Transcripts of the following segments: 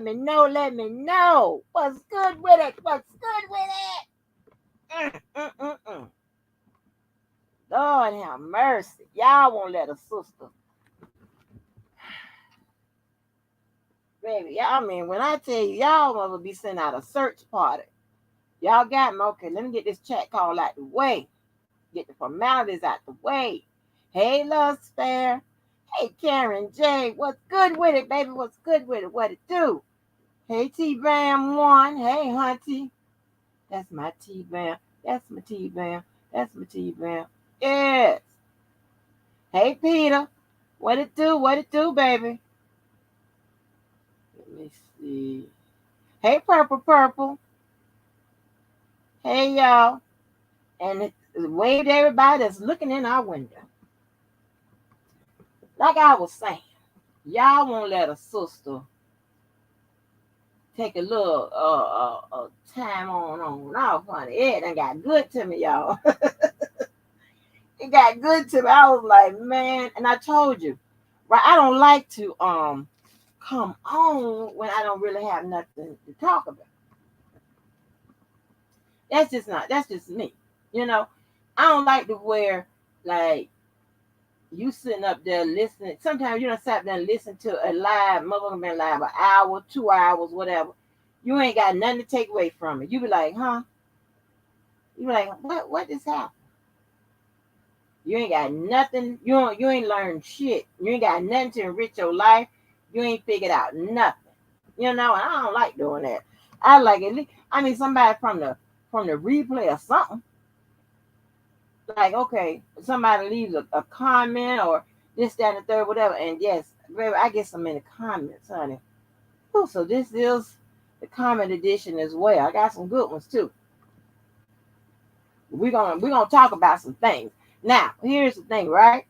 Let me know. Let me know. What's good with it? What's good with it? Lord have mercy. Y'all won't let a sister. Baby, I mean, when I tell you, y'all will be sending out a search party. Y'all got me. Okay, let me get this chat call out the way. Get the formalities out the way. Hey, Love Spare. Hey, Karen J. What's good with it, baby? What's good with it? What it do? Hey, T-Bam1. Hey, Hunty. That's my T-Bam. That's my T-Bam. That's my T-Bam. Yes. Hey, Peter. What it do? What it do, baby? Let me see. Hey, Purple Purple. Hey, y'all. And wave to everybody that's looking in our window. Like I was saying, y'all won't let a sister take a little time on off, honey. It done got good to me, y'all. It got good to me. I was like, man, and I told you, right? I don't like to come on when I don't really have nothing to talk about. That's just me. You know, I don't like to wear like you sitting up there listening. Sometimes you don't sit there and listen to a live, motherfucker been live an hour, 2 hours, whatever. You ain't got nothing to take away from it. You be like, huh? You be like, what just happened? You ain't got nothing. You ain't learned shit. You ain't got nothing to enrich your life. You ain't figured out nothing. You know, and I don't like doing that. I like it. I mean, somebody from the replay or something. Like, okay, somebody leaves a comment or this, that, and the third, whatever. And yes, baby, I get some in the comments, honey. Ooh, so this is the comment edition as well. I got some good ones too. We're gonna talk about some things. Now, here's the thing, right?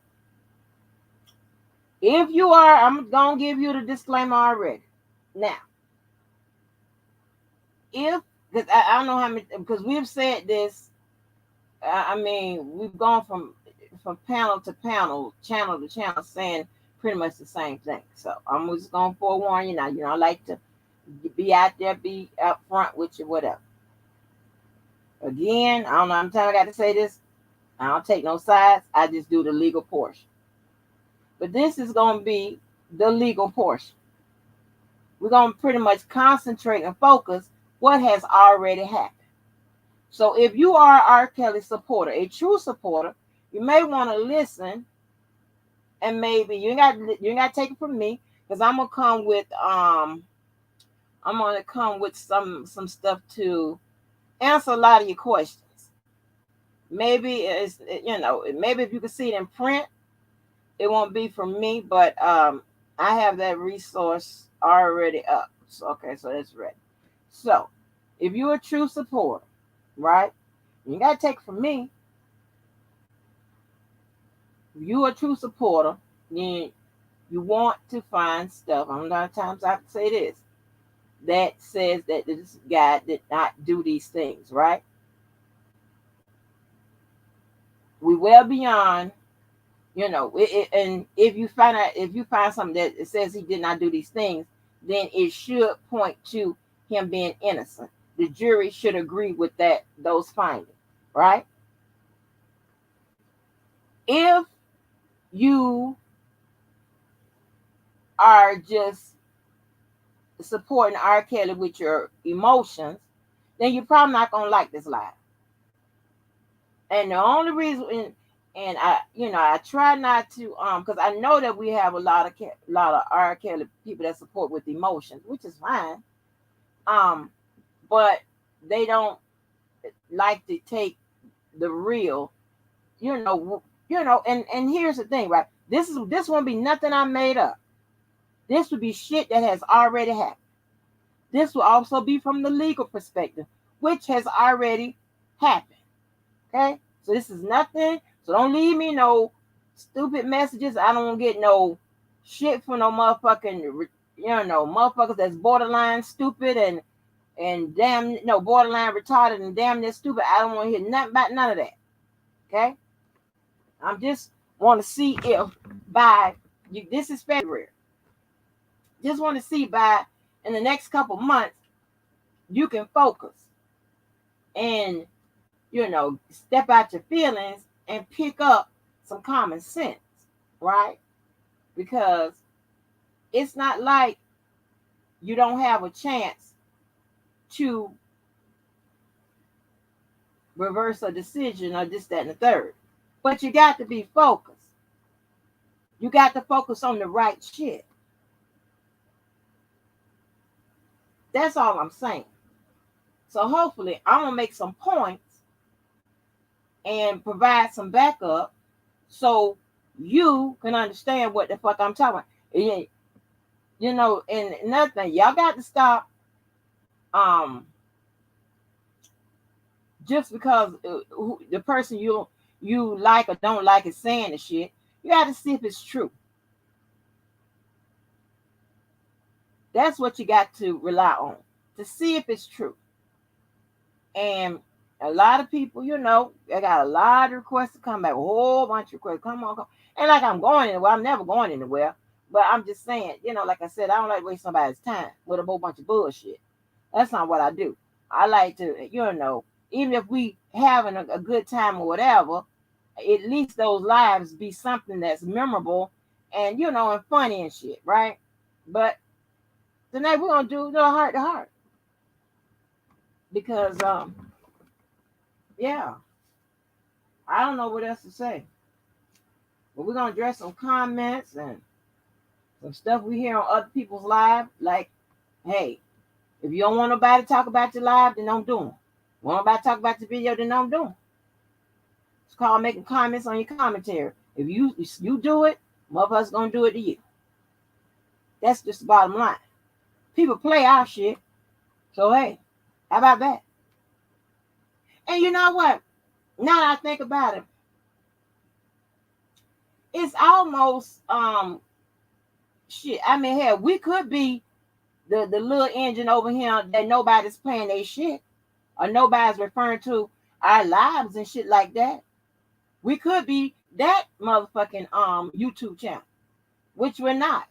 If you are, I'm gonna give you the disclaimer already. Now, if because I don't know how many, because we've said this. I mean, we've gone from panel to panel, channel to channel, saying pretty much the same thing. So I'm just gonna forewarn you now. You know, I like to be out there, be up front with you, whatever. Again, I don't know how many times I got to say this. I don't take no sides. I just do the legal portion. But this is going to be the legal portion. We're going to pretty much concentrate and focus what has already happened. So if you are R. Kelly supporter, a true supporter, you may want to listen, and maybe you ain't got to take it from me, because I'm gonna come with some stuff to answer a lot of your questions. Maybe it's, maybe if you can see it in print, it won't be from me, but I have that resource already up. So, okay, so that's ready. So if you're a true supporter, right? You got to take it from me. If you're a true supporter, you want to find stuff. I'm not times I have to say this, that says that this guy did not do these things, right? We well beyond, and if you find something that says he did not do these things, then it should point to him being innocent. The jury should agree with those findings, right? If you are just supporting R. Kelly with your emotions, then you're probably not gonna like this live. And the only reason, and I try not to, because I know that we have a lot of R. Kelly people that support with emotions, which is fine. But they don't like to take the real, and here's the thing, right? This won't be nothing I made up. This would be shit that has already happened. This will also be from the legal perspective, which has already happened. Okay? So this is nothing. So don't leave me no stupid messages. I don't get no shit from no motherfucking, motherfuckers that's borderline stupid and damn, no, borderline retarded and damn near stupid. I don't want to hear nothing about none of that. Okay? I'm just want to see if this is February. Just want to see by, in the next couple months, you can focus and, step out your feelings and pick up some common sense, right? Because it's not like you don't have a chance to reverse a decision or this, that, and the third. But you got to be focused. You got to focus on the right shit. That's all I'm saying. So hopefully I'm going to make some points and provide some backup so you can understand what the fuck I'm talking about. And another thing, y'all got to stop just because the person you like or don't like is saying the shit. You got to see if it's true. That's what you got to rely on, to see if it's true. And a lot of people, I got a lot of requests to come back, a whole bunch of requests. Come on. And like I'm going anywhere, I'm never going anywhere. But I'm just saying, like I said, I don't like to waste somebody's time with a whole bunch of bullshit. That's not what I do. I like to, even if we having a good time or whatever, at least those lives be something that's memorable and, and funny and shit, right? But tonight we're going to do heart to heart. Because, yeah, I don't know what else to say. But we're going to address some comments and some stuff we hear on other people's lives. Like, hey, if you don't want nobody to talk about your live, then don't do them. Want nobody to talk about your video, then don't do them. It's called making comments on your commentary. If you do it, motherfuckers going to do it to you. That's just the bottom line. People play our shit. So, hey, how about that? And you know what? Now that I think about it, it's almost shit. I mean, hell, we could be the little engine over here that nobody's playing their shit, or nobody's referring to our lives and shit like that. We could be that motherfucking YouTube channel, which we're not.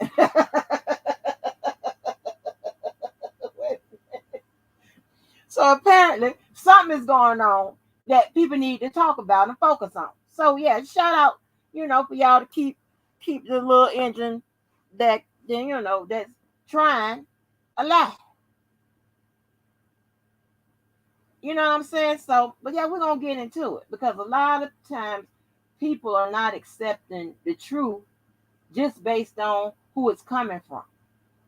So apparently something is going on that people need to talk about and focus on. So yeah, shout out, for y'all to keep the little engine that that's trying alive. You know what I'm saying? So, but yeah, we're gonna get into it because a lot of times people are not accepting the truth just based on who it's coming from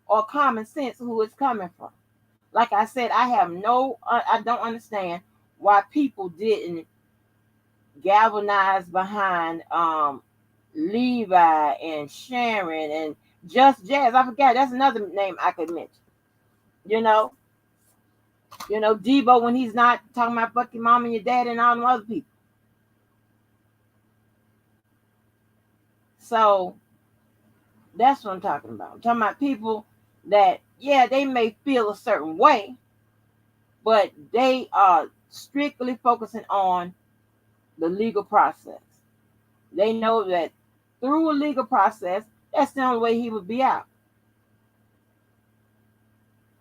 or common sense who it's coming from. Like I said, I don't understand why people didn't galvanize behind Levi and Sharon and Just Jazz. I forgot, that's another name I could mention. Debo when he's not talking about fucking mom and your dad and all them other people. So that's what I'm talking about. I'm talking about people that, yeah, they may feel a certain way, but they are strictly focusing on the legal process. They know that through a legal process, that's the only way he would be out.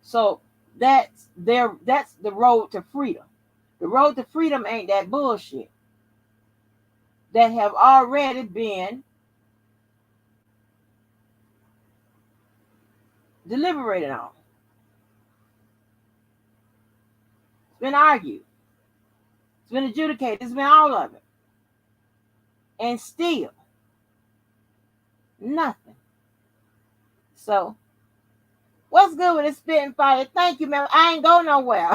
So that's the road to freedom. The road to freedom ain't that bullshit that have already been deliberated on. It's been argued. It's been adjudicated. It's been all of it. And still, nothing. So, what's good with this spitting fire? Thank you, man. I ain't go nowhere.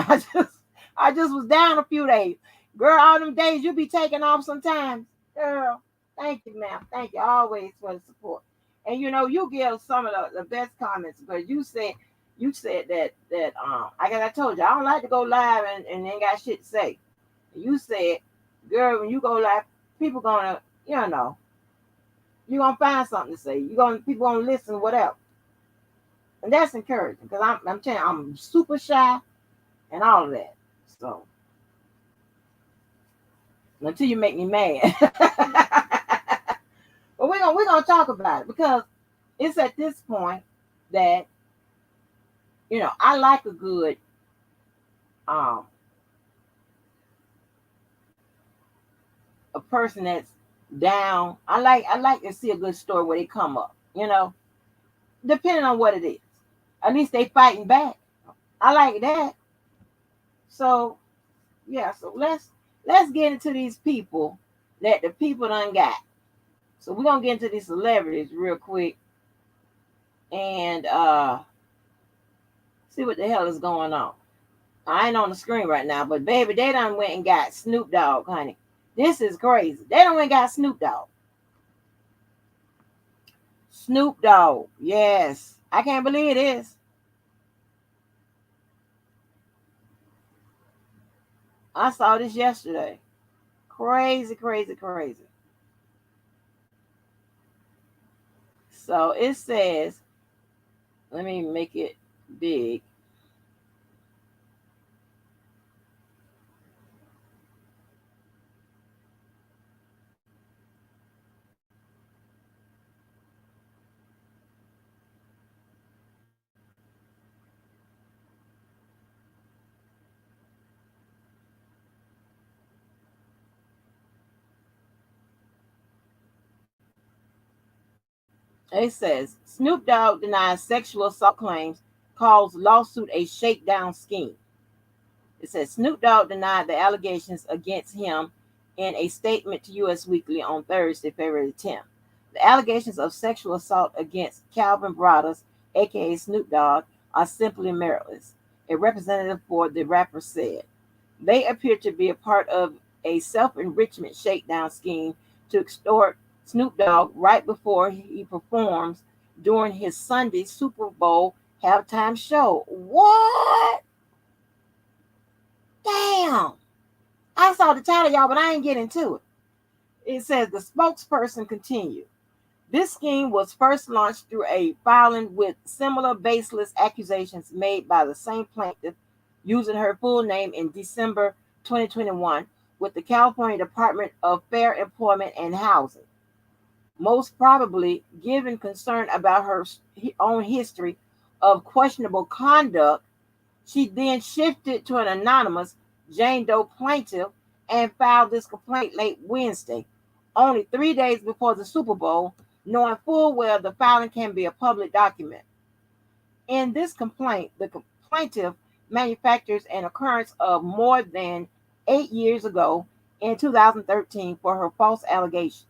I just was down a few days. Girl, all them days you be taking off sometimes. Girl, thank you, ma'am. Thank you always for the support. And you give some of the best comments because you said that I told you I don't like to go live and ain't got shit to say. You said, girl, when you go live, people gonna, you're gonna find something to say. People gonna listen, whatever. And that's encouraging because I'm telling you, I'm super shy and all of that. So until you make me mad. But we're gonna talk about it because it's at this point that I like a good um a person that's down. I like to see a good story where they come up, depending on what it is. At least they fighting back. I like that. So yeah, so let's get into these people that the people done got. So we're gonna get into these celebrities real quick and see what the hell is going on. I ain't on the screen right now, but baby, they done went and got Snoop Dogg, honey. This is crazy. They done went and got Snoop Dogg. Snoop Dogg, yes. I can't believe this. I saw this yesterday. Crazy, crazy, crazy. So it says, let me make it big. It says Snoop Dogg denies sexual assault claims, calls lawsuit a shakedown scheme. It says Snoop Dogg denied the allegations against him in a statement to US Weekly on Thursday, February 10th. The allegations of sexual assault against Calvin Broadus, aka Snoop Dogg, are simply meritless, a representative for the rapper said. They appear to be a part of a self enrichment shakedown scheme to extort Snoop Dogg right before he performs during his Sunday Super Bowl halftime show. What? Damn. I saw the title, y'all, but I ain't getting to it. It says the spokesperson continued. This scheme was first launched through a filing with similar baseless accusations made by the same plaintiff using her full name in December 2021 with the California Department of Fair Employment and Housing. Most probably, given concern about her own history of questionable conduct, she then shifted to an anonymous Jane Doe plaintiff and filed this complaint late Wednesday, only 3 days before the Super Bowl, knowing full well the filing can be a public document. In this complaint, the plaintiff manufactures an occurrence of more than 8 years ago in 2013 for her false allegations.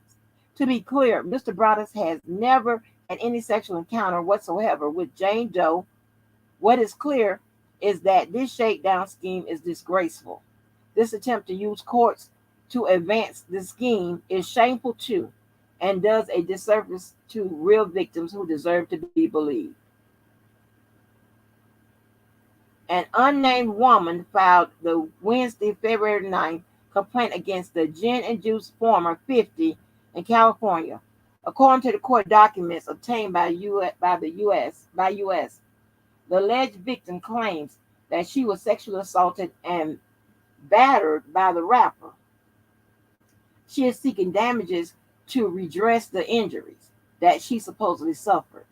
To be clear, Mr. Broadus has never had any sexual encounter whatsoever with Jane Doe. What is clear is that this shakedown scheme is disgraceful. This attempt to use courts to advance the scheme is shameful too, and does a disservice to real victims who deserve to be believed. An unnamed woman filed the Wednesday, February 9th complaint against the gin and juice former 50 in California. According to the court documents obtained by US, the alleged victim claims that she was sexually assaulted and battered by the rapper. She is seeking damages to redress the injuries that she supposedly suffered.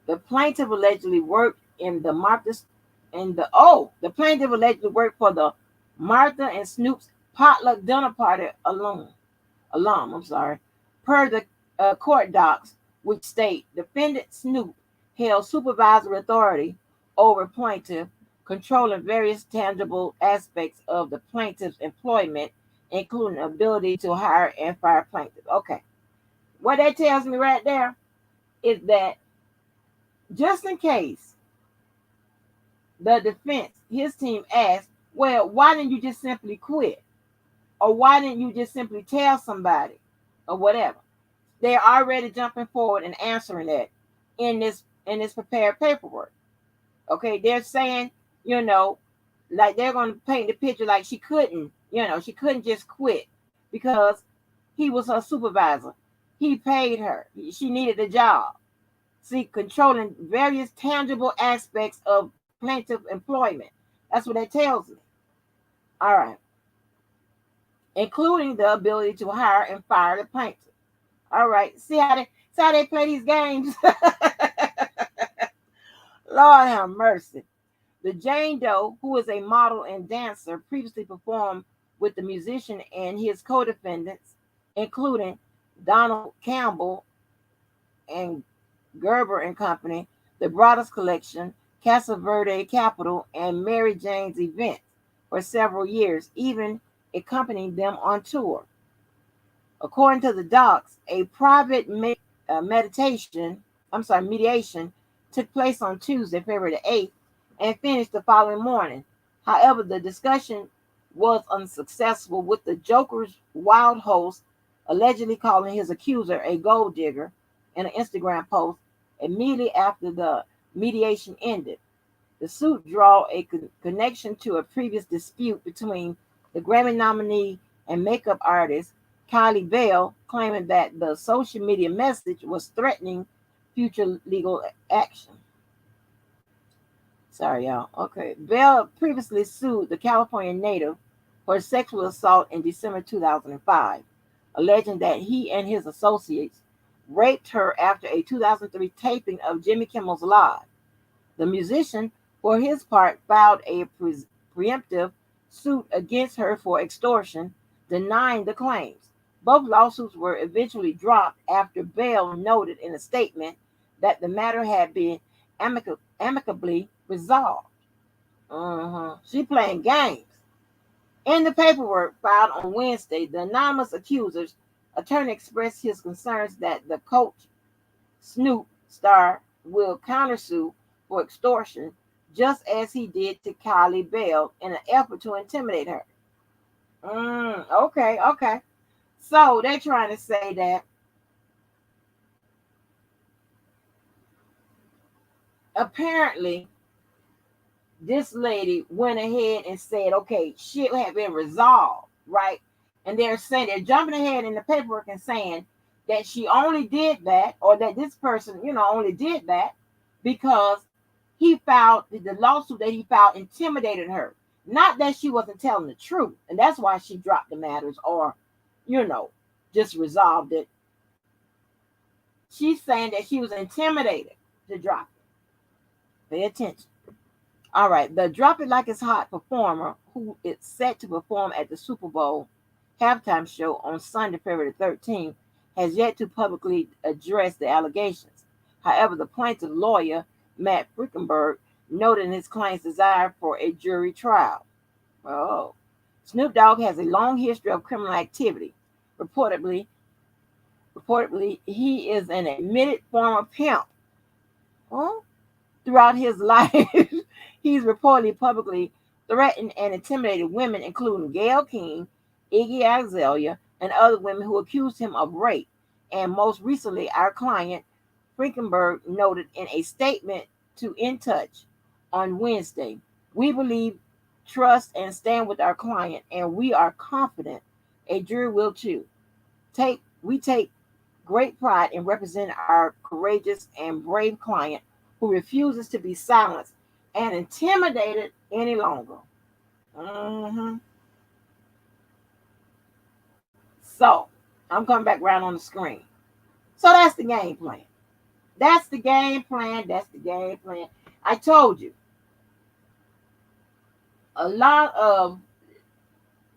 The plaintiff allegedly worked the plaintiff allegedly worked for the Martha and Snoop's potluck dinner party alum, per the court docs, which state defendant Snoop held supervisory authority over plaintiff, controlling various tangible aspects of the plaintiff's employment, including ability to hire and fire plaintiff. Okay, what that tells me right there is that just in case the defense, his team asked, well, why didn't you just simply quit? Or why didn't you just simply tell somebody or whatever? They're already jumping forward and answering that in this prepared paperwork. Okay, they're saying, like they're going to paint the picture like she couldn't just quit because he was her supervisor. He paid her. She needed a job. See, controlling various tangible aspects of plaintiff employment. That's what that tells me. All right. Including the ability to hire and fire the plaintiff. All right. See how they play these games? Lord have mercy. The Jane Doe, who is a model and dancer, previously performed with the musician and his co-defendants, including Donald Campbell and Gerber and Company, the Brothers Collection, Casa Verde Capital, and Mary Jane's Events for several years, even accompanying them on tour. According to the docs, a private mediation took place on Tuesday, February the 8th, and finished the following morning. However, the discussion was unsuccessful, with the Joker's wild host allegedly calling his accuser a gold digger in an Instagram post immediately after the mediation ended. The suit draw a connection to a previous dispute between the Grammy nominee and makeup artist Kylie Bell, claiming that the social media message was threatening future legal action. Sorry, y'all. Okay. Bell previously sued the California native for sexual assault in December 2005, alleging that he and his associates raped her after a 2003 taping of Jimmy Kimmel's Live. The musician, for his part, filed a preemptive suit against her for extortion, denying the claims. Both lawsuits were eventually dropped after Bell noted in a statement that the matter had been amicably resolved. She playing games. In the paperwork filed on Wednesday, the anonymous accuser's attorney expressed his concerns that the Coach Snoop star will countersue for extortion, just as he did to Kylie Bell in an effort to intimidate her. Okay. So they're trying to say that apparently this lady went ahead and said, okay, shit had been resolved, right? And they're saying, they're jumping ahead in the paperwork and saying that she only did that, or that this person, only did that because he filed the lawsuit that he filed intimidated her. Not that she wasn't telling the truth. And that's why she dropped the matters or, just resolved it. She's saying that she was intimidated to drop it. Pay attention. All right, the Drop It Like It's Hot performer, who is set to perform at the Super Bowl halftime show on Sunday, February 13th, has yet to publicly address the allegations. However, the plaintiff lawyer, Matt Frickenberg, noted in his client's desire for a jury trial. Oh, Snoop Dogg has a long history of criminal activity. Reportedly, he is an admitted former pimp. Huh? Throughout his life, he's reportedly publicly threatened and intimidated women, including Gayle King, Iggy Azalea, and other women who accused him of rape. And most recently, our client, Frankenberg, noted in a statement to In Touch on Wednesday, "We believe, trust, and stand with our client, and we are confident a jury will too. We take great pride in representing our courageous and brave client who refuses to be silenced and intimidated any longer." So, I'm coming back around on the screen. So that's the game plan. That's the game plan. That's the game plan. I told you, a lot of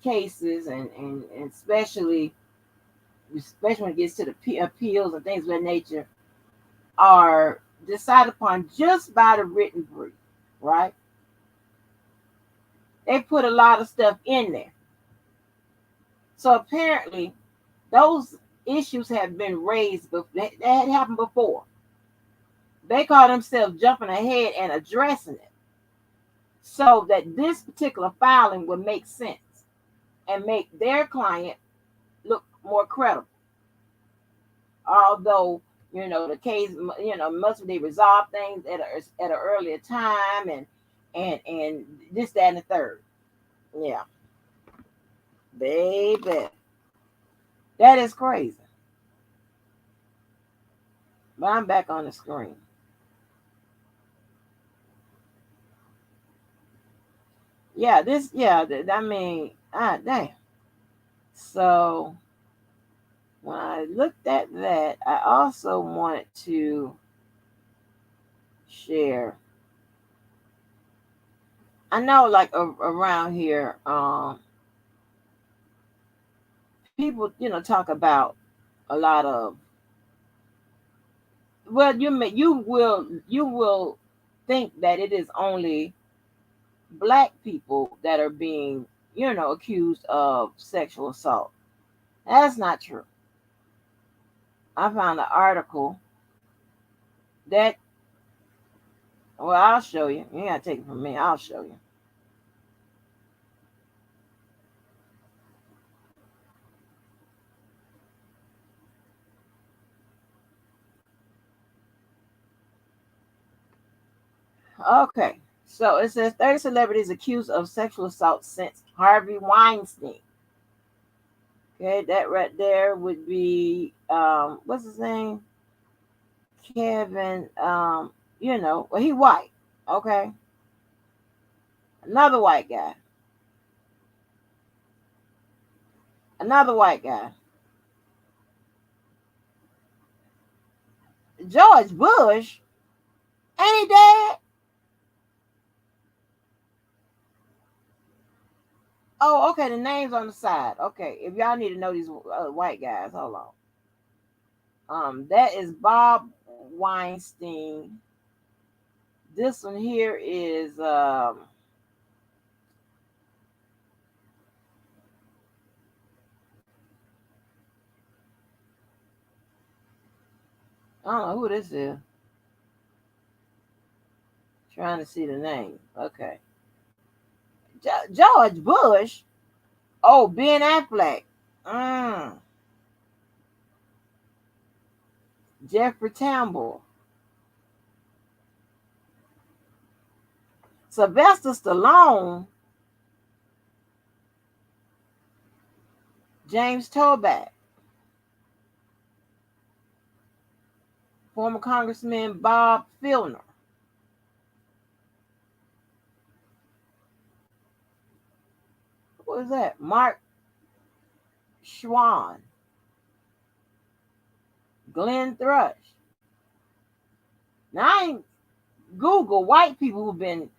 cases, and especially when it gets to the appeals and things of that nature, are decided upon just by the written brief, right? They put a lot of stuff in there. So apparently, those issues have been raised, but that had happened before. They call themselves jumping ahead and addressing it so that this particular filing would make sense and make their client look more credible. Although, the case, must they resolve things at an earlier time and this, that, and the third. Yeah. Baby. That is crazy. But I'm back on the screen. Yeah, damn. So when I looked at that, I also wanted to share I know, like around here, people, talk about a lot of. Well, you will think that it is only black people that are being, accused of sexual assault. That's not true. I found an article that, well, I'll show you. You ain't gotta take it from me. I'll show you. Okay. So it says 30 celebrities accused of sexual assault since Harvey Weinstein. Okay, that right there would be what's his name? Kevin. Well, he white. Okay. Another white guy. Another white guy. George Bush. Ain't he dead? Oh, okay. The name's on the side. Okay. If y'all need to know these white guys, hold on. That is Bob Weinstein. This one here is I don't know who this is. Trying to see the name. Okay. George Bush. Oh, Ben Affleck. Mm. Jeffrey Tambor. Sylvester Stallone. James Toback. Former Congressman Bob Filner. Who is that? Mark Schwann. Glenn Thrush. Now I ain't Google white people who've been,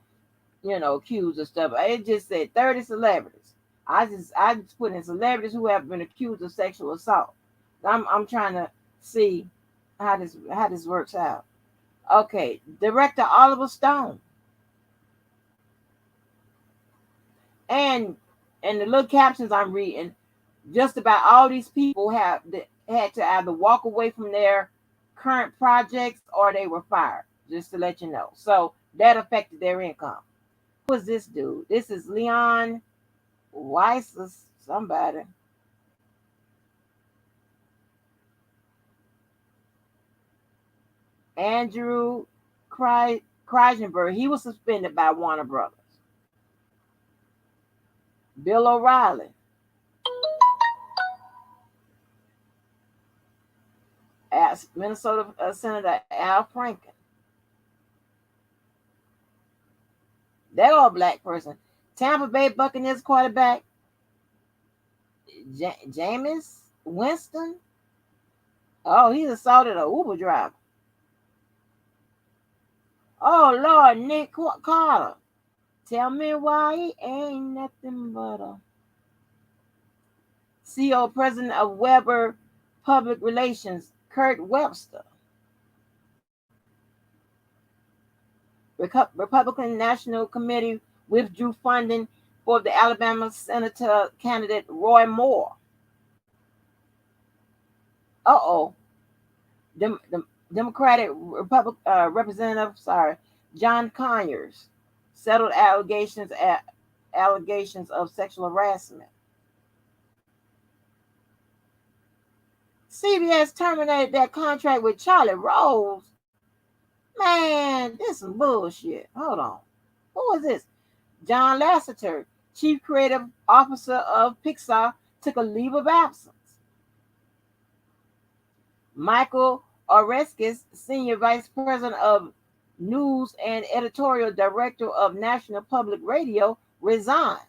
accused of stuff. It just said 30 celebrities. I just put in celebrities who have been accused of sexual assault. I'm trying to see how this works out. Okay, director Oliver Stone. And the little captions I'm reading, just about all these people had to either walk away from their current projects or they were fired. Just to let you know. So that affected their income. Who is this dude? This is Leon Weiss or somebody. Andrew Kreisenberg. He was suspended by Warner Brothers. Bill O'Reilly. Minnesota Senator Al Franken. That old black person. Tampa Bay Buccaneers quarterback Jameis Winston. Oh, he assaulted a Uber driver. Oh Lord, Nick Carter. Tell me why he ain't nothing but a CEO president of Weber Public Relations, Kurt Webster. Republican National Committee withdrew funding for the Alabama Senator candidate Roy Moore. Uh-oh. The Democratic Representative, John Conyers settled allegations of sexual harassment. CBS terminated that contract with Charlie Rose. Man, this is some bullshit. Hold on. Who is this? John Lasseter, Chief Creative Officer of Pixar, took a leave of absence. Michael Oreskes, Senior Vice President of News and Editorial Director of National Public Radio, resigned.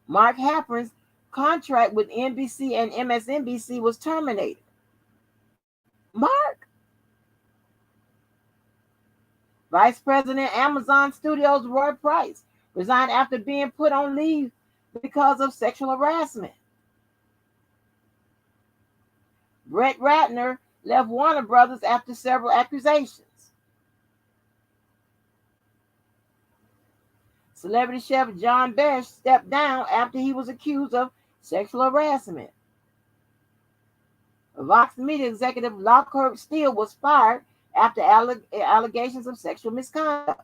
Mark Hapron's contract with NBC and MSNBC was terminated. Mark? Vice President Amazon Studios Roy Price resigned after being put on leave because of sexual harassment. Brett Ratner left Warner Brothers after several accusations. Celebrity chef John Besh stepped down after he was accused of sexual harassment. Vox Media executive Lockhart Steele was fired after allegations of sexual misconduct.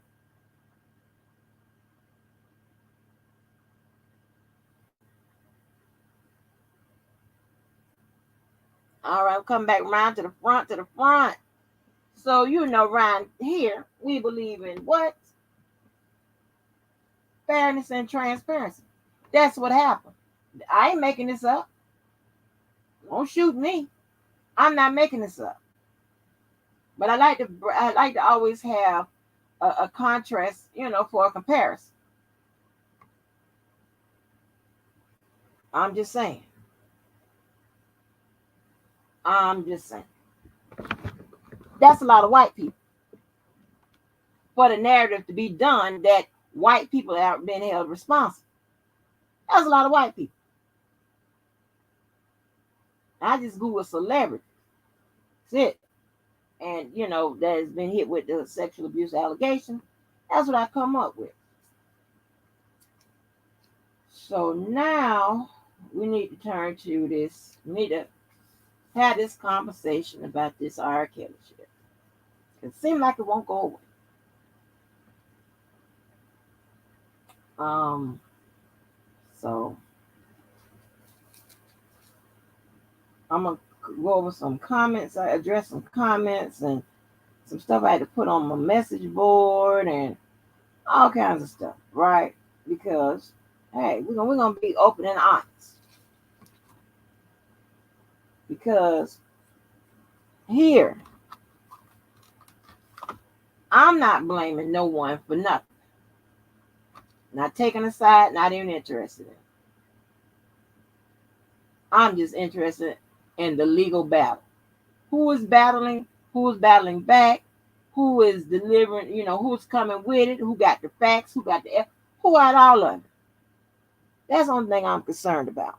All right, we'll come back around to the front. So, around here, we believe in what? Fairness and transparency. That's what happened. I ain't making this up. Don't shoot me. I'm not making this up. But I like to always have a contrast, for a comparison. I'm just saying. That's a lot of white people. For the narrative to be done that white people have been held responsible. That's a lot of white people. I just Google celebrity. That's it. And, that has been hit with the sexual abuse allegation. That's what I come up with. So now we need to turn to this. We need to have this conversation about this R. Kelly shit. It seems like it won't go away. So I'm gonna go over some comments. I address some comments and some stuff I had to put on my message board and all kinds of stuff, right? Because hey, we're gonna be open and honest. Because here, I'm not blaming no one for nothing. Not taking a side, not even interested in it. I'm just interested in the legal battle. Who is battling? Who is battling back? Who is delivering? Who's coming with it? Who got the facts? Who got who got all of it? That's the only thing I'm concerned about.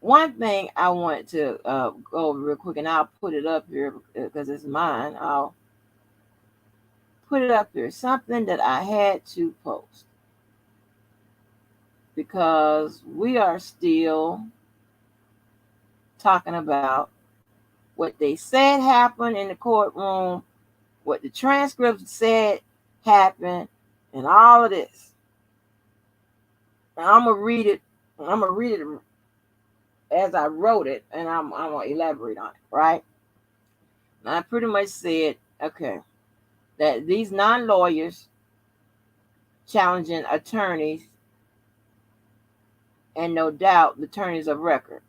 One thing I want to go over real quick, and I'll put it up here because it's mine. I'll put it up here. Something that I had to post. Because we are still talking about what they said happened in the courtroom, what the transcripts said happened, and all of this. Now I'm gonna read it. I'm gonna read it as I wrote it, and I'm gonna elaborate on it. Right? And I pretty much said, okay, that these non-lawyers challenging attorneys, and no doubt the attorneys of record,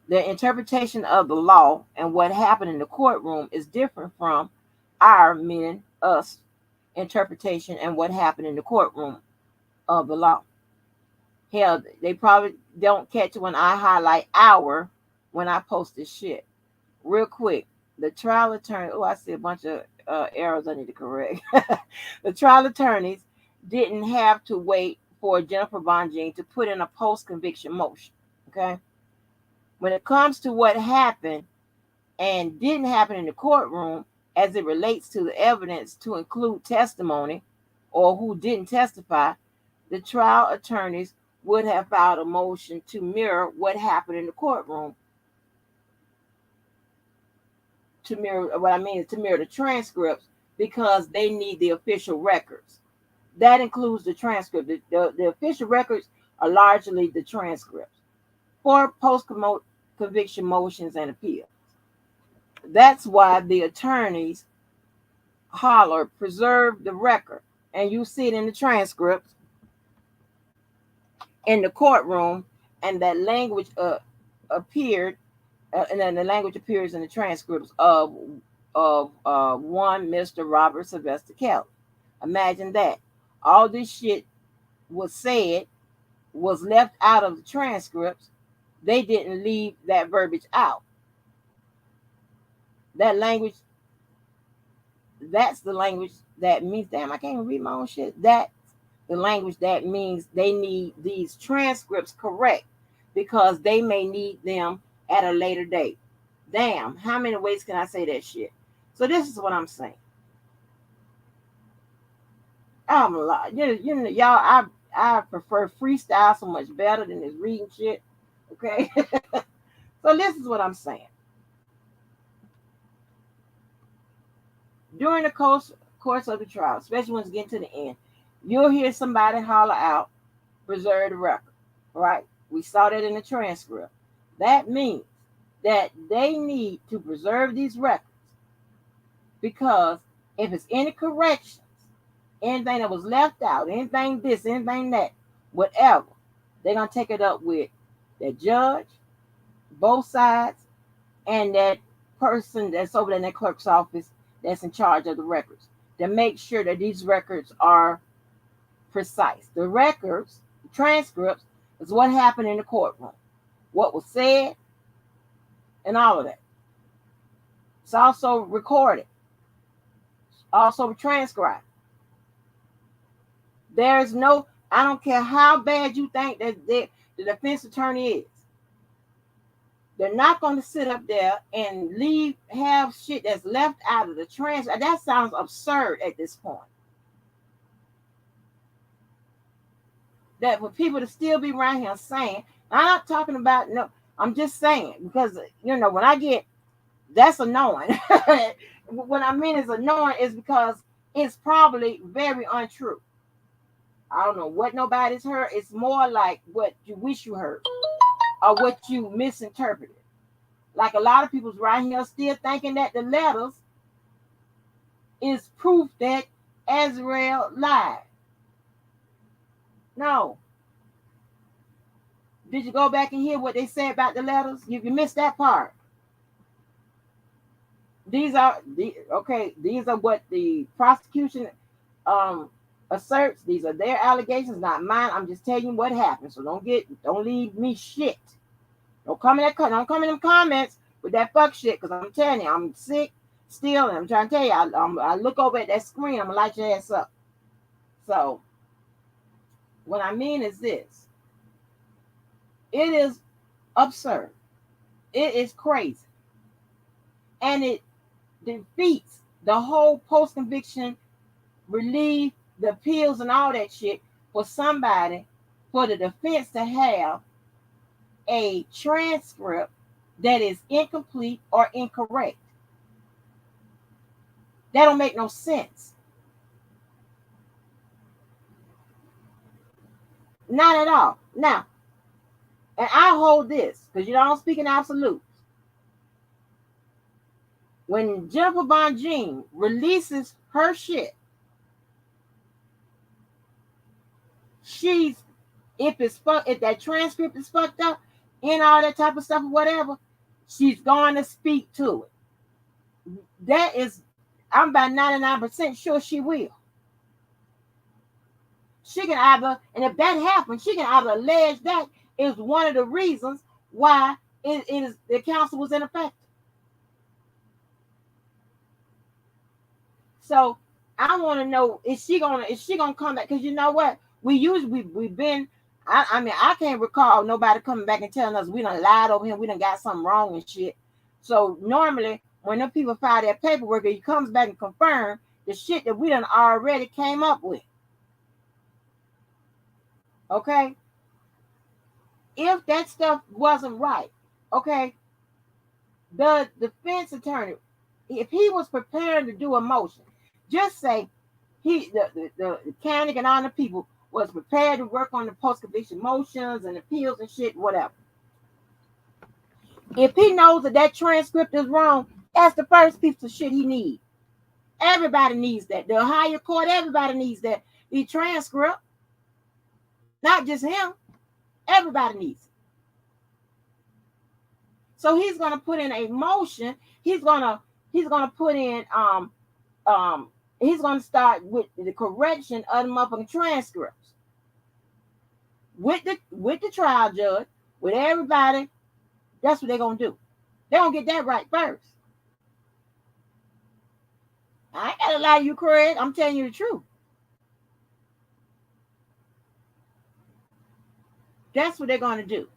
their interpretation of the law and what happened in the courtroom is different from our, meaning us, interpretation and what happened in the courtroom of the law. Hell, they probably don't catch when I highlight our when I post this shit. Real quick, the trial attorney, I see a bunch of errors I need to correct. The trial attorneys didn't have to wait for Jennifer Bonjean to put in a post-conviction motion, okay? When it comes to what happened and didn't happen in the courtroom as it relates to the evidence to include testimony or who didn't testify, the trial attorneys would have filed a motion to mirror what happened in the courtroom. To mirror, what I mean is to mirror the transcripts because they need the official records. That includes the transcript. The official records are largely the transcripts for post-conviction motions and appeals. That's why the attorneys holler, preserve the record. And you see it in the transcripts in the courtroom, and that language appeared, and then the language appears in the transcripts of one Mr. Robert Sylvester Kelly. Imagine that. All this shit was said, was left out of the transcripts. They didn't leave that verbiage out. That language That's the language that means, damn, I can't even read my own shit. That's the language that means they need these transcripts correct because they may need them at a later date. Damn, how many ways can I say that shit? So this is what I'm saying. I'm a lot. Y'all, I prefer freestyle so much better than this reading shit. Okay. So this is what I'm saying. During the course of the trial, especially when it's getting to the end, you'll hear somebody holler out, preserve the record. Right? We saw that in the transcript. That means that they need to preserve these records because if it's any corrections, anything that was left out, anything this, anything that, whatever, they're going to take it up with the judge, both sides, and that person that's over there in that clerk's office that's in charge of the records to make sure that these records are precise. The records, the transcripts, is what happened in the courtroom, what was said, and all of that. It's also recorded, also transcribed. There's no, I don't care how bad you think that the defense attorney is. They're not going to sit up there and have shit that's left out of the transcript. That sounds absurd at this point. That for people to still be around here saying, I'm not talking about, no, I'm just saying, because, when I get, that's annoying. What I mean is annoying is because it's probably very untrue. I don't know what nobody's heard. It's more like what you wish you heard or what you misinterpreted. Like a lot of people's right here still thinking that the letters is proof that Azrael lied. No. Did you go back and hear what they said about the letters? You missed that part. These are what the prosecution asserts. These are their allegations, not mine. I'm just telling you what happened. So don't leave me shit. Don't come in them comments with that fuck shit, because I'm telling you, I'm sick still, and I'm trying to tell you, I look over at that screen, I'm gonna light your ass up. So what I mean is this. It is absurd. It is crazy. And it defeats the whole post-conviction relief, the appeals and all that shit for the defense to have a transcript that is incomplete or incorrect. That don't make no sense. Not at all. Now, and I hold this, because I don't speak in absolutes. When Jennifer Von Jean releases her shit, if that transcript is fucked up and all that type of stuff or whatever, she's going to speak to it. I'm about 99% sure she will. She can either, and if that happens, she can either allege that is one of the reasons why the counsel was ineffective. So I want to know, is she gonna come back? Because you know what? We've been, I can't recall nobody coming back and telling us we done lied over him, we done got something wrong and shit. So normally when them people file their paperwork, he comes back and confirm the shit that we done already came up with. Okay? If that stuff wasn't right, okay, the defense attorney, if he was prepared to do a motion, just say the county and all the people was prepared to work on the post-conviction motions and appeals and shit, whatever. If he knows that transcript is wrong, that's the first piece of shit he needs. Everybody needs that. The higher court, everybody needs that. The transcript, not just him. Everybody needs it. So he's gonna put in a motion. He's gonna put in he's gonna start with the correction of the motherfucking transcripts with the trial judge, with everybody. That's what they're gonna do. They're gonna get that right first. I ain't gotta lie to you, Craig. I'm telling you the truth. That's what they're gonna do.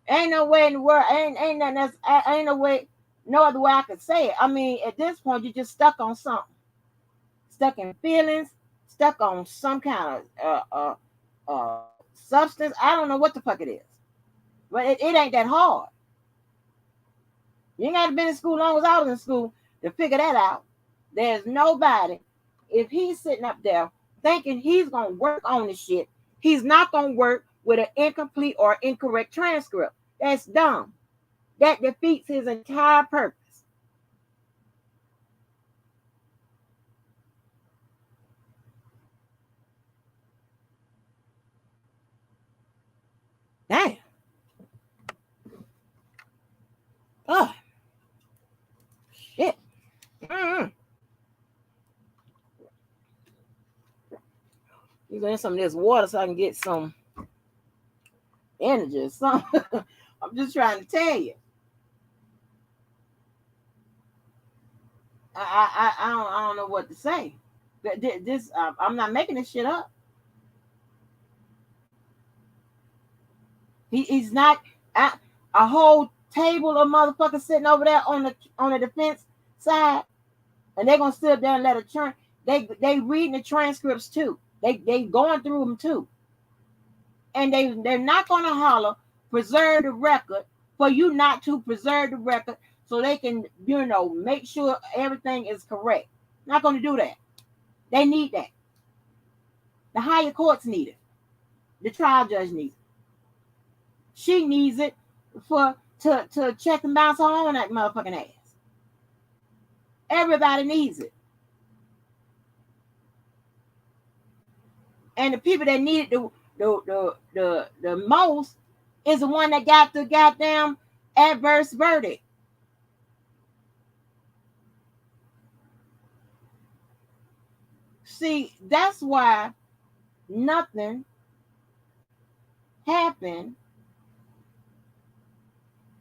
Ain't no way in the world. Ain't nothing else. Ain't no way. No other way I could say it. I mean, at this point, you're just stuck on something. Stuck in feelings. Stuck on some kind of substance. I don't know what the fuck it is, but it ain't that hard. You ain't got to be in school long as I was in school to figure that out. There's nobody. If he's sitting up there thinking he's gonna work on the shit, he's not gonna work with an incomplete or incorrect transcript. That's dumb. That defeats his entire purpose. Damn. Oh, shit. Mm-hmm. You in some of this water so I can get some energy or something. I'm just trying to tell you. I don't know what to say. This I'm not making this shit up. He's not a whole table of motherfuckers sitting over there on the defense side, and they're gonna sit up there and let a turn. They reading the transcripts too. They going through them too, and they're not gonna holler preserve the record for you not to preserve the record so they can make sure everything is correct. Not gonna do that. They need that. The higher courts need it. The trial judge needs it. She needs it to check and bounce her on that motherfucking ass. Everybody needs it. And the people that need it the most is the one that got the goddamn adverse verdict. See, that's why nothing happened,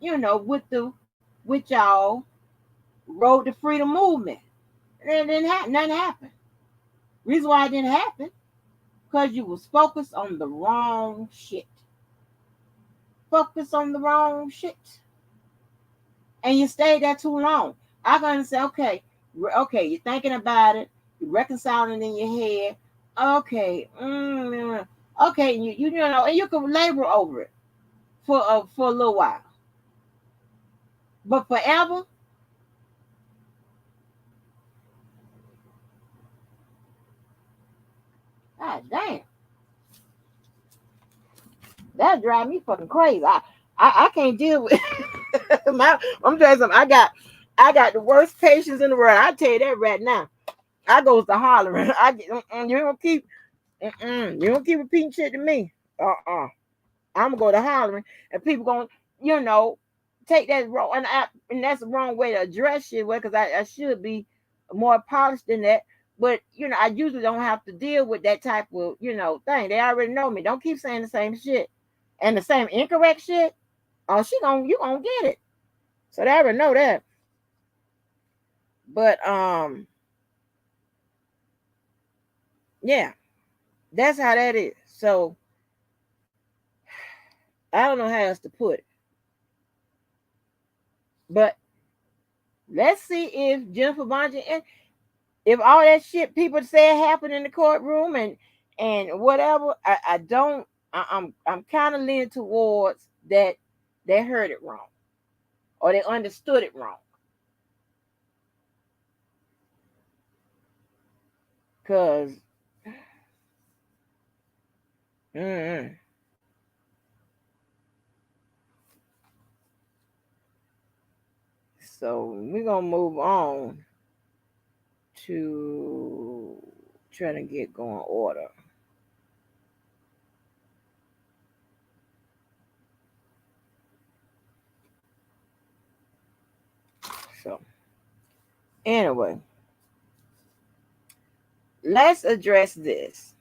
with y'all Road to Freedom movement. It didn't happen. Nothing happened. Reason why it didn't happen, because you was focused on the wrong shit. Focus on the wrong shit. And you stayed there too long. I'm gonna say, okay, you're thinking about it, you're reconciling in your head. Okay, okay, and you can labor over it for a little while, but forever. God damn, that drive me fucking crazy. I can't deal with I'm telling you something. I got the worst patience in the world. I tell you that right now. I goes to hollering. You don't keep repeating shit to me. I'm gonna go to hollering, and people gonna, take that wrong, and that's the wrong way to address shit. Because I should be more polished than that. But I usually don't have to deal with that type of thing. They already know me. Don't keep saying the same shit and the same incorrect shit. Oh, you gonna get it. So they already know that. But yeah, that's how that is. So I don't know how else to put it. But let's see if Jennifer Bonji, and if all that shit people say happened in the courtroom and whatever. I don't. I'm kind of leaning towards that they heard it wrong or they understood it wrong. Cause mm-mm. So we're gonna move on to trying to get going order. So anyway, let's address this.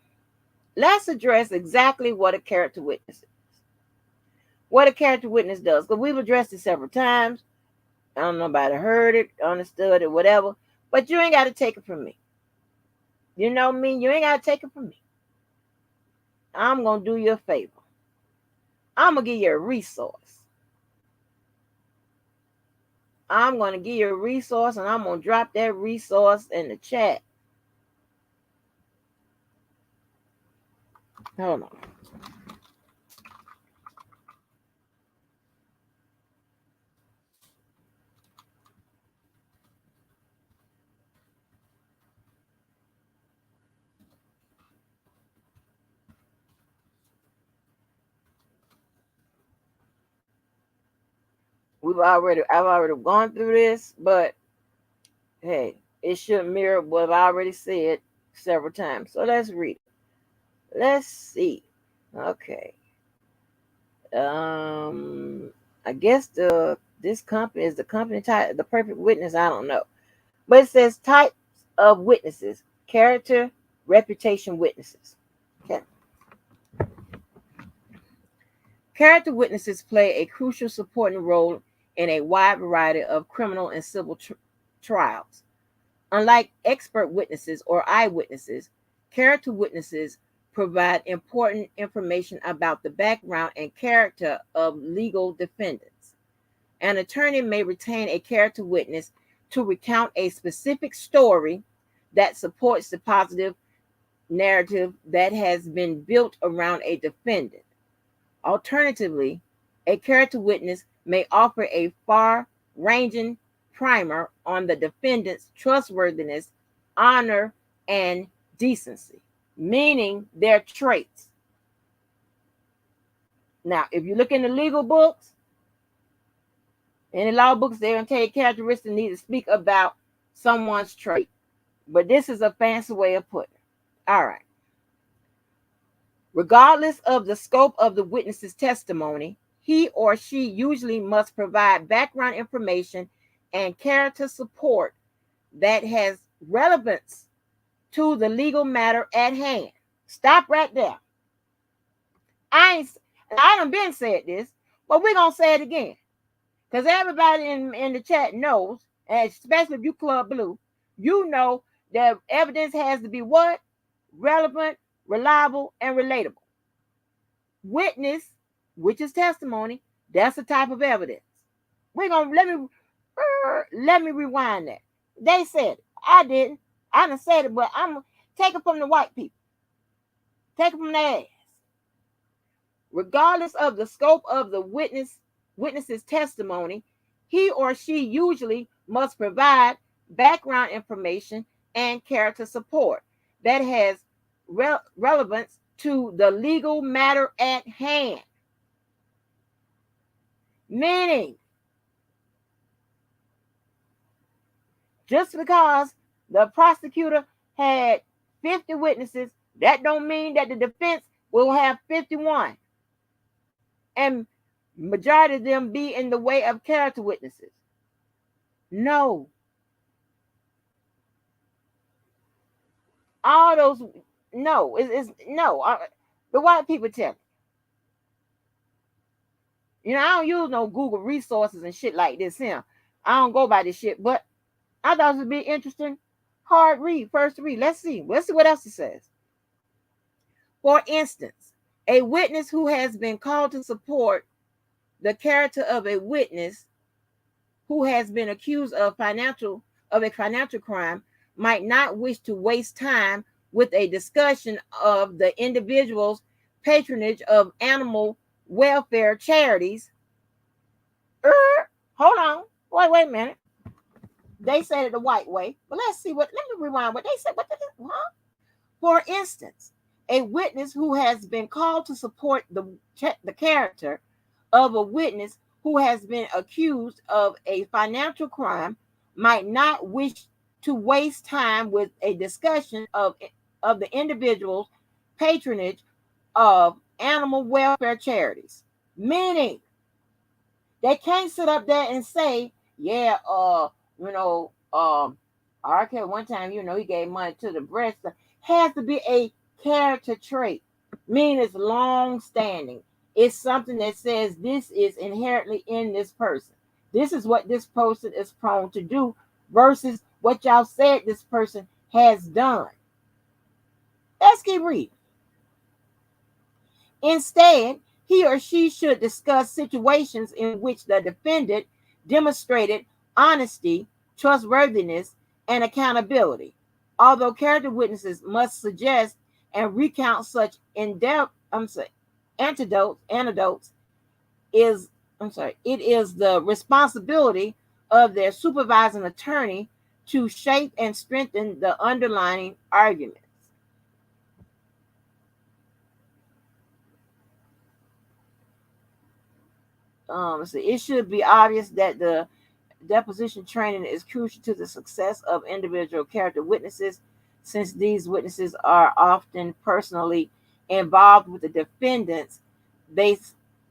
Let's address exactly what a character witness is. What a character witness does, because we've addressed it several times. I don't know nobody heard it, understood it, whatever. But you ain't got to take it from me. You know me, you ain't got to take it from me. I'm going to do you a favor. I'm going to give you a resource. I'm going to give you a resource, and I'm going to drop that resource in the chat. Hold on. I've already gone through this, but hey, it should mirror what I've already said several times. So let's read it. Let's see. Okay. I guess this company is the company type, the perfect witness. I don't know, but it says types of witnesses: character, reputation witnesses. Okay. Character witnesses play a crucial supporting role in a wide variety of criminal and civil trials. Unlike expert witnesses or eyewitnesses, character witnesses provide important information about the background and character of legal defendants. An attorney may retain a character witness to recount a specific story that supports the positive narrative that has been built around a defendant. Alternatively, a character witness may offer a far-ranging primer on the defendant's trustworthiness, honor, and decency, meaning their traits. Now, if you look in the legal books, in the law books, they're going to tell you characteristics need to speak about someone's trait. But this is a fancy way of putting it. All right. Regardless of the scope of the witness's testimony, he or she usually must provide background information and character support that has relevance to the legal matter at hand. Stop right there. I done been said this, but we're going to say it again. Because everybody in the chat knows, and especially if you Club Blue, you know that evidence has to be what? Relevant, reliable, and relatable. Witness, which is testimony, that's a type of evidence. We're gonna let me rewind that. They said it. I didn't. I done said it, but I'm take it from the white people. Take it from their ass. Regardless of the scope of the witness's testimony, he or she usually must provide background information and character support that has relevance to the legal matter at hand. Meaning, just because the prosecutor had 50 witnesses, that don't mean that the defense will have 51. And majority of them be in the way of character witnesses. No. All those, no, it's no. The white people tell me. You know, I don't use no Google resources and shit like this here. I don't go by this shit, but I thought it would be interesting. Hard read, first read. Let's see what else it says. For instance, a witness who has been called to support the character of a witness who has been accused of a financial crime might not wish to waste time with a discussion of the individual's patronage of animal welfare charities. Hold on. Wait a minute. They said it the white way, but let me rewind what they said. Huh? For instance, a witness who has been called to support the character of a witness who has been accused of a financial crime might not wish to waste time with a discussion of the individual's patronage of animal welfare charities. Meaning, they can't sit up there and say, yeah, R.K. one time, he gave money to the breast. Has to be a character trait, meaning it's long standing. It's something that says this is inherently in this person. This is what this person is prone to do versus what y'all said this person has done. Let's keep reading. Instead, he or she should discuss situations in which the defendant demonstrated honesty, trustworthiness, and accountability. Although character witnesses must suggest and recount such anecdotes is it is the responsibility of their supervising attorney to shape and strengthen the underlying arguments. It should be obvious that the deposition training is crucial to the success of individual character witnesses, since these witnesses are often personally involved with the defendants they,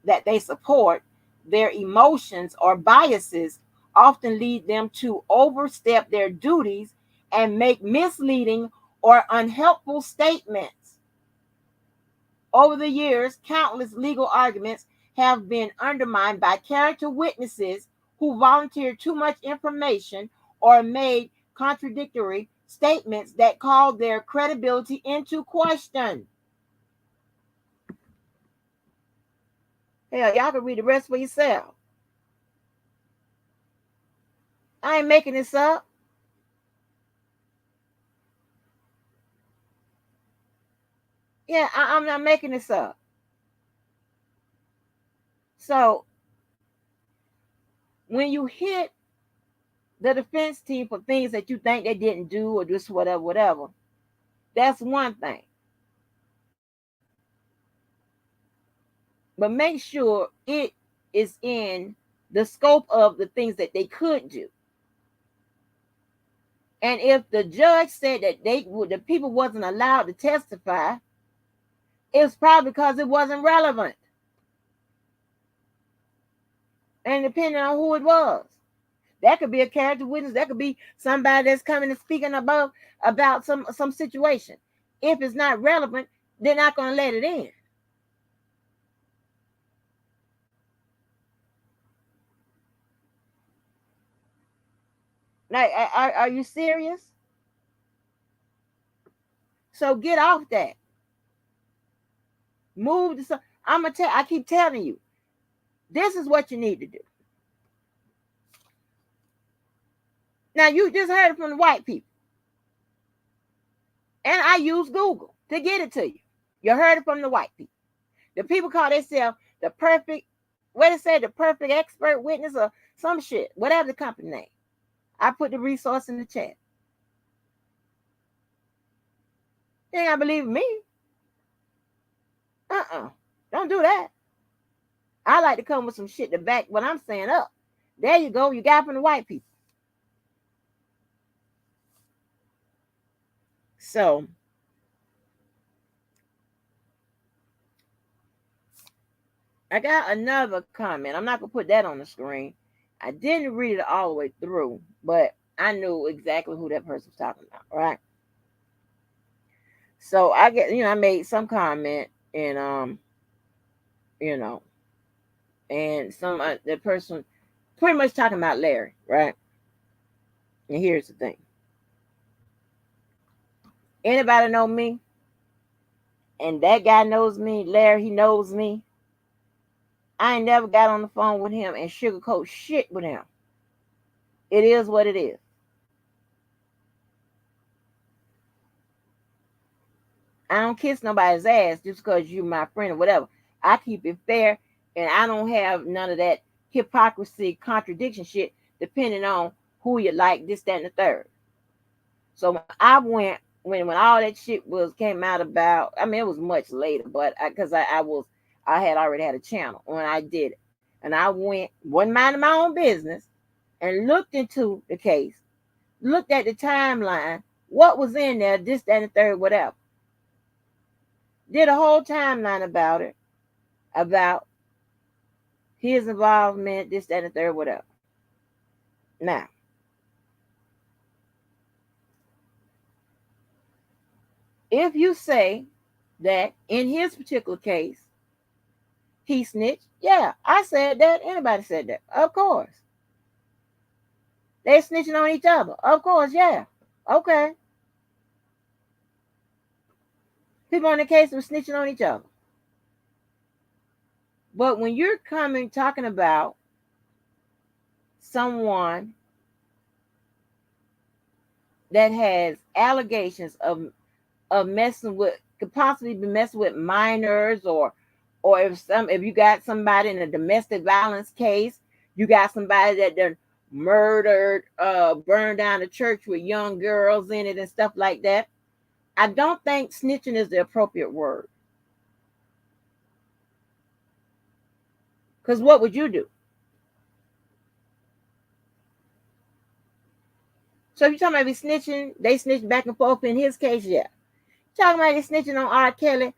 that they support. Their emotions or biases often lead them to overstep their duties and make misleading or unhelpful statements. Over the years, countless legal arguments have been undermined by character witnesses who volunteered too much information or made contradictory statements that called their credibility into question. Hell, y'all can read the rest for yourself. I ain't making this up. Yeah, I'm not making this up. So when you hit the defense team for things that you think they didn't do or just whatever, that's one thing. But make sure it is in the scope of the things that they could do. And if the judge said that the people wasn't allowed to testify, it's probably because it wasn't relevant. And depending on who it was, that could be a character witness. That could be somebody that's coming and speaking about some situation. If it's not relevant, they're not going to let it in. Like, are you serious? So get off that. Move to some. I keep telling you, this is what you need to do. Now, you just heard it from the white people. And I use Google to get it to you. You heard it from the white people. The people call themselves the perfect, what it say, the perfect expert witness or some shit, whatever the company name. I put the resource in the chat. You ain't gonna believe me. Don't do that. I like to come with some shit to back what I'm saying up. There you go. You got it from the white people. So I got another comment. I'm not gonna put that on the screen. I didn't read it all the way through, but I knew exactly who that person was talking about, right? So I made some comment and and some the person pretty much talking about Larry, right? And here's the thing. Anybody know me? And that guy knows me, Larry, he knows me. I ain't never got on the phone with him and sugarcoat shit with him. It is what it is. I don't kiss nobody's ass just because you're my friend or whatever. I keep it fair, and I don't have none of that hypocrisy, contradiction shit, depending on who you like, this, that, and the third. So I went when all that shit came out about. I mean, it was much later, but because I had already had a channel when I did it, and I wasn't minding my own business, and looked into the case, looked at the timeline, what was in there, this, that, and the third, whatever. Did a whole timeline about it, about his involvement, this, that, and the third, whatever. Now, if you say that in his particular case, he snitched. Yeah, I said that. Anybody said that. Of course. They snitching on each other. Of course, yeah. Okay. People on the case were snitching on each other. But when you're talking about someone that has allegations of messing with, could possibly be messing with minors, or if you got somebody in a domestic violence case, you got somebody that done murdered, burned down a church with young girls in it and stuff like that. I don't think snitching is the appropriate word. Because what would you do? So if you're talking about snitching, they snitched back and forth in his case, yeah. Talking about snitching on R. Kelly,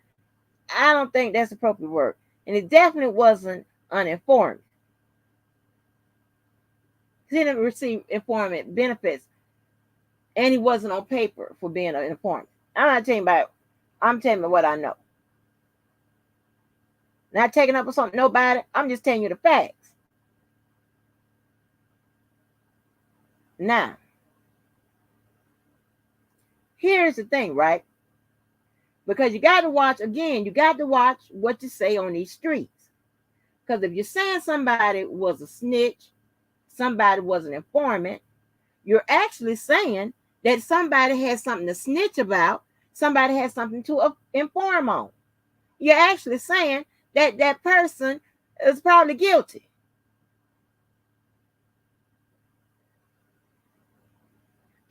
I don't think that's the appropriate word. And it definitely wasn't an informant. He didn't receive informant benefits, and he wasn't on paper for being an informant. I'm not telling you about, I'm telling you what I know. Not taking up with something nobody, I'm just telling you the facts. Now, here's the thing, right? Because you got to watch, again, you got to watch what you say on these streets. Because if you're saying somebody was a snitch, somebody was an informant, you're actually saying that somebody has something to snitch about, somebody has something to inform on. You're actually saying that that person is probably guilty.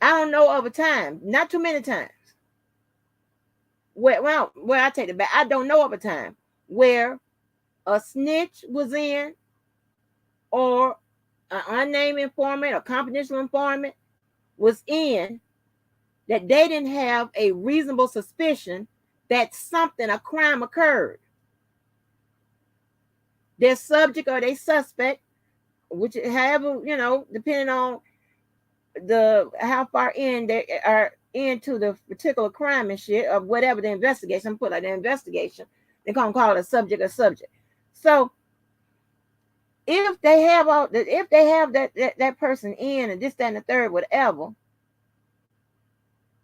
I don't know of a time, not too many times. Where I take it back, I don't know of a time where a snitch was in, or an unnamed informant or confidential informant was in, that they didn't have a reasonable suspicion that something, a crime occurred. Their subject or their suspect, which however, depending on how far in they are into the particular crime and shit, or whatever the investigation, put like the investigation, they're gonna call it a subject or subject. So if they have that person in, and this, that, and the third, whatever,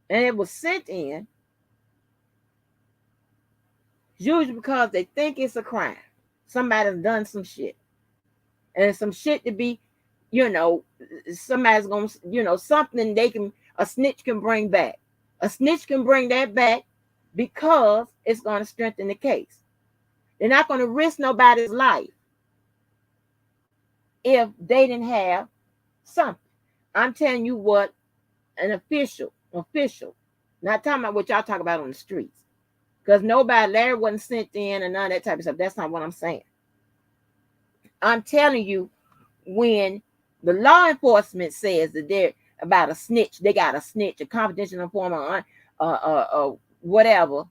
and it was sent in, usually because they think it's a crime. Somebody's done some shit. And some shit to be, somebody's gonna, something a snitch can bring back. A snitch can bring that back because it's going to strengthen the case. They're not going to risk nobody's life if they didn't have something. I'm telling you what an official, not talking about what y'all talk about on the streets. Because Larry wasn't sent in and none of that type of stuff. That's not what I'm saying. I'm telling you, when the law enforcement says that they're about a snitch, they got a snitch, a confidential informant, whatever,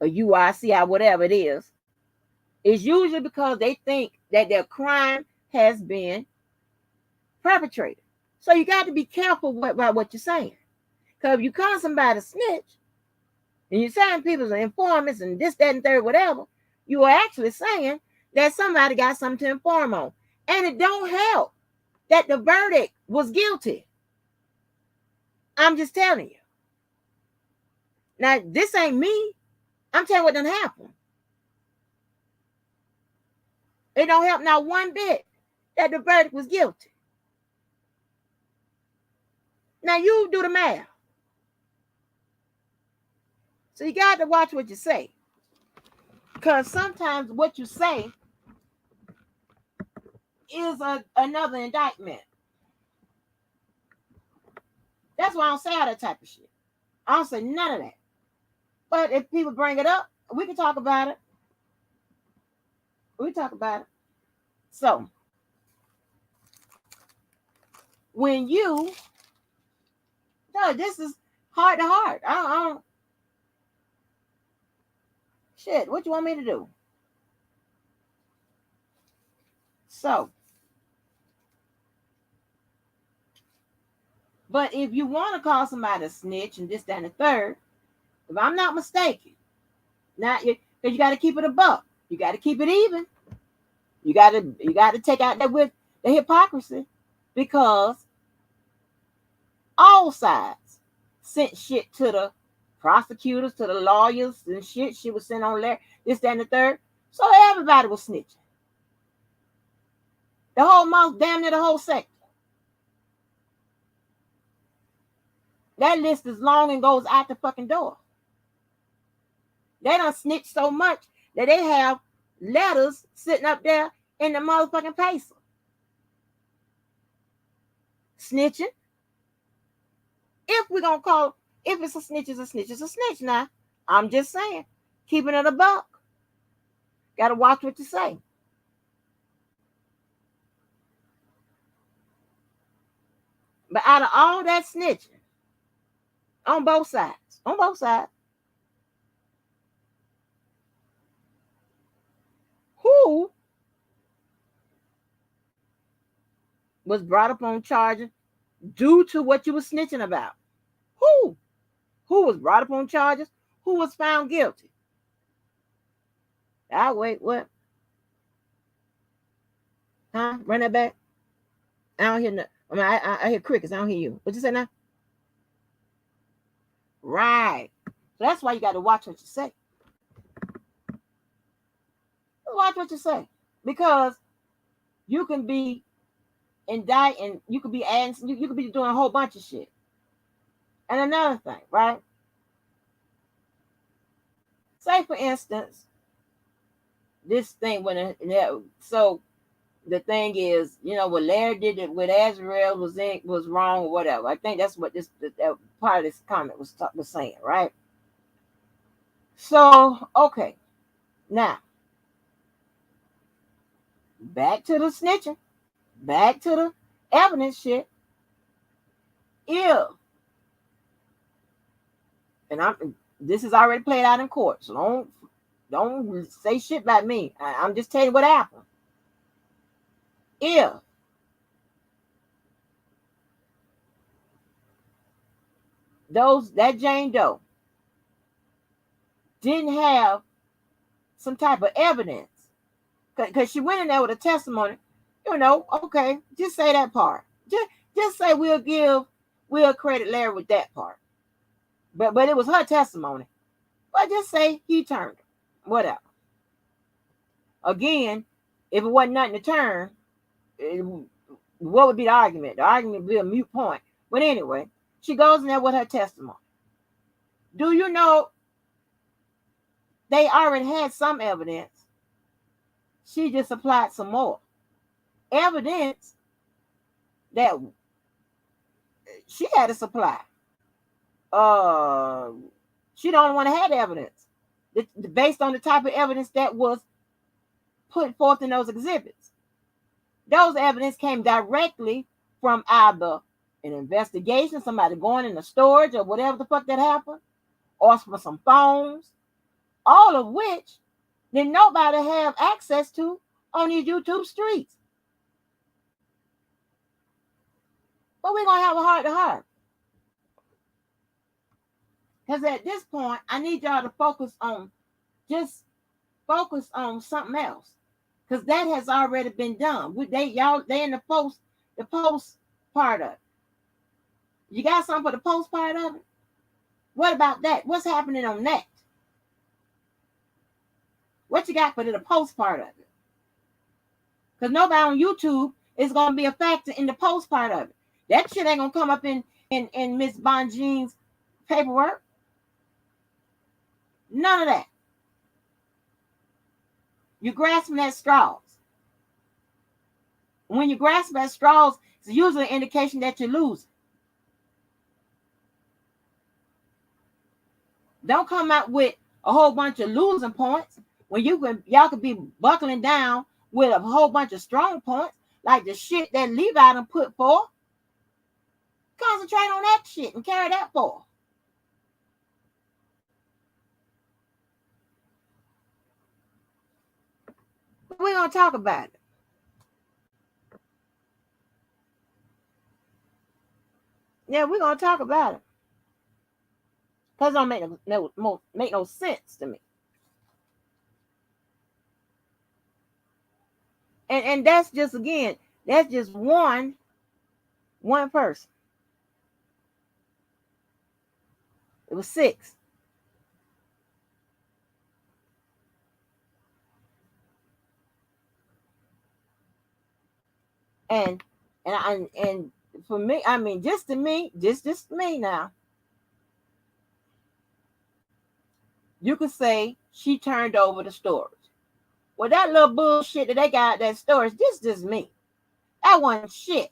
a UICI, whatever it is, it's usually because they think that their crime has been perpetrated. So you got to be careful about what you're saying. Because if you call somebody a snitch, and you're saying people's informants and this, that, and third, whatever, you are actually saying that somebody got something to inform on. And it don't help that the verdict was guilty. I'm just telling you. Now, this ain't me. I'm telling you what done happened. It don't help not one bit that the verdict was guilty. Now, you do the math. So you got to watch what you say. Because sometimes what you say is another indictment. That's why I don't say all that type of shit. I don't say none of that. But if people bring it up, we can talk about it. So, when this is heart to heart. I don't, shit, what you want me to do? So, but if you want to call somebody a snitch and this, that, and the third, if I'm not mistaken, now because you got to keep it a buck. You got to keep it even. You got to take out that with the hypocrisy, because all sides sent shit to the prosecutors, to the lawyers and shit. She was sent on there, this, that, and the third. So everybody was snitching. The whole month, damn near the whole sector. That list is long and goes out the fucking door. They done snitch so much that they have letters sitting up there in the motherfucking paper. Snitching. If we're going to call, if it's a snitch, it's a snitch, it's a snitch now. I'm just saying. Keeping it a buck. Got to watch what you say. But out of all that snitching, on both sides, who was brought up on charges due to what you were snitching about? Who was brought up on charges? Who was found guilty? Wait, what? Huh? Run that back. I don't hear no. I mean, I hear crickets. I don't hear you. What you say now? Right. So that's why you got to watch what you say. Watch what you say, because you can be indicting, you could be adding, you could be doing a whole bunch of shit. And another thing, right? Say for instance, this thing so the thing is, what Larry did it with Azrael was wrong or whatever. I think that's what that part of this comment was saying, right? So okay, now back to the snitching, back to the evidence shit. This is already played out in court, so don't say shit about me. I'm just telling you what happened. If that Jane Doe didn't have some type of evidence, because she went in there with a testimony, okay, just say that part. Just say we'll credit Larry with that part. But it was her testimony. But just say he turned her. Whatever. Again, if it wasn't nothing to turn, what would be the argument? The argument would be a moot point. But anyway, she goes in there with her testimony. Do you know they already had some evidence? She just applied some more evidence that she had to supply. She the only one that had evidence based on the type of evidence that was put forth in those exhibits. Those evidence came directly from either an investigation, somebody going in the storage or whatever the fuck that happened, or from some phones, all of which did nobody have access to on these YouTube streets. But we're going to have a heart-to-heart. Because at this point, I need y'all to focus on something else. Because that has already been done. They in the post part of it. You got something for the post part of it? What about that? What's happening on that? What you got for the post part of it? Because nobody on YouTube is going to be a factor in the post part of it. That shit ain't going to come up in Miss Bonjean's paperwork. None of that. You're grasping at straws. When you grasp at straws, it's usually an indication that you're losing. Don't come out with a whole bunch of losing points when y'all could be buckling down with a whole bunch of strong points, like the shit that Levi done put forth. Concentrate on that shit and carry that forth. We're going to talk about it. Yeah, we're going to talk about it. Because it don't make no sense to me. And that's just, again, that's just one person. It was 6. And and for me, I mean, just to me, just me now, you could say she turned over the storage. Well, that little bullshit that they got that storage, this just me. That wasn't shit.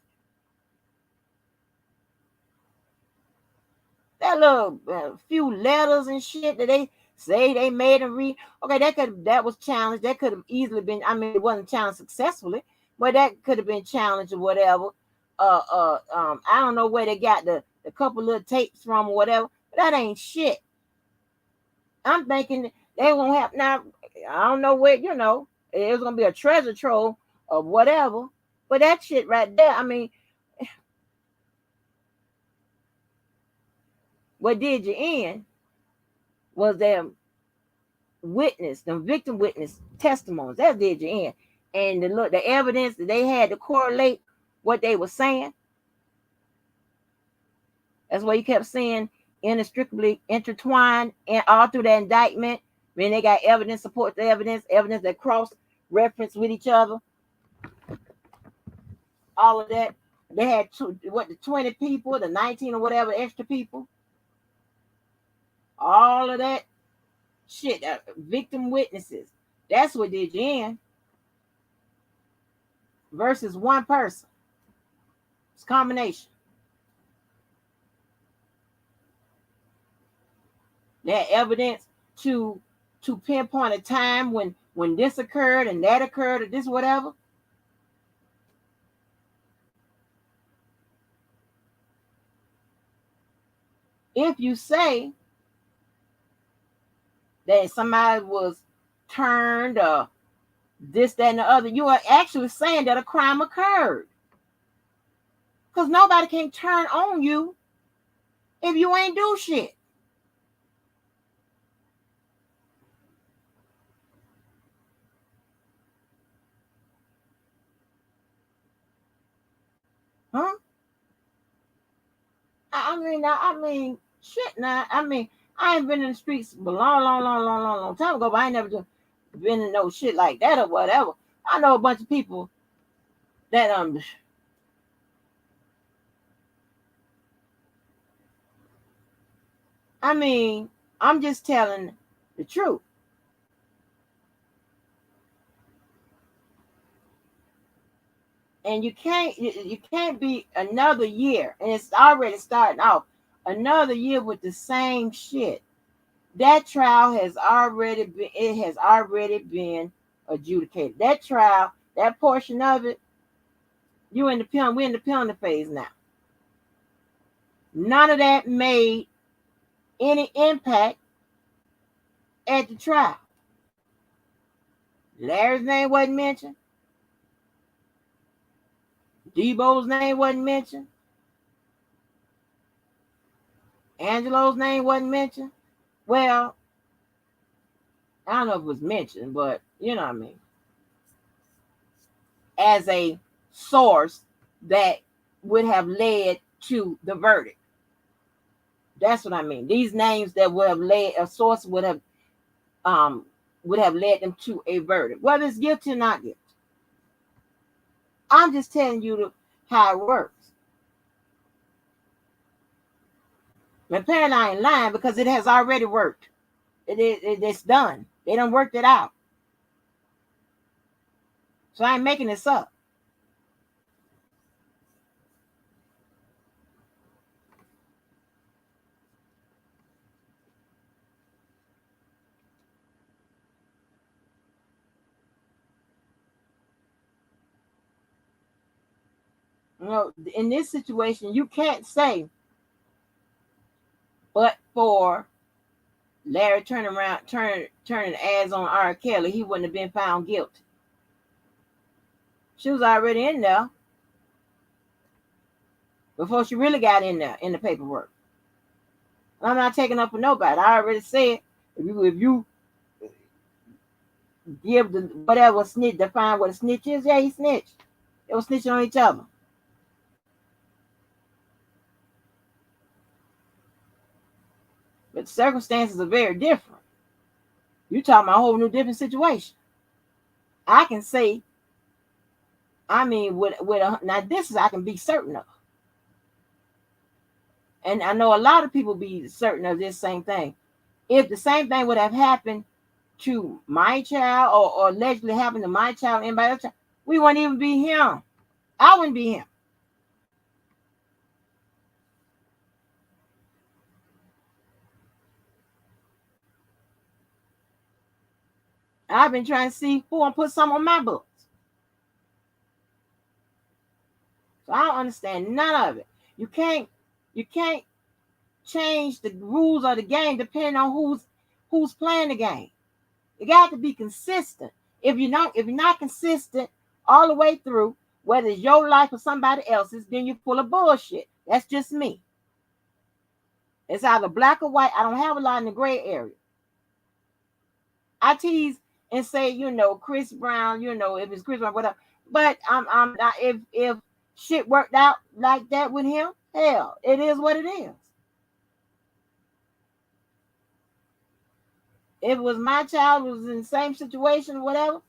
That little few letters and shit that they say they made and read. Okay, that was challenged. That could have easily been. I mean, it wasn't challenged successfully, but that could have been challenged or whatever. I don't know where they got the couple little tapes from or whatever. But that ain't shit. I'm thinking they won't have now. I don't know where, it was gonna be a treasure trove or whatever. But that shit right there, I mean, what did you in was them victim witness testimonies. That did you in. And the evidence that they had to correlate what they were saying. That's why you kept seeing inextricably intertwined and all through the indictment. When they got evidence, support the evidence that cross reference with each other. All of that. They had the 20 people, the 19 or whatever extra people. All of that shit, victim witnesses. That's what did you in. Versus one person. It's a combination. That evidence to pinpoint a time when this occurred and that occurred or this whatever. If you say that somebody was turned or this, that, and the other, you are actually saying that a crime occurred. Because nobody can turn on you if you ain't do shit. Huh? I mean, shit. Now, I mean, I ain't been in the streets a long time ago, but I ain't never been in no shit like that or whatever. I know a bunch of people that I mean, I'm just telling the truth. And you can't be another year, and it's already starting off another year with the same shit. That trial has already been adjudicated. That trial, that portion of it, we're in the penalty phase now. None of that made any impact at the trial. Larry's name wasn't mentioned. Debo's name wasn't mentioned. Angelo's name wasn't mentioned. Well, I don't know if it was mentioned, but you know what I mean. As a source that would have led to the verdict. That's what I mean. These names that would have led a source would have led them to a verdict, whether it's guilty or not guilty. I'm just telling you how it works. Apparently I ain't lying because it has already worked. It's done. They done worked it out. So I ain't making this up. In this situation, you can't say, but for Larry turning ads on R. Kelly, he wouldn't have been found guilty. She was already in there before she really got in there in the paperwork. I'm not taking up for nobody. I already said if you give the whatever snitch, define what a snitch is. Yeah, he snitched. They were snitching on each other. But the circumstances are very different. You're talking about a whole new different situation. I can say, I mean, now this is I can be certain of. And I know a lot of people be certain of this same thing. If the same thing would have happened to my child or allegedly happened to my child, anybody else, we wouldn't even be him. I wouldn't be him. I've been trying to see who will put some on my books. So I don't understand none of it. You can't change the rules of the game depending on who's playing the game. You got to be consistent. If you're not consistent all the way through, whether it's your life or somebody else's, then you're full of bullshit. That's just me. It's either black or white. I don't have a lot in the gray area. I tease and say, Chris Brown, if it's Chris Brown, whatever. But I'm not, if shit worked out like that with him, hell, it is what it is. If it was my child was in the same situation or whatever,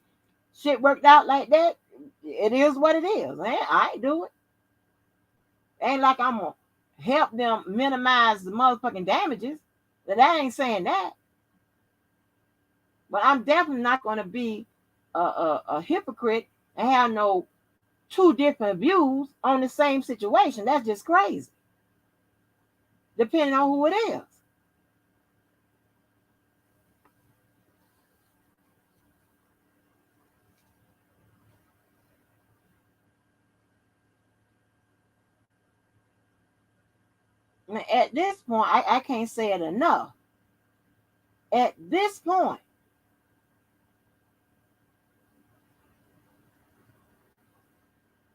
shit worked out like that, it is what it is. Man, I ain't do it. Ain't like I'm gonna help them minimize the motherfucking damages. But I ain't saying that. But I'm definitely not gonna be a hypocrite and have no two different views on the same situation. That's just crazy. Depending on who it is. At this point, I can't say it enough. At this point,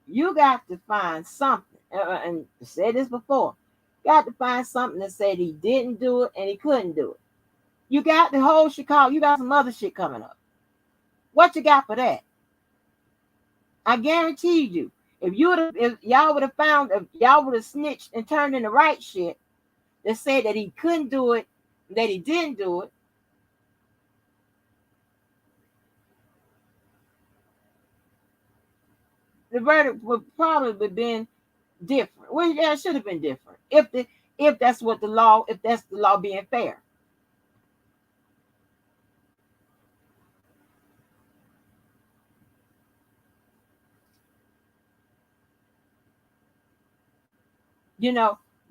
you got to find something, and I said this before, got to find something that said he didn't do it and he couldn't do it. You got the whole Chicago, you got some other shit coming up. What you got for that? I guarantee you, if y'all would have snitched and turned in the right shit that said that he couldn't do it, that he didn't do it, the verdict would probably have been different. Well, yeah, it should have been different if that's the law being fair.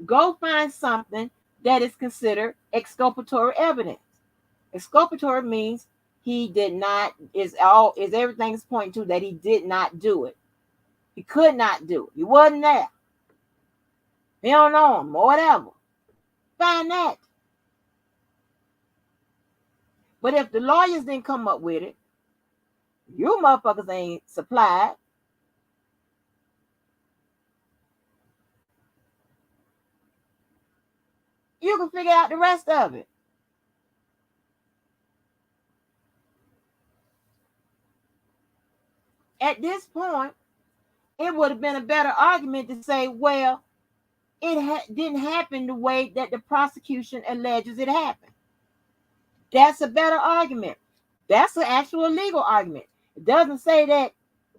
Go find something that is considered exculpatory evidence. Exculpatory means he did not is everything's pointing to that he did not do it. He could not do it. He wasn't there. He don't know him or whatever. Find that. But if the lawyers didn't come up with it, you motherfuckers ain't supplied. You can figure out the rest of it. At this point, it would have been a better argument to say, well, it didn't happen the way that the prosecution alleges it happened. That's a better argument. That's an actual legal argument. It doesn't say that,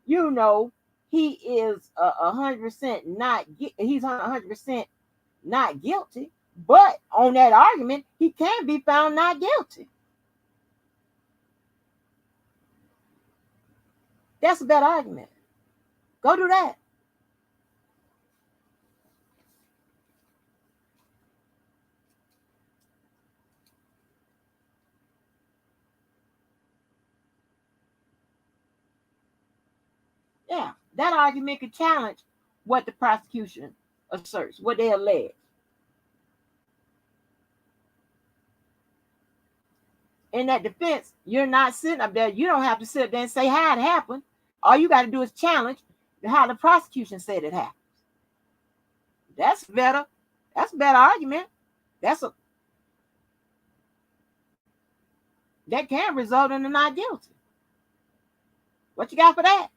he is 100% he's 100% not guilty. But on that argument, he can be found not guilty. That's a better argument. Go do that. Yeah, that argument could challenge what the prosecution asserts, what they allege. In that defense, you're not sitting up there. You don't have to sit up there and say how it happened. All you got to do is challenge how the prosecution said it happened. That's better. That's a better argument. That can result in a not guilty. What you got for that?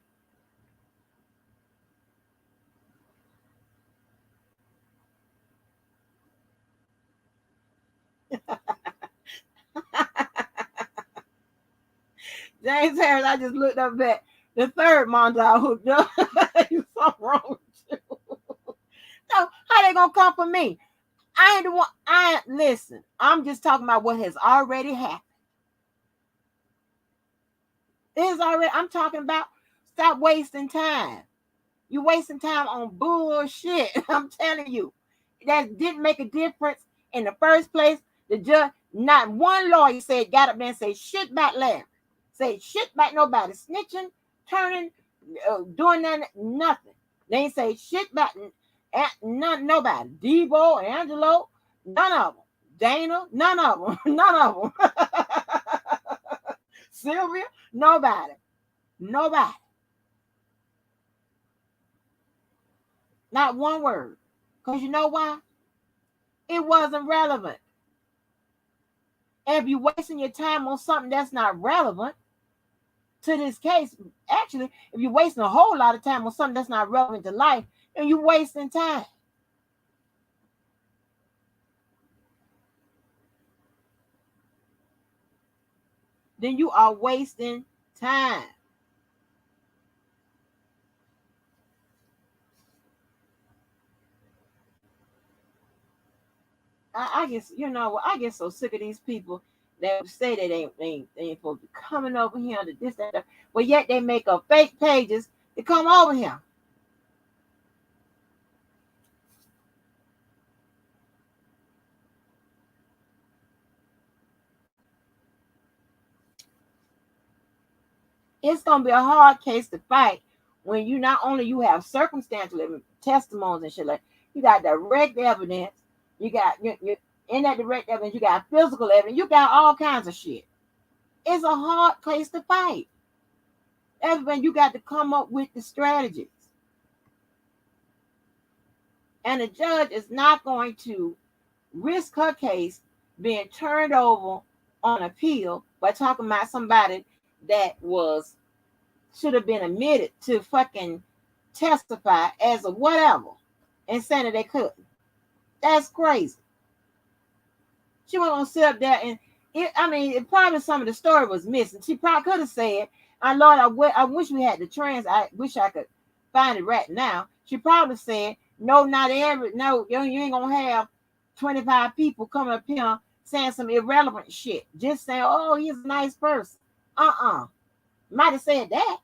James Harris, I just looked up that the third Mondial hooked up. You something wrong with you. No, how they gonna come for me? I ain't the one. I listen. I'm just talking about what has already happened. It's already. I'm talking about. Stop wasting time. You wasting time on bullshit. I'm telling you, that didn't make a difference in the first place. The judge, not one lawyer said, got up there and say shit about Larry. Say shit about nobody snitching, turning, doing nothing. They ain't say shit about nobody. Debo, Angelo, none of them. Dana, none of them. None of them. Sylvia, nobody. Nobody. Not one word. Because you know why? It wasn't relevant. And if you're wasting your time on something that's not relevant to this case, actually, if you're wasting a whole lot of time on something that's not relevant to life, then you're wasting time. Then you are wasting time. I guess, you know, I get so sick of these people that say that they ain't supposed to be coming over here to this, that. But yet they make up fake pages to come over here. It's gonna be a hard case to fight when you not only you have circumstantial testimonies and shit like you got direct evidence, you in that direct evidence, you got physical evidence, you got all kinds of shit. It's a hard case to fight. That's when you got to come up with the strategies. And the judge is not going to risk her case being turned over on appeal by talking about somebody that was should have been admitted to fucking testify as a whatever and saying that they couldn't. That's crazy. She wasn't gonna sit up there and it probably some of the story was missing. She probably could have said, Lord, I wish we had the I wish I could find it right now. She probably said, no, you ain't gonna have 25 people coming up here saying some irrelevant shit. Just saying, oh, he's a nice person. Might have said that.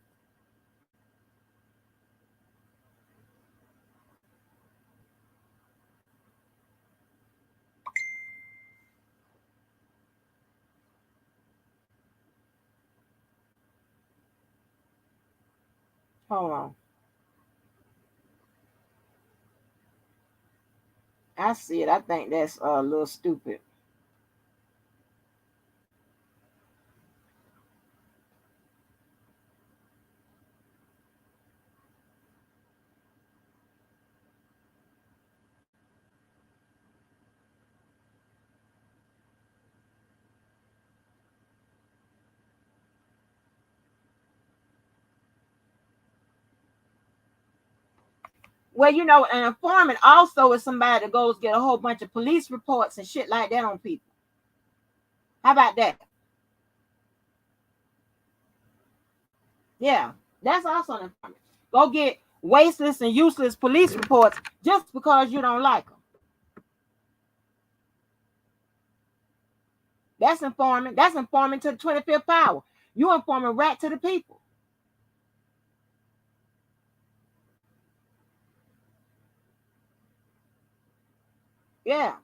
Hold on. I see it. I think that's a little stupid. Well, you know, an informant also is somebody that goes get a whole bunch of police reports and shit like that on people. How about that? Yeah, that's also an informant. Go get wasteless and useless police reports just because you don't like them. That's informing. That's informing to the 25th power. You informing right to the people. Yeah.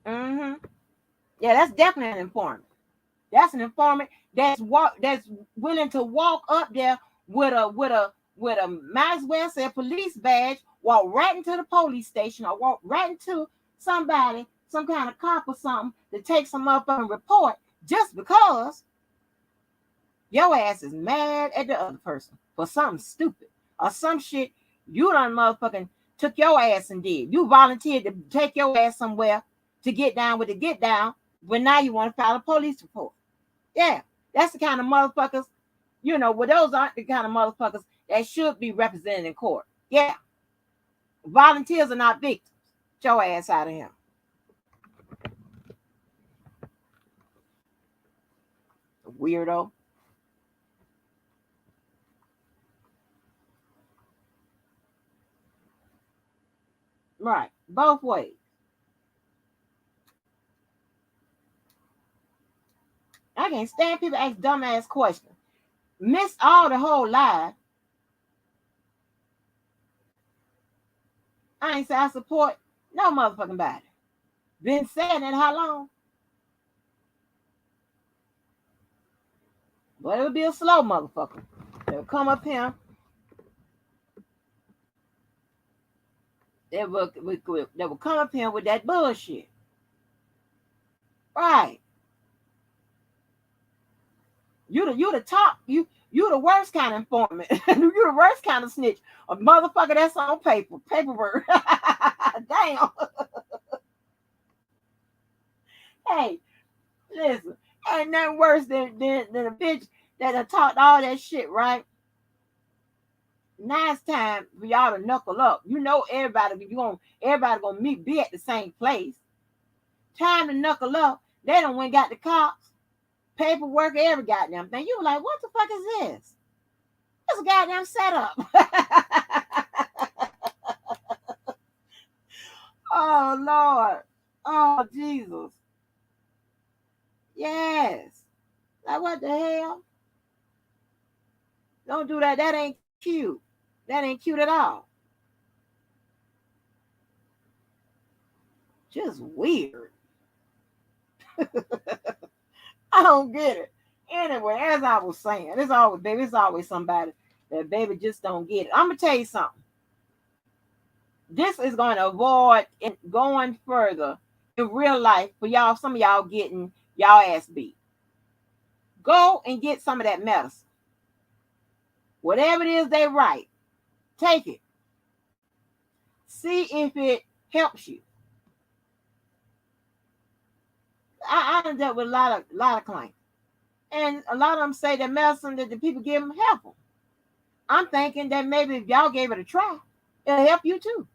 Mm-hmm. Yeah, that's definitely an informant. That's an informant that's willing to walk up there with a might as well say a police badge, walk right into the police station or walk right into somebody, some kind of cop or something to take some motherfucking report just because your ass is mad at the other person for something stupid or some shit you done motherfucking took your ass and did. You volunteered to take your ass somewhere to get down with the get down, but now you want to file a police report. Yeah, that's the kind of motherfuckers, well, those aren't the kind of motherfuckers that should be represented in court. Yeah, volunteers are not victims. Get your ass out of here. Weirdo. Right. Both ways. I can't stand people ask dumbass questions. Miss all the whole lie. I ain't say I support no motherfucking body. Been saying it how long? But it'll be a slow motherfucker. They'll come up here. They will come up here with that bullshit. Right. You the top. You the worst kind of informant. You the worst kind of snitch. A motherfucker that's on paperwork. Damn. Hey, listen. Ain't nothing worse than a bitch that done talked all that shit, right? Now it's time for y'all to knuckle up. Everybody gonna be at the same place. Time to knuckle up. They done went got the cops, paperwork, every goddamn thing. You were like, what the fuck is this? It's a goddamn setup. Oh Lord. Oh Jesus. Yes. Like what the hell? Don't do that. That ain't cute. That ain't cute at all. Just weird. I don't get it. Anyway, as I was saying, it's always somebody that baby just don't get it. I'm gonna tell you something. This is going to avoid going further in real life for y'all. Some of y'all getting y'all ass beat. Go and get some of that medicine. Whatever it is they write, take it. See if it helps you. I done dealt with a lot of clients, and a lot of them say that medicine that the people give them help them. I'm thinking that maybe if y'all gave it a try, it'll help you too.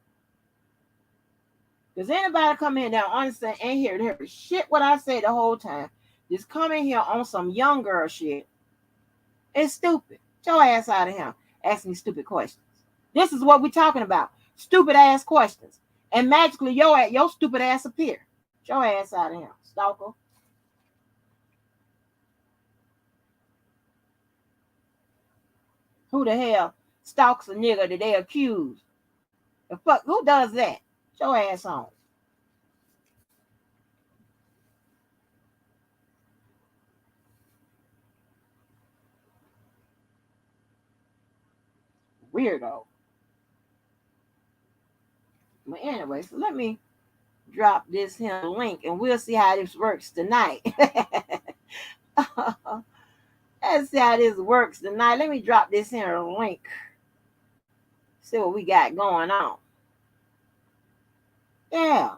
Does anybody come in now understand and hear shit what I say the whole time? Just come in here on some young girl shit. It's stupid. Get your ass out of here. Ask me stupid questions. This is what we're talking about. Stupid ass questions. And magically your stupid ass appear. Get your ass out of here, stalker. Who the hell stalks a nigga that they accuse? The fuck, who does that? Get your ass on. Weirdo. But anyway, so let me drop this here link and we'll see how this works tonight. Let's see how this works tonight. Let me drop this here link. See what we got going on. Yeah.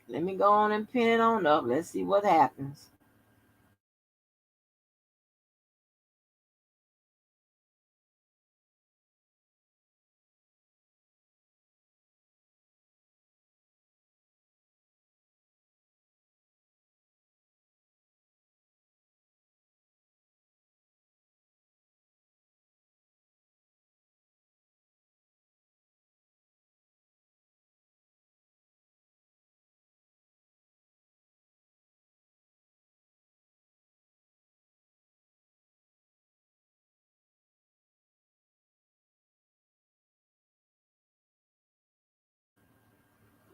Let me go on and pin it on up. Let's see what happens.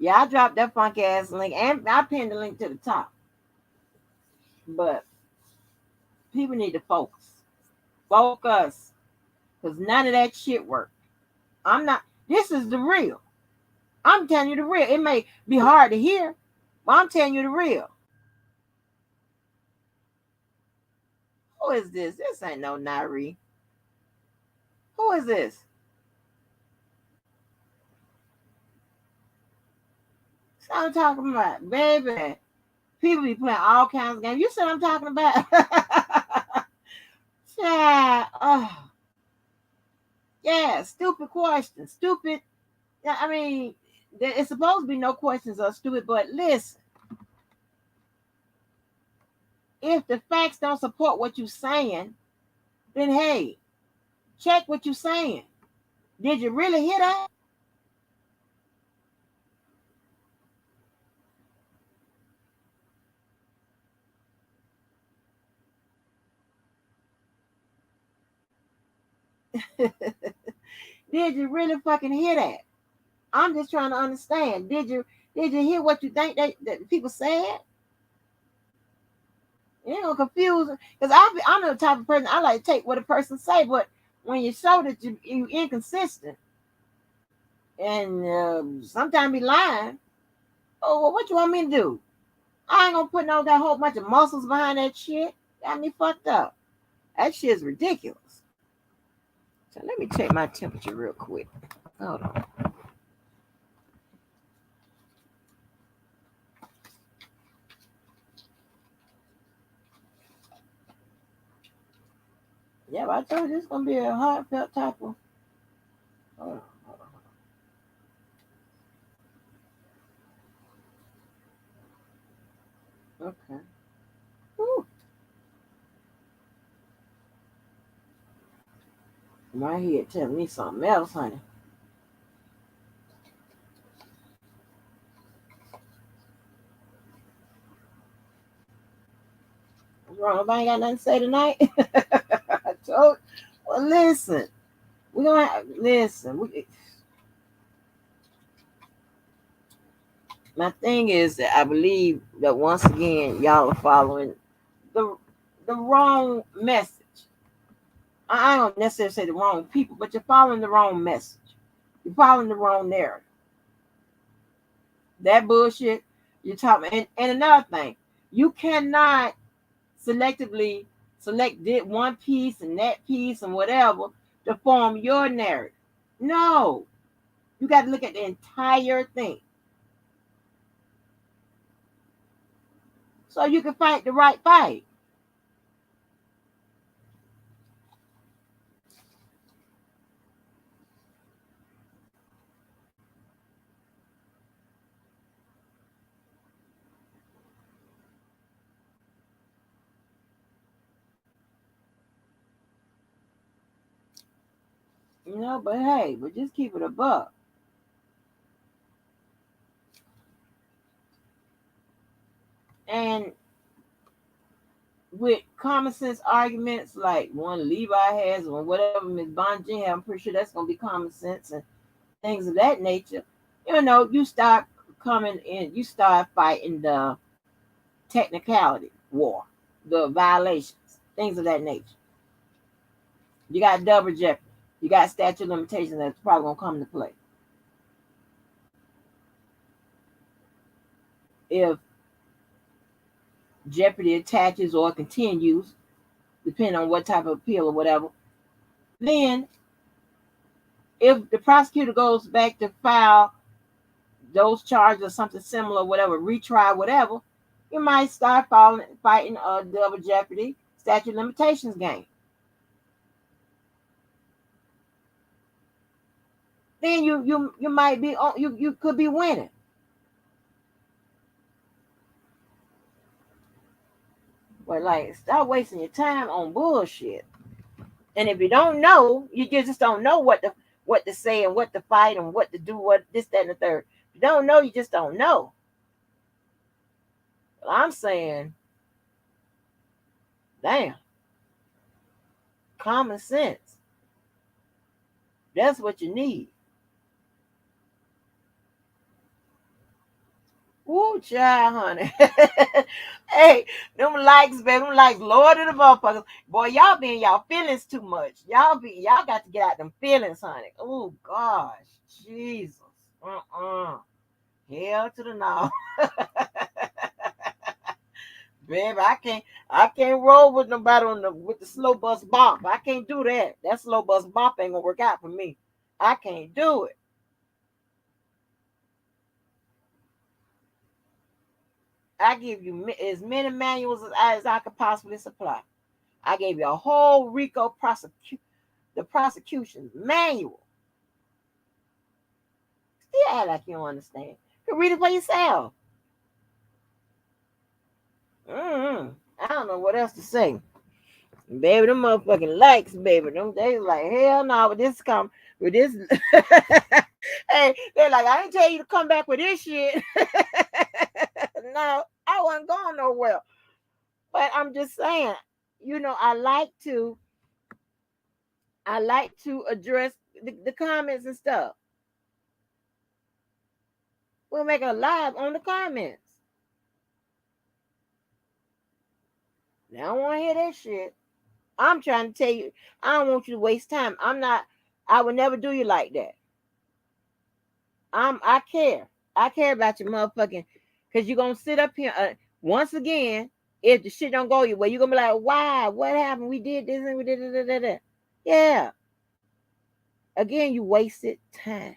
Yeah, I dropped that funky ass link and I pinned the link to the top. But people need to focus. Focus. Because none of that shit worked. This is the real. I'm telling you the real. It may be hard to hear, but I'm telling you the real. Who is this? This ain't no Nari. Who is this? I'm talking about, baby. People be playing all kinds of games. You see what I'm talking about? Yeah. Oh, yeah. Stupid questions. Stupid. Yeah, I mean, it's supposed to be no questions are stupid, but listen, if the facts don't support what you're saying, then hey, check what you're saying. Did you really hear that? Did you really fucking hear that? I'm just trying to understand. Did you hear what you think that people said? You ain't gonna confuse because I'm the type of person I like to take what a person say, but when you show that you inconsistent and sometimes be lying, oh well, what you want me to do? I ain't gonna put no that whole bunch of muscles behind that shit. Got me fucked up. That shit is ridiculous. So let me check my temperature real quick. Hold on. Yeah, but I told you it's gonna be a heartfelt type of. Hold on, hold on. Okay. Whew. My head telling me something else, honey. What's wrong? Nobody got nothing to say tonight. I told. Well, listen. We're gonna listen. My thing is that I believe that once again y'all are following the the wrong message. I don't necessarily say the wrong people, but you're following the wrong message. You're following the wrong narrative. That bullshit you're talking. And another thing, you cannot selectively select one piece and that piece and whatever to form your narrative. No, you got to look at the entire thing so you can fight the right fight. But hey, but just keep it a buck. And with common sense arguments like one Levi has or whatever Miss Bonji has, I'm pretty sure that's gonna be common sense and things of that nature. You start coming in, you start fighting the technicality war, the violations, things of that nature. You got double jeopardy. You got statute of limitations that's probably gonna come into play. If jeopardy attaches or continues, depending on what type of appeal or whatever, then if the prosecutor goes back to file those charges or something similar, whatever, retry, whatever, you might start fighting a double jeopardy statute of limitations game. Then you might be you could be winning. But like, stop wasting your time on bullshit. And if you don't know, you just don't know what to say and what to fight and what to do, what this, that, and the third. If you don't know, you just don't know. But I'm saying, damn, common sense. That's what you need. Woo, child, honey. Hey, them likes, baby, them likes, Lord of the motherfuckers. Boy, y'all be in y'all feelings too much. Y'all got to get out them feelings, honey. Oh gosh, Jesus. Hell to the no. Baby, I can't roll with nobody with the slow bus bop. I can't do that. That slow bus bop ain't gonna work out for me. I can't do it. I give you as many manuals as I could possibly supply. I gave you a whole RICO the prosecution manual. Still act like you don't understand. You can read it for yourself. I don't know what else to say. Baby, them motherfucking likes, baby. Them they like, hell no, with this with this. Hey, they're like, I ain't tell you to come back with this shit. No, I wasn't going nowhere. But I'm just saying, I like to address the comments and stuff. We'll make a live on the comments. They don't want to hear that shit. I'm trying to tell you, I don't want you to waste time. I would never do you like that. I care. I care about your motherfucking, because you're going to sit up here once again. If the shit don't go your way, you're going to be like, why? What happened? We did this and we did that. Yeah. Again, you wasted time.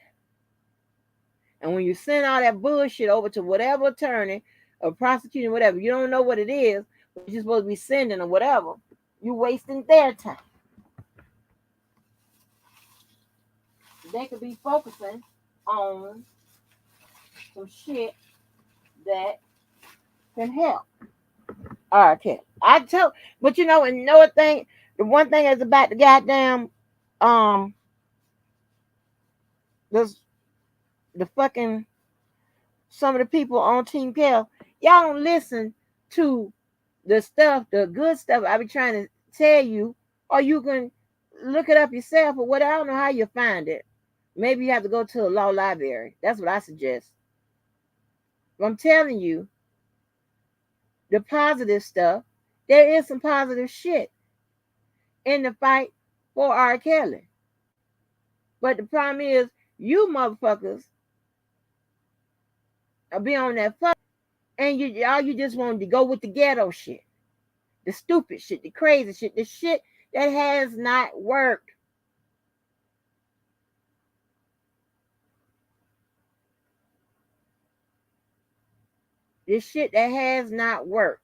And when you send all that bullshit over to whatever attorney or prosecutor, whatever, you don't know what it is, what you're supposed to be sending or whatever, you're wasting their time. They could be focusing on some shit that can help. All right, okay. But the one thing is about the goddamn this the fucking some of the people on Team Kel, y'all don't listen to the good stuff I be trying to tell you, or you can look it up yourself or whatever. I don't know how you find it. Maybe you have to go to a law library. That's what I suggest. But I'm telling you, the positive stuff, there is some positive shit in the fight for R. Kelly. But the problem is, you motherfuckers are be on that fuck, and you just want to go with the ghetto shit, the stupid shit, the crazy shit, the shit that has not worked. This shit that has not worked.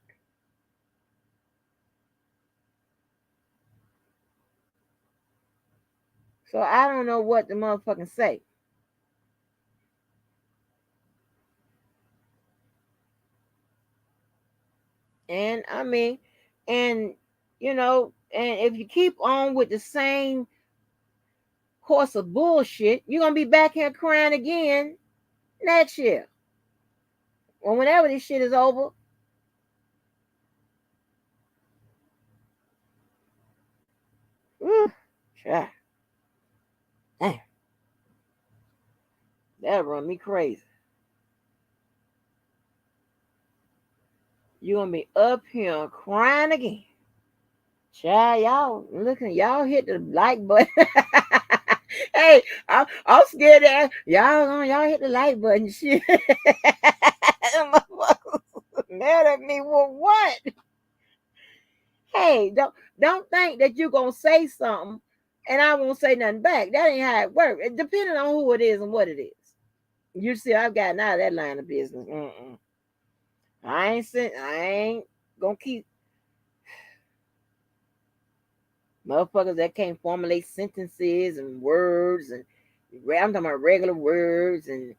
So I don't know what the motherfucking say. And I mean, and and if you keep on with the same course of bullshit, you're gonna be back here crying again next year. Or whenever this shit is over. Ooh, damn. That'll run me crazy. You're gonna be up here crying again. Child, y'all hit the like button. Hey, I'm scared that y'all hit the like button. Shit. Mad at me for what? Hey, don't think that you're gonna say something and I won't say nothing back. That ain't how it works. It depending on who it is and what it is. You see, I've gotten out of that line of business. I ain't gonna keep motherfuckers that can't formulate sentences and words, and I'm talking about regular words, and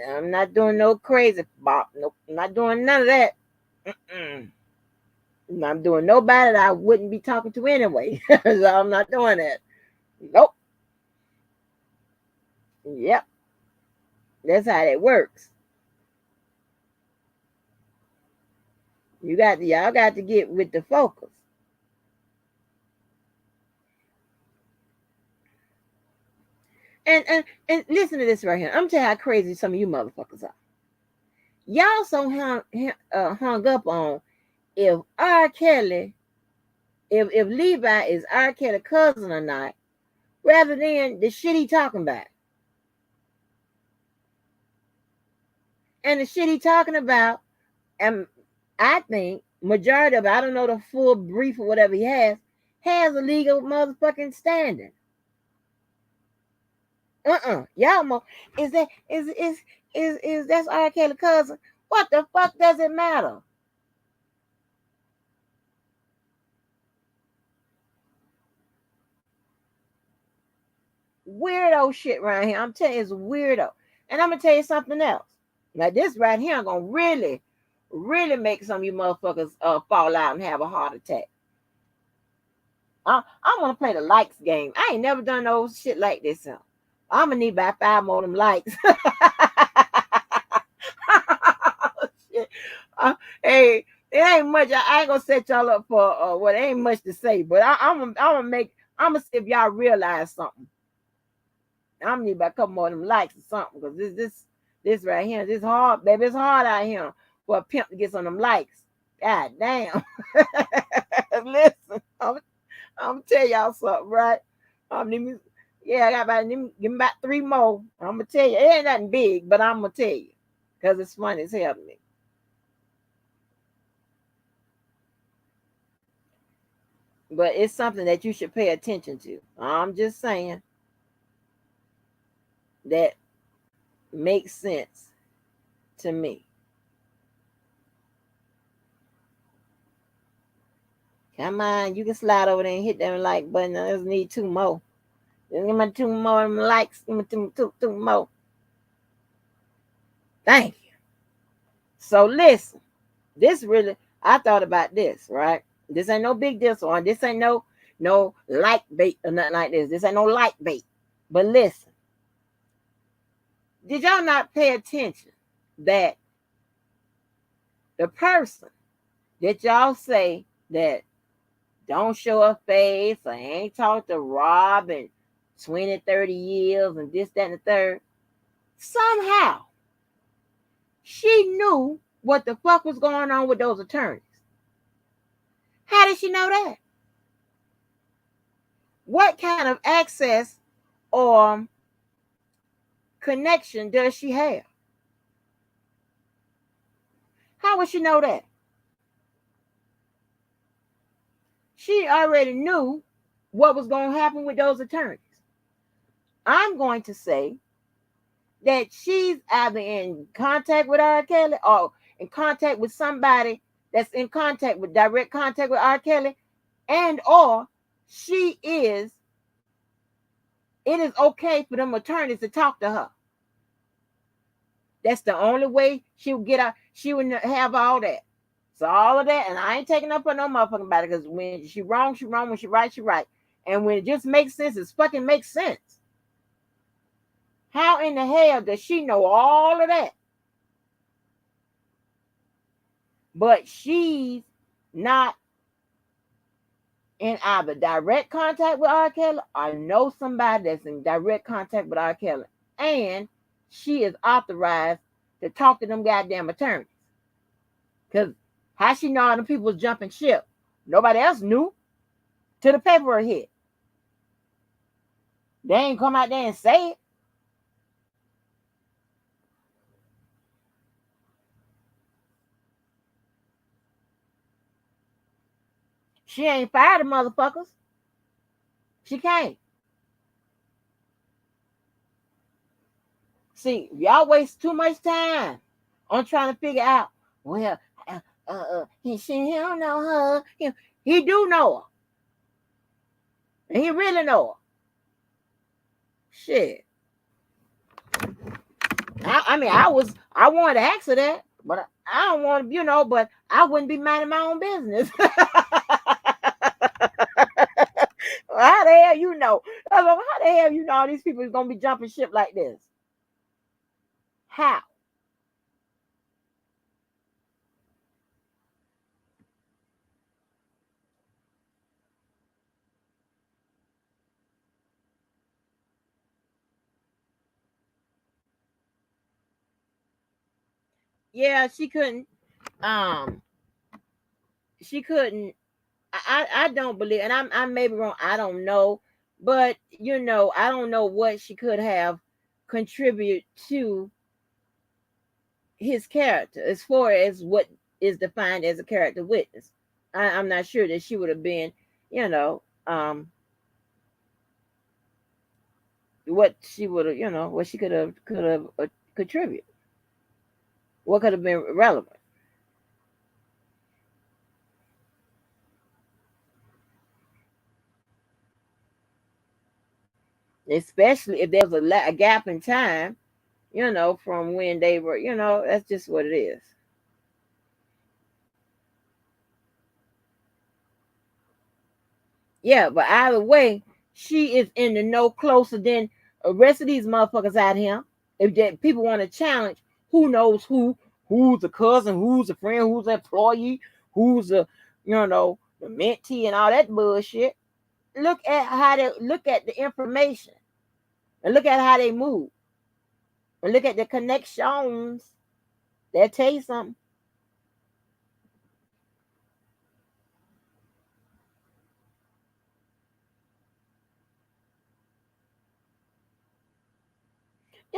I'm not doing no crazy bop. Nope, I'm not doing none of that. I'm doing nobody that I wouldn't be talking to anyway. So I'm not doing that. Nope. Yep. That's how that works. Y'all got to get with the focus. And listen to this right here. I'm telling you how crazy some of you motherfuckers are. Y'all so hung up on if R. Kelly, if Levi is R. Kelly's cousin or not, rather than the shit he talking about. And the shit he talking about, and I think majority of it, I don't know the full brief or whatever he has a legal motherfucking standing. Y'all is that's R. Kelly's cousin? What the fuck does it matter? Weirdo shit right here. I'm telling you, it's weirdo. And I'm gonna tell you something else. Now this right here, I'm gonna really, really make some of you motherfuckers fall out and have a heart attack. I want to play the likes game. I ain't never done no shit like this. So I'm gonna need about 5 more of them likes. Shit. Hey, it ain't much. I ain't gonna set y'all up for what ain't much to say, but I'm gonna make. I'm gonna see if y'all realize something. I'm gonna need about a couple more of them likes or something, because this right here, this hard, baby. It's hard out here for a pimp to get some of them likes. God damn. Listen, I'm gonna tell y'all something, right? Yeah, I got about give me about 3 more. I'm gonna tell you, it ain't nothing big, but I'm gonna tell you because it's funny as hell to me. But it's something that you should pay attention to. I'm just saying that makes sense to me. Come on, you can slide over there and hit that like button. I just need 2 more. Just give me 2 more likes. Give me two more. Thank you. So listen, this really, I thought about this, right? This ain't no big deal. So this ain't no light bait or nothing like this. This ain't no light bait. But listen, did y'all not pay attention that the person that y'all say that don't show a face or ain't talked to Rob in 20, 30 years and this, that, and the third, somehow she knew what the fuck was going on with those attorneys? How did she know that? What kind of access or connection does she have? How would she know that? She already knew what was going to happen with those attorneys. I'm going to say that she's either in contact with R. Kelly or in contact with somebody that's in contact with direct contact with R. Kelly, and or it is okay for them attorneys to talk to her. That's the only way she would get out. She would have all that. So all of that, and I ain't taking up for no motherfucking body, because when she wrong, she wrong. When she right, she right. And when it just makes sense, it fucking makes sense. How in the hell does she know all of that? But she's not in either direct contact with R. Kelly or know somebody that's in direct contact with R. Kelly. And she is authorized to talk to them goddamn attorneys. Because how she know all them people was jumping ship? Nobody else knew till the paper hit. They ain't come out there and say it. She ain't fired the motherfuckers. She can't. See, y'all waste too much time on trying to figure out, well, he don't know her. He do know her. And he really know her. Shit. I wanted to ask her that, but I don't want to, but I wouldn't be minding my own business. How the hell you know? How the hell you know all these people is gonna be jumping ship like this? How? Yeah, she couldn't. Um, she couldn't. I don't believe, and I may be wrong. I don't know, but I don't know what she could have contributed to his character as far as what is defined as a character witness. I'm not sure that she would have been, what she would have, what she could have contributed. What could have been relevant? Especially if there's a gap in time, from when they were, that's just what it is. Yeah, but either way, she is in the no closer than the rest of these motherfuckers out here. If that people want to challenge, who knows who's a cousin, who's a friend, who's an employee, who's a, the mentee and all that bullshit. Look at the information and look at how they move and look at the connections. They'll tell you something.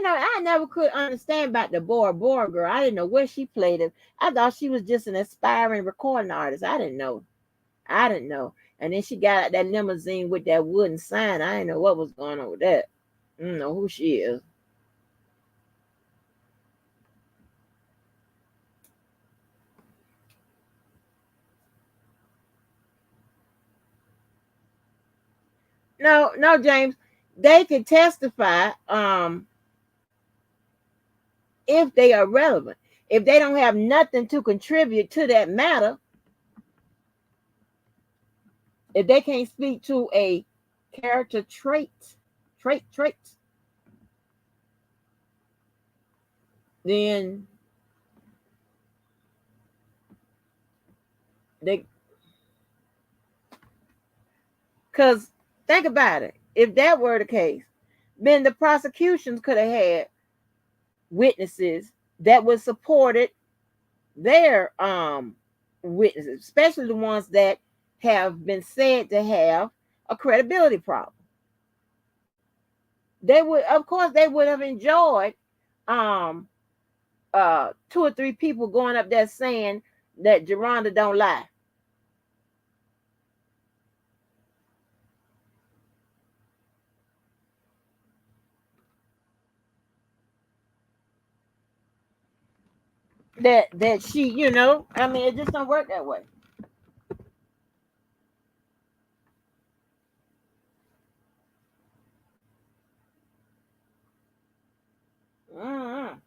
I never could understand about the Bora Bora girl. I didn't know where she played it. I thought she was just an aspiring recording artist. I didn't know. I didn't know. And then she got out that limousine with that wooden sign. I didn't know what was going on with that. I don't know who she is. No, no, James. They can testify if they are relevant. If they don't have nothing to contribute to that matter, if they can't speak to a character traits, then they, because think about it. If that were the case, then the prosecutions could have had witnesses that would supported their witnesses, especially the ones that have been said to have a credibility problem. They would, of course, they would have enjoyed um two or three people going up there saying that Geronda don't lie. That she, I mean, it just don't work that way. Mm-hmm.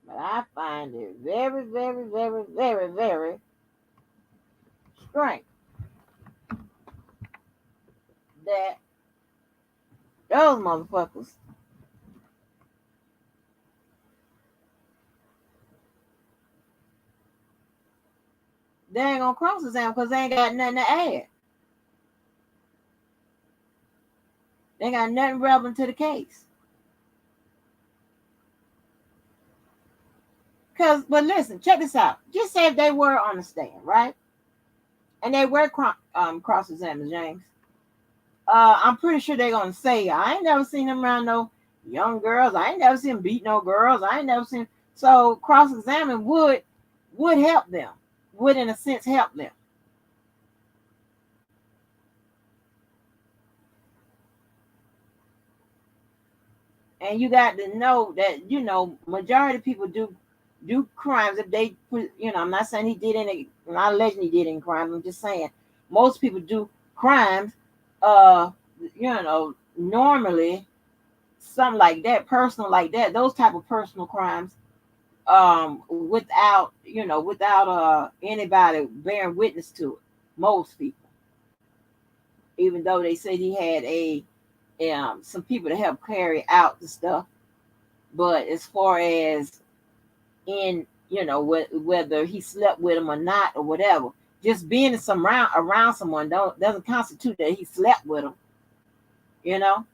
But I find it very, very, very, very, very strange that those motherfuckers, they ain't gonna cross examine because they ain't got nothing to add. They ain't got nothing relevant to the case. But listen, check this out. Just say if they were on the stand, right? And they were cross examined, James. I'm pretty sure they're gonna say, I ain't never seen them around no young girls. I ain't never seen them beat no girls. I ain't never seen. So cross examine would help them. Would in a sense help them. And you got to know that majority of people do crimes if they put. I'm not saying he did any. I'm not alleging he did any crimes. I'm just saying most people do crimes. Uh, normally something like that, personal like that, those type of personal crimes, without anybody bearing witness to it. Most people, even though they said he had some people to help carry out the stuff, but as far as in whether he slept with him or not or whatever, just being around someone doesn't constitute that he slept with him. You know,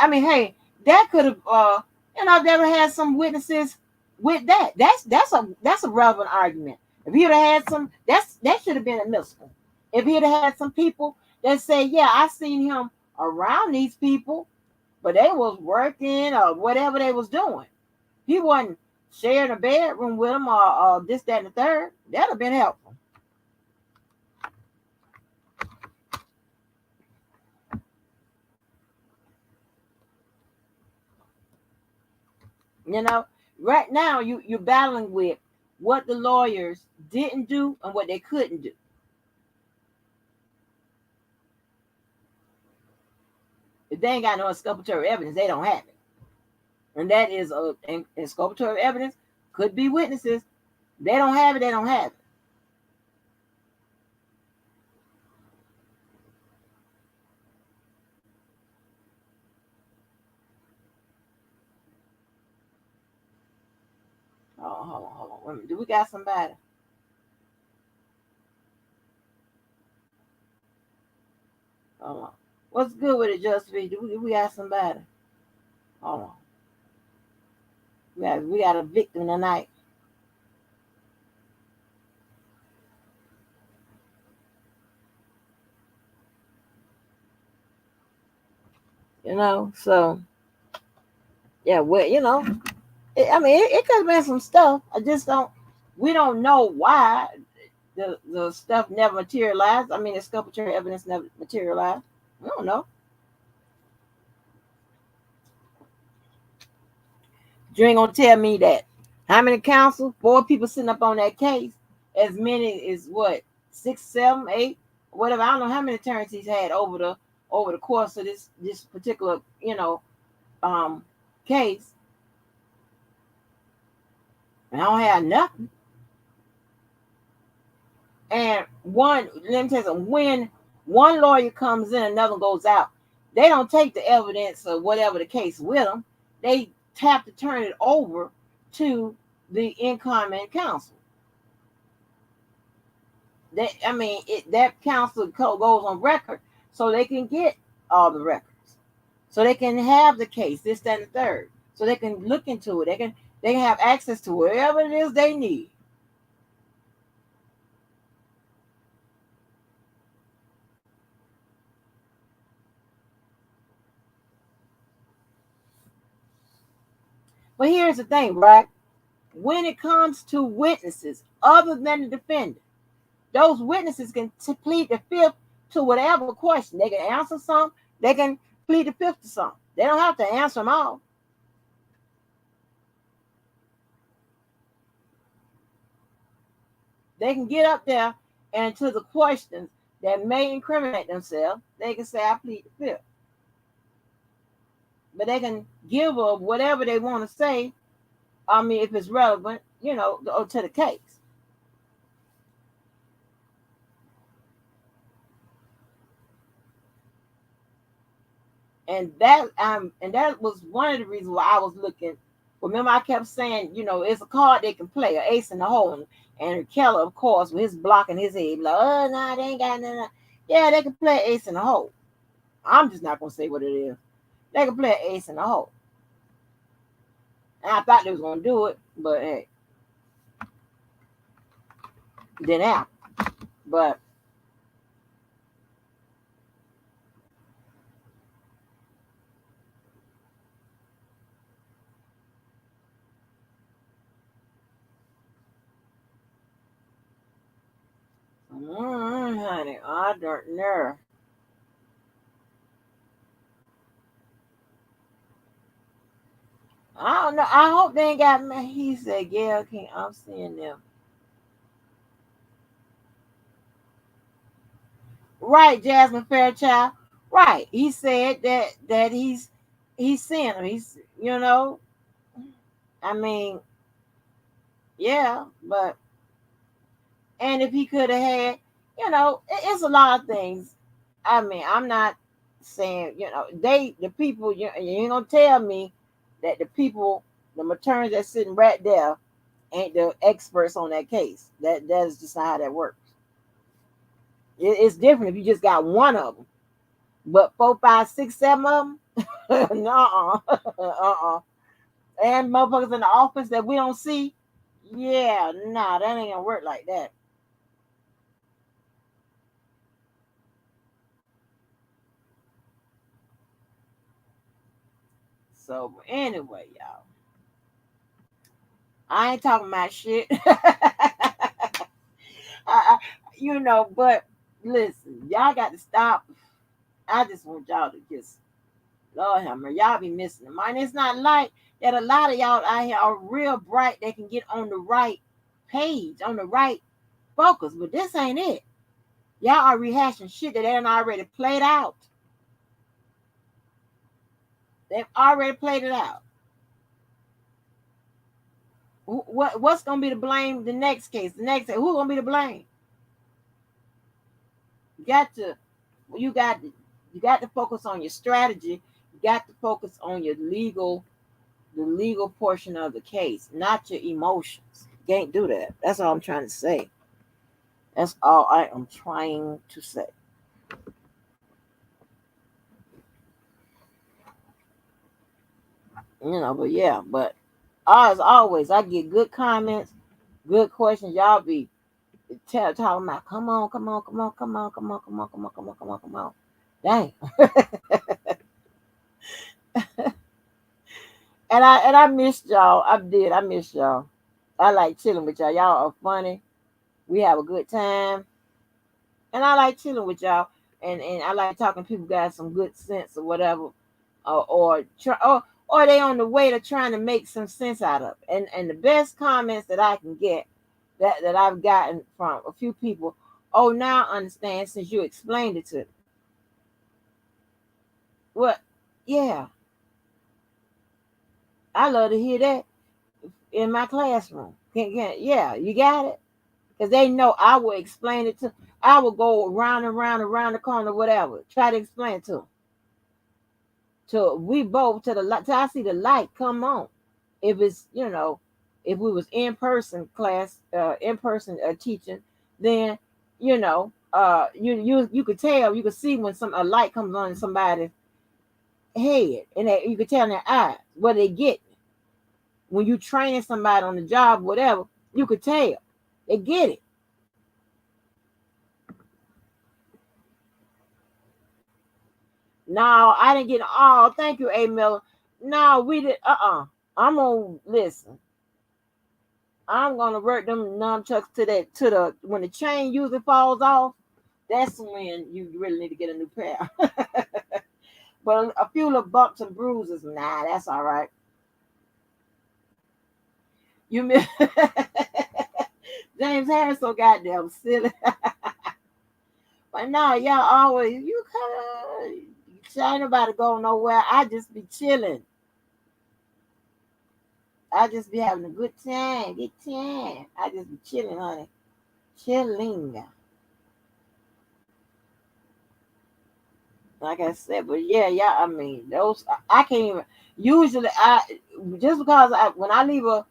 I mean, hey, that could have I've never had some witnesses with that. That's a relevant argument. If he'd have had that should have been admissible. If he'd have had some people that say, yeah, I seen him around these people, but they was working or whatever they was doing. He wasn't sharing a bedroom with them or this, that, and the third. That'd have been helpful. You know, right now you're battling with what the lawyers didn't do and what they couldn't do. If they ain't got no exculpatory evidence, they don't have it. And that is exculpatory evidence, could be witnesses. They don't have it, they don't have it. Oh, hold on. Wait a minute. Do we got somebody? Hold on. What's good with it, Just be? Do we got somebody? Hold on. We got a victim tonight. So yeah, well, it could have been some stuff. I just don't. We don't know why the stuff never materialized. I mean, the exculpatory evidence never materialized. I don't know. You ain't gonna tell me that. How many counsel? 4 people sitting up on that case. As many as what? 6, 7, 8, whatever. I don't know how many attorneys he's had over the course of this particular um case. And I don't have nothing. And let me tell you something. When one lawyer comes in, another goes out. They don't take the evidence or whatever the case with them. They have to turn it over to the incoming counsel. That counsel goes on record so they can get all the records, so they can have the case, this, that, and the third, so they can look into it. They can have access to whatever it is they need. But here's the thing, right? When it comes to witnesses other than the defendant, those witnesses can plead the fifth to whatever question. They can answer some, they can plead the fifth to some. They don't have to answer them all. They can get up there and to the questions that may incriminate themselves, they can say, I plead the fifth. But they can give up whatever they want to say, if it's relevant, to the case. And that was one of the reasons why I was looking. Remember, I kept saying, it's a card they can play, an ace in the hole. And Keller, of course, with his blocking his head, like, oh no, they ain't got nothing. Yeah, they can play ace in the hole. I'm just not gonna say what it is. They can play an ace in the hole. And I thought they was gonna do it, but hey, didn't happen. But honey, I don't know. I don't know. I hope they ain't got me. He said, yeah, okay, I'm seeing them. Right, Jasmine Fairchild. Right. He said that he's seeing them. He's I mean, yeah, but and if he could have had, it's a lot of things. I'm not saying, the people, you ain't gonna tell me that the people, the attorneys that's sitting right there ain't the experts on that case. That is just not how that works. It's different if you just got one of them, but 4, 5, 6, 7 of them, no, and motherfuckers in the office that we don't see. Yeah, nah, that ain't gonna work like that. So anyway, y'all, I ain't talking about shit. I, but listen, y'all got to stop. I just want y'all to just Lord have mercy. Y'all be missing the mind. It's not like that a lot of y'all out here are real bright. They can get on the right page, on the right focus. But this ain't it. Y'all are rehashing shit that they done already played out. They've already played it out. What's gonna be the blame? The next case, the next case, who's gonna be the blame? You got to, you got, you got to focus on your strategy. You got to focus on your legal, the legal portion of the case, not your emotions. You can't do that. That's all I'm trying to say. That's all I am trying to say. But yeah, but as always, I get good comments, good questions. Y'all be talking about, come on, come on, come on, come on, come on, come on, come on, come on, come on, come on. Dang. And I missed y'all. I did. I missed y'all. I like chilling with y'all. Y'all are funny. We have a good time. And I like chilling with y'all. And I like talking to people who got some good sense or whatever. Or they on the way to trying to make some sense out of it. And the best comments that I can get that I've gotten from a few people, oh, now I understand since you explained it to me. What? Yeah. I love to hear that in my classroom. Yeah, you got it? Because they know I will explain it to, I will go around and around, around the corner, whatever. Try to explain it to them. So we both to the light, till I see the light come on. If it's, if we was in person class, in person teaching, then, you could tell, you could see when a light comes on in somebody's head, and you could tell in their eyes what they get. When you training somebody on the job, whatever, you could tell they get it. No, I didn't get. Oh, thank you, A. Miller. No, we did. I'm gonna listen. I'm gonna work them nunchucks to the when the chain usually falls off. That's when you really need to get a new pair. But a few little bumps and bruises, nah, that's all right. You miss James Harris so goddamn silly. But no, y'all always you ain't nobody go nowhere. I just be chilling. I just be having a good time. Good time. I just be chilling, honey. Chilling. Like I said, but yeah, I mean, those I can't even usually I just because when I leave a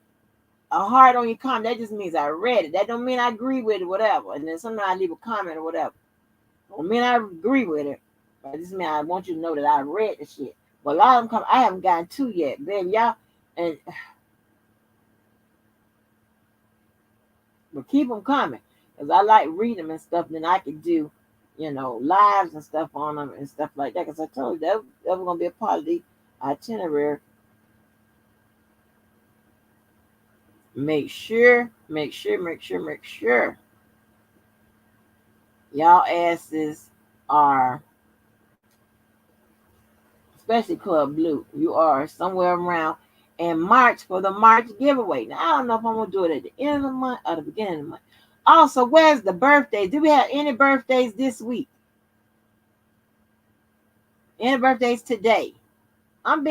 heart on your comment, that just means I read it. That don't mean I agree with it, whatever. And then sometimes I leave a comment or whatever. Don't mean I agree with it. But this mean I want you to know that I read the shit. But a lot of them come I haven't gotten to yet, baby. Y'all and but keep them coming. Because I like reading them and stuff, then I can do, lives and stuff on them and stuff like that. Because I told you that was going to be a part of the itinerary. Make sure y'all asses are, especially Club Blue, you are somewhere around in March for the March giveaway. Now, I don't know if I'm going to do it at the end of the month or the beginning of the month. Also, where's the birthday? Do we have any birthdays this week? Any birthdays today? I'm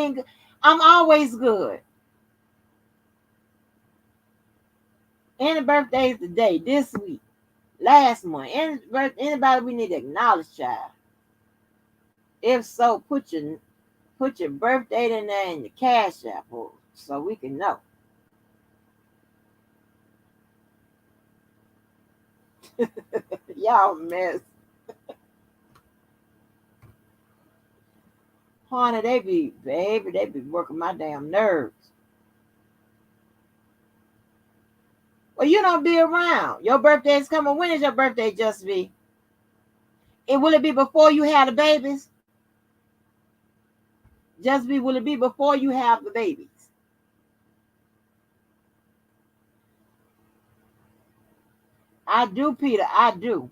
always good. Any birthdays today, this week, last month? Anybody we need to acknowledge, child? If so, put your birthday in there in the cash app so we can know. Y'all mess. Honey, they be working my damn nerves. Well, you don't be around. Your birthday is coming. When is your birthday, Just Be? And will it be before you have the babies? Just Be, will it be before you have the babies? I do, Peter. I do.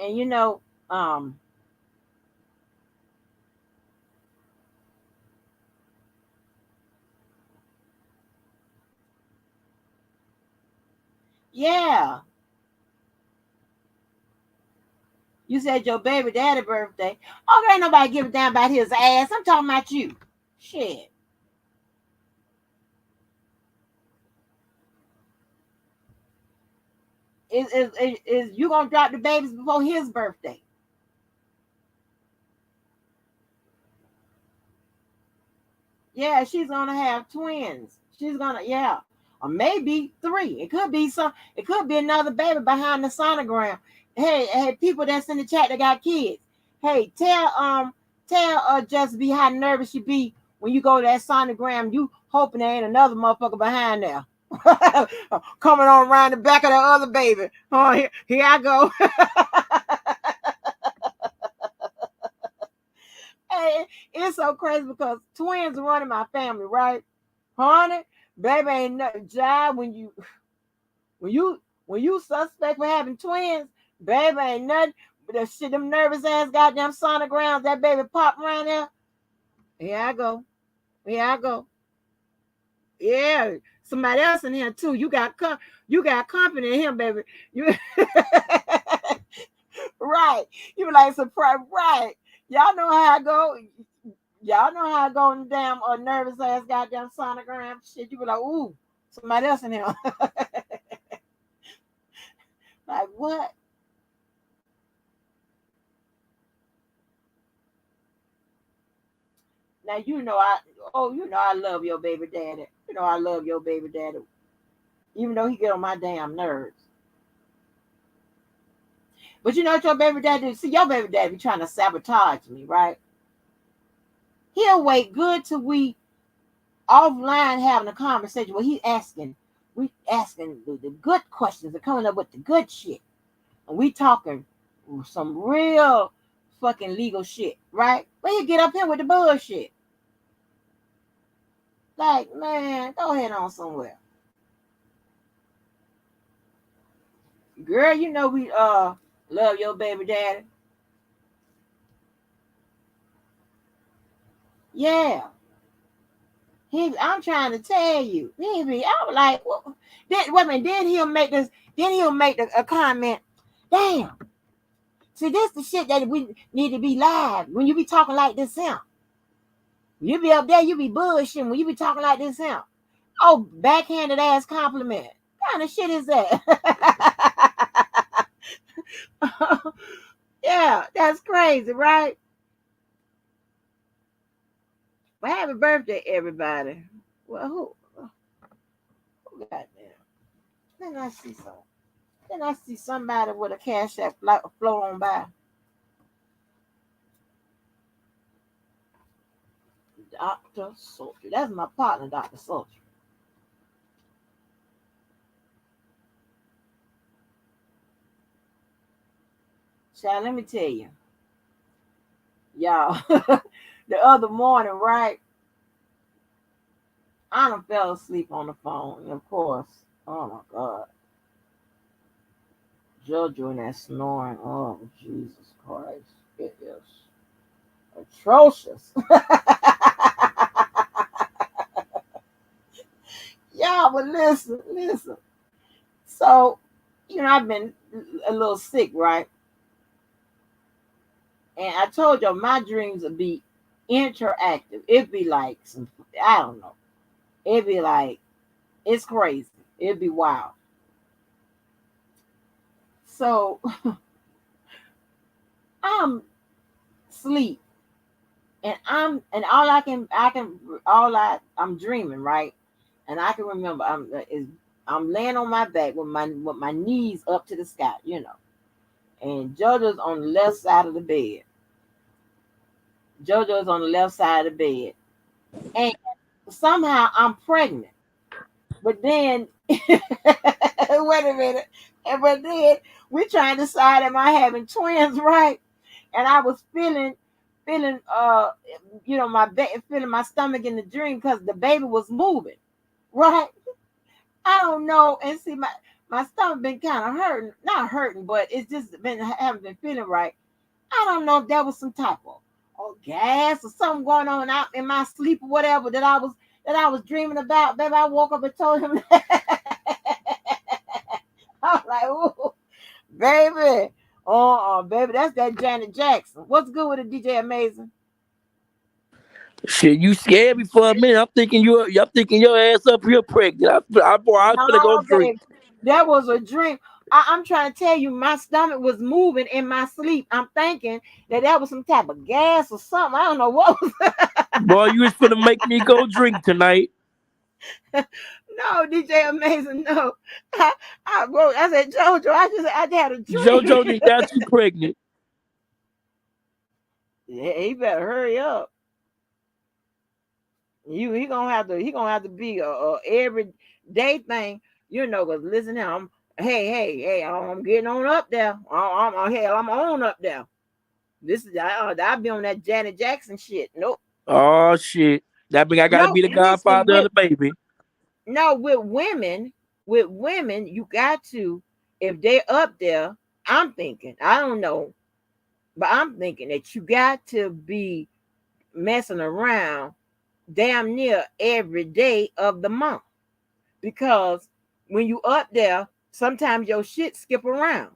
And you know, yeah, you said your baby daddy birthday. Oh, there ain't nobody give a damn about his ass. I'm talking about you. Shit. Is you gonna drop the babies before his birthday? Yeah, she's gonna have twins. She's gonna, yeah, or maybe three. It could be some. It could be another baby behind the sonogram. Hey, people that's in the chat that got kids. Hey, tell just be how nervous you be when you go to that sonogram. You hoping there ain't another motherfucker behind there. Coming on around the back of the other baby. Oh, here I go. Hey, it's so crazy because twins are running my family, right? Honey, baby ain't nothing jive when you suspect for having twins, baby ain't nothing but the shit, them nervous ass goddamn sonograms, that baby pop around there. Here I go. Here I go. Yeah. Somebody else in here too. You got company in him, baby. You right. You be like surprise, right. Y'all know how I go. Y'all know how I go in the damn nervous ass goddamn sonogram shit. You be like, ooh, somebody else in here. Like what? Now I love your baby daddy. You know I love your baby daddy. Even though he get on my damn nerves. But you know what your baby daddy, see your baby daddy be trying to sabotage me, right? He'll wait good till we offline having a conversation where we asking the good questions and coming up with the good shit. And we talking some real fucking legal shit, right? But he get up here with the bullshit. Like, man, go ahead on somewhere. Girl, you know we love your baby daddy. Yeah. I'm trying to tell you. I was like, well, wait a minute, then he'll make a comment. Damn. See, this the shit that we need to be live when you be talking like this him. You be up there, you be bullshitting when you be talking like this him. Oh, backhanded ass compliment. What kind of shit is that? Yeah, that's crazy, right? Well, happy birthday, everybody. Well, who got there? Then I see some. Then I see somebody with a cash app float on by. Dr. Sultry. That's my partner, Dr. Sultry. Child, let me tell you, y'all, the other morning, right? I done fell asleep on the phone, and of course, oh my God, JoJo and that snoring, oh Jesus Christ, it is atrocious. Y'all, but listen. So, I've been a little sick, right? And I told you my dreams would be interactive. It'd be like I don't know. It'd be like, it's crazy. It'd be wild. So I'm sleep and I'm dreaming, right? And I can remember I'm laying on my back with my knees up to the sky. And JoJo's on the left side of the bed. JoJo's on the left side of the bed. And somehow I'm pregnant. But then wait a minute. But then we trying to decide, am I having twins, right? And I was feeling feeling my stomach in the dream because the baby was moving, right? I don't know. And see, my stomach been kind of hurting, not hurting, but it's just been haven't been feeling right. I don't know if that was some type of gas or something going on out in my sleep or whatever that I was dreaming about. Baby, I woke up and told him I was like, ooh, baby. Oh, baby, that's that Janet Jackson. What's good with it, DJ Amazing? Shit, you scared me for a minute. I'm thinking your ass up here pregnant. Boy, I was No, finna go drink. baby. That was a dream. I'm trying to tell you, my stomach was moving in my sleep. I'm thinking that was some type of gas or something. I don't know what was. Boy, you was finna make me go drink tonight. No, DJ Amazing, no. I said, JoJo, I had a JoJo dream. done got you pregnant. Yeah, he better hurry up. He gonna have to be a every day thing, Cause listen here, hey, I'm getting on up there. Hell, I'm on up there. This is I'll be on that Janet Jackson shit. Nope. Oh shit. That mean I gotta No, be the listen, godfather of the baby. no, with women, you got to, if they're up there, I'm thinking, I don't know, but I'm thinking that you got to be messing around damn near every day of the month. Because when you up there, sometimes your shit skip around.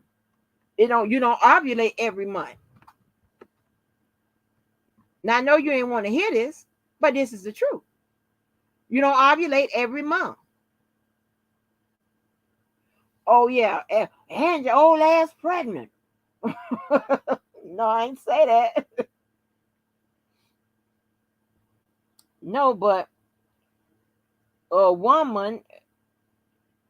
You don't ovulate every month. Now I know you ain't want to hear this, but this is the truth. You don't ovulate every month. Oh yeah, and your old ass pregnant. No, I ain't say that. No, but a woman,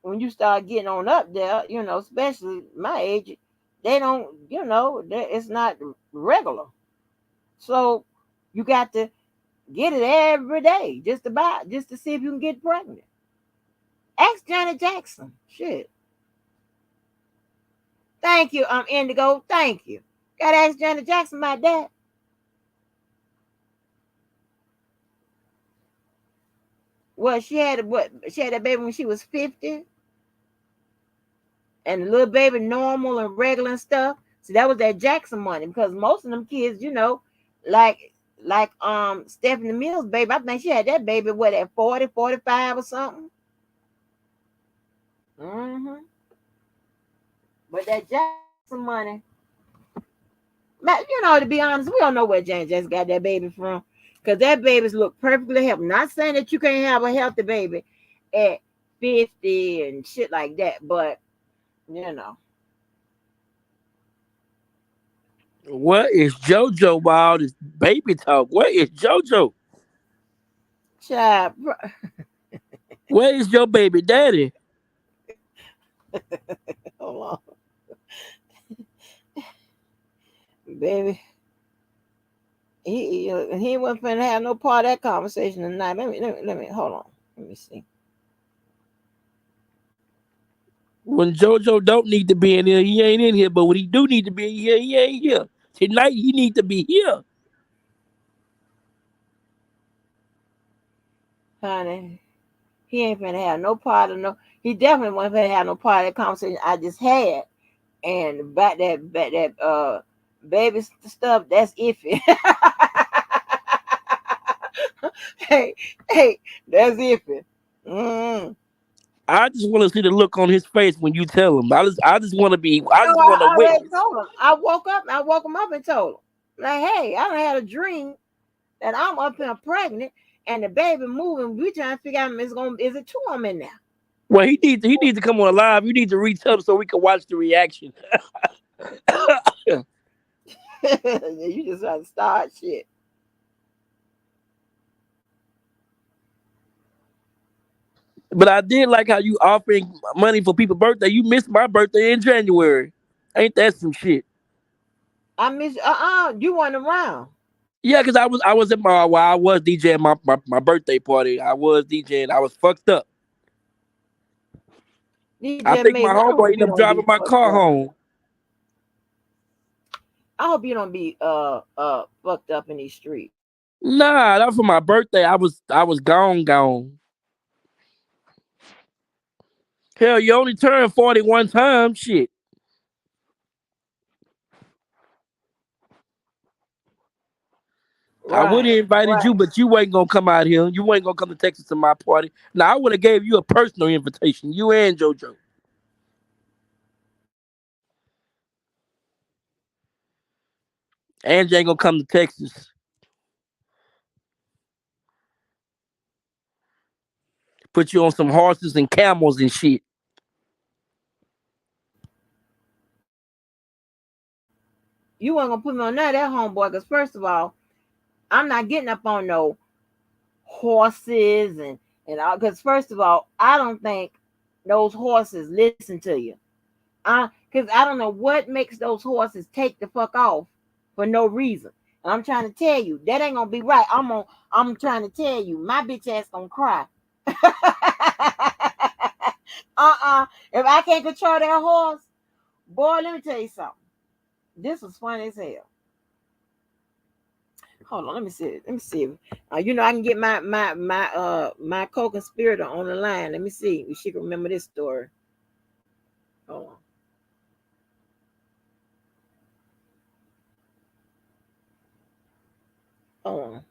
when you start getting on up there, especially my age, they don't, it's not regular. So you got to get it every day, just to see if you can get pregnant. Ask Janet Jackson. Shit. Thank you, Indigo. Thank you. Gotta ask Janet Jackson about that. Well, she had that baby when she was 50, and the little baby normal and regular and stuff. So that was that Jackson money, because most of them kids, like Stephanie Mills' baby, I think she had that baby at 40, 45 or something. Hmm. But that Jackson money, man, to be honest, we don't know where Janet Jackson got that baby from, because that babies look perfectly healthy. Not saying that you can't have a healthy baby at 50 and shit like that, but you know, What is JoJo wild this baby talk? What is JoJo? child, Where is your baby daddy? hold on, baby. He wasn't finna have no part of that conversation tonight. Let me hold on. Let me see. When JoJo don't need to be in here, he ain't in here. But when he do need to be in here, he ain't here. Tonight he need to be here. Honey, he ain't finna have no part of no. He definitely wasn't finna have no part of that conversation I just had. And about that baby stuff, that's iffy. hey, hey, that's iffy. Mm. I just want to see the look on his face when you tell him. I No, just want to I already witness. told him. I woke him up and told him, like, hey, I done had a dream that I'm up here pregnant and the baby moving. We trying to figure out is it two of them in there? Well, he needs to come on live. You need to retell him so we can watch the reaction. You just trying to start shit. But I did like how you offering money for people's birthday. You missed my birthday in January. Ain't that some shit? I miss you weren't around. Yeah, cause I was at I was DJing my birthday party. I was DJing. I was fucked up. I DJ think my Mason, I homeboy hope ended you up don't driving be my fucked car up. home. I hope you don't be fucked up in these streets. Nah, that was for my birthday. I was gone. Hell, you only turned 41 times. Shit. I would have Right, invited right. you, but you ain't gonna come out here. You ain't gonna come to Texas to my party. Now I would have gave you a personal invitation. You and JoJo. Angie ain't gonna come to Texas. Put you on some horses and camels and shit. You weren't gonna put me on none of that, homeboy. Because first of all, I'm not getting up on no horses and all. Because first of all, I don't think those horses listen to you. Because I don't know what makes those horses take the fuck off for no reason. And I'm trying to tell you that ain't gonna be right. I'm trying to tell you, my bitch ass gonna cry. If I can't control that horse, boy, let me tell you something. This was funny as hell. Hold on, let me see. Let me see. I can get my co-conspirator on the line. Let me see if she can remember this story. Hold on. Hold on.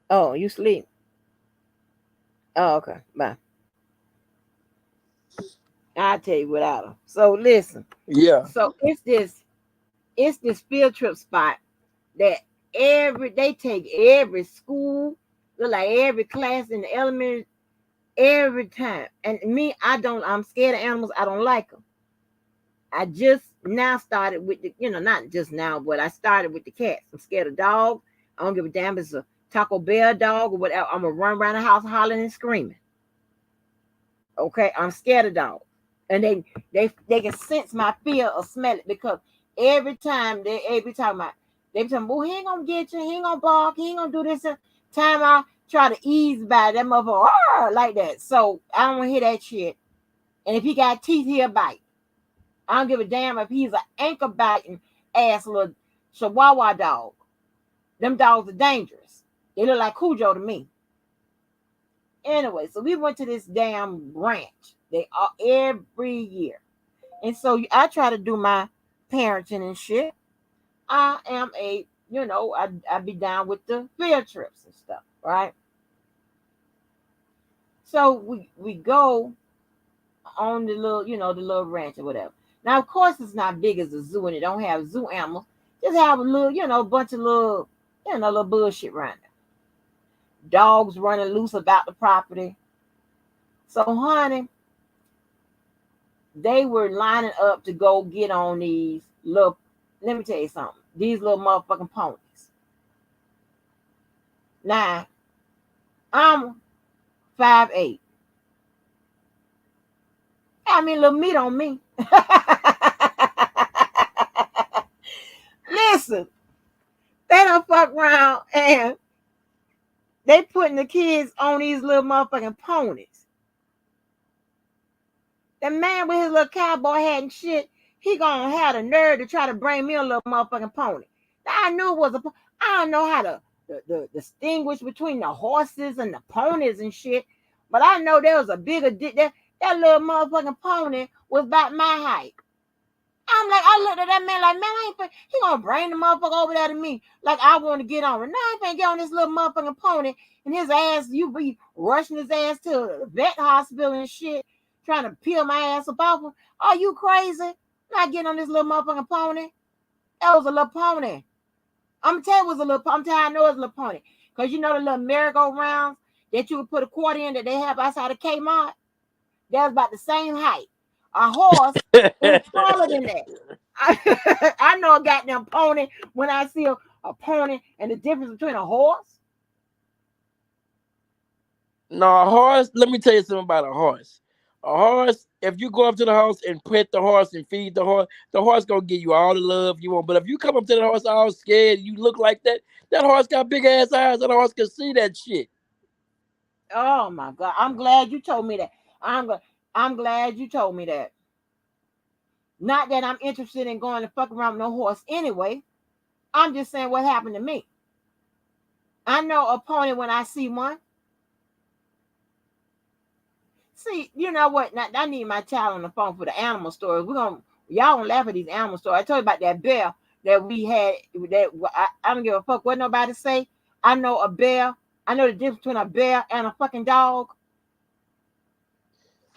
Oh, you sleep. Oh, okay. Bye. I'll tell you without her. So listen. Yeah. So it's this field trip spot that they take every school, look like every class in the elementary every time. And me, I'm scared of animals. I don't like them. I just now started with not just now, but I started with the cats. I'm scared of dogs. I don't give a damn if it's a Taco Bell dog or whatever. I'm gonna run around the house hollering and screaming. Okay, I'm scared of dogs, and they can sense my fear or smell it because every time they be talking about they be talking, well, he ain't gonna get you, he ain't gonna bark, he ain't gonna do this. Time I try to ease by that motherfucker like that. So I don't want to hear that shit. And if he got teeth, he'll bite. I don't give a damn if he's an ankle biting ass little Chihuahua dog. Them dogs are dangerous. They look like Cujo to me. Anyway, so we went to this damn ranch. They are every year. And so I try to do my parenting and shit. I am I be down with the field trips and stuff, right? So we go on the little ranch or whatever. Now, of course, it's not big as a zoo, and it don't have zoo animals. Just have a little, bunch of little, little bullshit around there. Dogs running loose about the property. So, honey, they were lining up to go get on these little. Let me tell you something. These little motherfucking ponies. Now, I'm 5'8". I mean, little meat on me. Listen, they don't fuck around and they putting the kids on these little motherfucking ponies. The man with his little cowboy hat and shit, he gonna have the nerve to try to bring me a little motherfucking pony. Now, I knew it was I don't know how to distinguish between the horses and the ponies and shit, but I know there was a bigger that little motherfucking pony was about my height. I'm like, I looked at that man like, man, he gonna bring the motherfucker over there to me. Like I want to get on it. No, I ain't get on this little motherfucking pony and his ass, you be rushing his ass to the vet hospital and shit, trying to peel my ass up off him. Are you crazy? Not getting on this little motherfucking pony. That was a little pony. I'm telling you it was a little I'm telling you I know it was a little pony. Cause you know the little merry-go-rounds that you would put a quarter in that they have outside of Kmart? That was about the same height. A horse is taller than that. I know a goddamn pony when I see a pony and the difference between a horse. No, a horse. Let me tell you something about a horse. A horse. If you go up to the horse and pet the horse and feed the horse gonna give you all the love you want. But if you come up to the horse all scared, you look like that. That horse got big ass eyes, and the horse can see that shit. Oh my god! I'm glad you told me that. I'm glad you told me that. Not that I'm interested in going to fuck around with no horse anyway. I'm just saying what happened to me. I know a pony when I see one. See, you know what? Now, I need my child on the phone for the animal stories. Y'all gonna laugh at these animal stories. I told you about that bear that we had. That I don't give a fuck what nobody say. I know a bear. I know the difference between a bear and a fucking dog.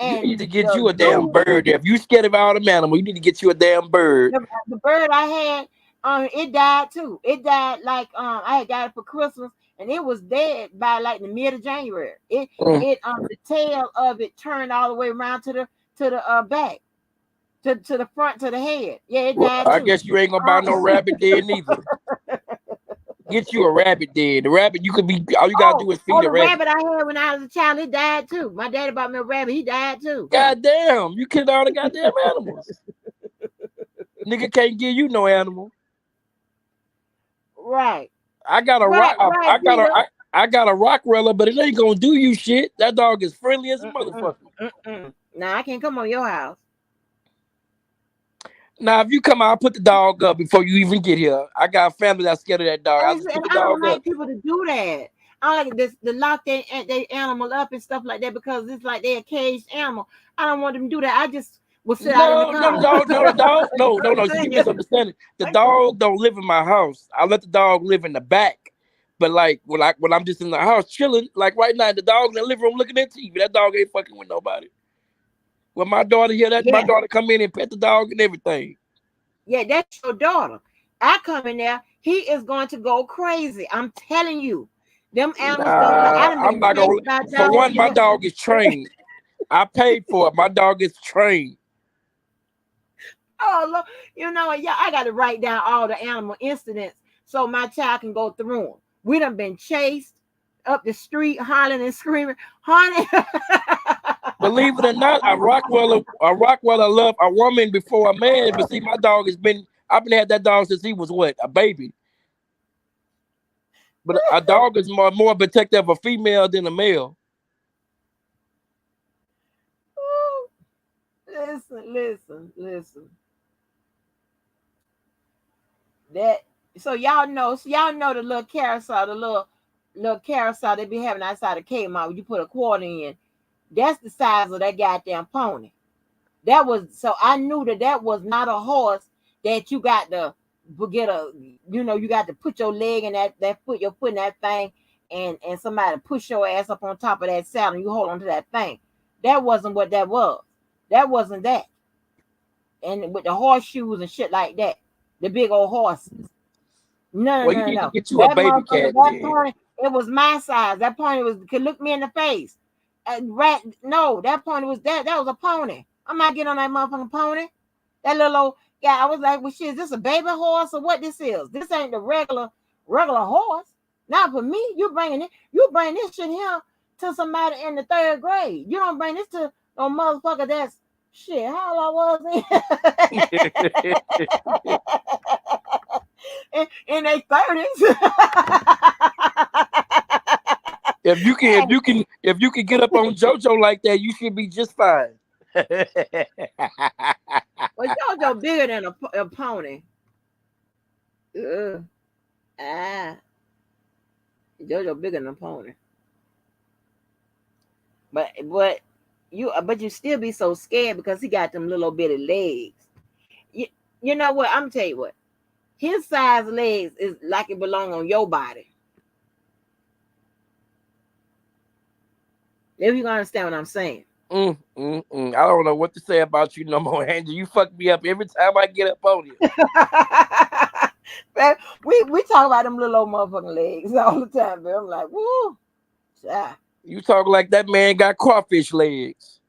You And need to get the you a damn dude, bird. If you scared of all the animals, you need to get you a damn bird. the bird I had, it died too. It died like I had got it for Christmas, and it was dead by like the mid of January. Mm. The tail of it turned all the way around to the back. To the front, to the head. Yeah, it Well, died I too. guess you ain't gonna buy no Um, rabbit then neither. Get you a rabbit then. The rabbit you could be. All you gotta do is feed a the rabbit. rabbit I had when I was a child, it died too. My daddy bought me a rabbit, he died too. God damn, you killed all the goddamn animals. Nigga can't give you no animal. Right. I got a rock. Right, Peter. I got a rock roller, but it ain't gonna do you shit. That dog is friendly as a Mm-mm, motherfucker. mm-mm. Now I can't come on your house. Now, if you come out, I'll put the dog up before you even get here. I got a family that's scared of that dog. I'll just And put the I don't dog up. like people to do that. I don't like this to lock their animal up and stuff like that because it's like they're a caged animal. I don't want them to do that. I just will sit out in the No, no, the car. dog, no, the dog, no, no, I'm no. See, you telling you. misunderstanding. The dog don't live in my house. I let the dog live in the back. But like when I'm just in the house chilling, like right now, the dog in the living room looking at TV. That dog ain't fucking with nobody. When my daughter hear that, my Yeah. daughter come in and pet the dog and everything. Yeah, that's your daughter. I come in there, he is going to go crazy. I'm telling you. Them animals don't like. I Nah, done I'm been not gonna. chased by For dogs. one, my dog is trained. I paid for it. My dog is trained. Oh, look, you know what? Yeah, I got to write down all the animal incidents so my child can go through them. We done been chased up the street, hollering and screaming, honey. Believe it or not, a Rockwell love a woman before a man. But see, my dog has been. I've been had that dog since he was what, a baby. But a dog is more protective of a female than a male. Listen. That so y'all know the little carousel, the little carousel they be having outside of Kmart where you put a quarter in. That's the size of that goddamn pony. That was so I knew that was not a horse that you got to get you got to put your leg in that foot, your foot in that thing, and somebody push your ass up on top of that saddle and you hold on to that thing. That wasn't what that was. That wasn't that. And with the horseshoes and shit like that, the big old horses. No, Well, no, you no, need to no. get you a That baby motherfucker, cat that then. pony, it was my size. That pony could look me in the face. No, that pony was that was a pony. I'm not getting on that motherfucking pony. That little old guy, I was like, well, shit, is this a baby horse or what this is? This ain't the regular horse. Not for me. You bring this shit here to somebody in the third grade. You don't bring this to no motherfucker that's shit. How old I was in their 30s. If you can get up on JoJo like that, you should be just fine. Well, JoJo bigger than a pony. Ugh. Ah, JoJo bigger than a pony. But you still be so scared because he got them little bitty legs. You, you know what? I'm tell you what. His size legs is like it belong on your body. If you understand what I'm saying. I don't know what to say about you no more, Angel. You fuck me up every time I get up on you. Man, we talk about them little old motherfucking legs all the time, but I'm like, woo, ah. You talk like that man got crawfish legs.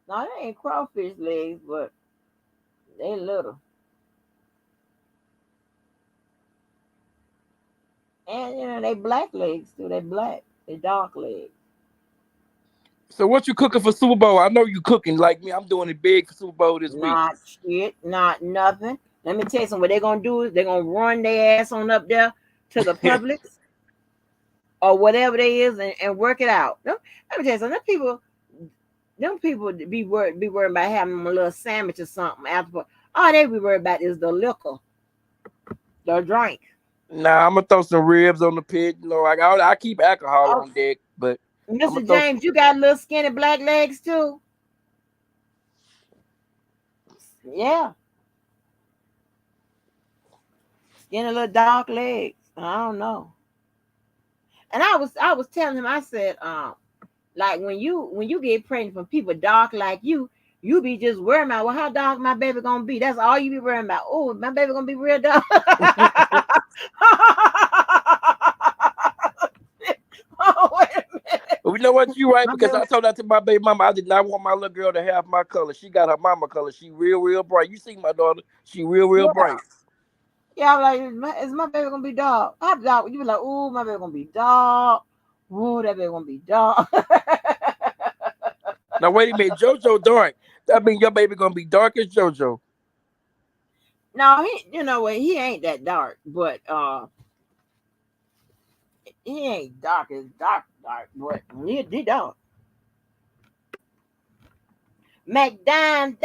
No, they ain't crawfish legs, but they little. And they black legs too. They black. They dark legs. So what you cooking for Super Bowl? I know you cooking like me. I'm doing it big for Super Bowl this week. Not shit, not nothing. Let me tell you something. What they're gonna do is they're gonna run their ass on up there to the Publix or whatever they is and work it out. No, let me tell you something. Them people, Them people be worried about having them a little sandwich or something after. All they be worried about is the liquor, the drink. Nah, I'm gonna throw some ribs on the pit. You know, like I keep alcohol Oh, on deck, but I'm Mr. gonna throw. James, you got little skinny black legs too. Yeah, skinny little dark legs. I don't know. And I was telling him, I said, like when you get pregnant from people dark like you be just worrying about, well, how dark my baby gonna be. That's all you be worrying about. Oh, my baby gonna be real dark. Oh, wait a minute. But you know what? You right My because baby, I told that to my baby mama. I did not want my little girl to have my color. She got her mama color. She real bright. You see my daughter? She real yeah. bright. Yeah, I'm like, is my baby gonna be dark? How dark? You be like, oh, my baby gonna be dark. Oh, that baby gonna be dark. Now wait a minute, JoJo dark. That mean your baby gonna be dark as JoJo. No, you know what? He ain't that dark, but he ain't dark as dark, but he dark. McDime.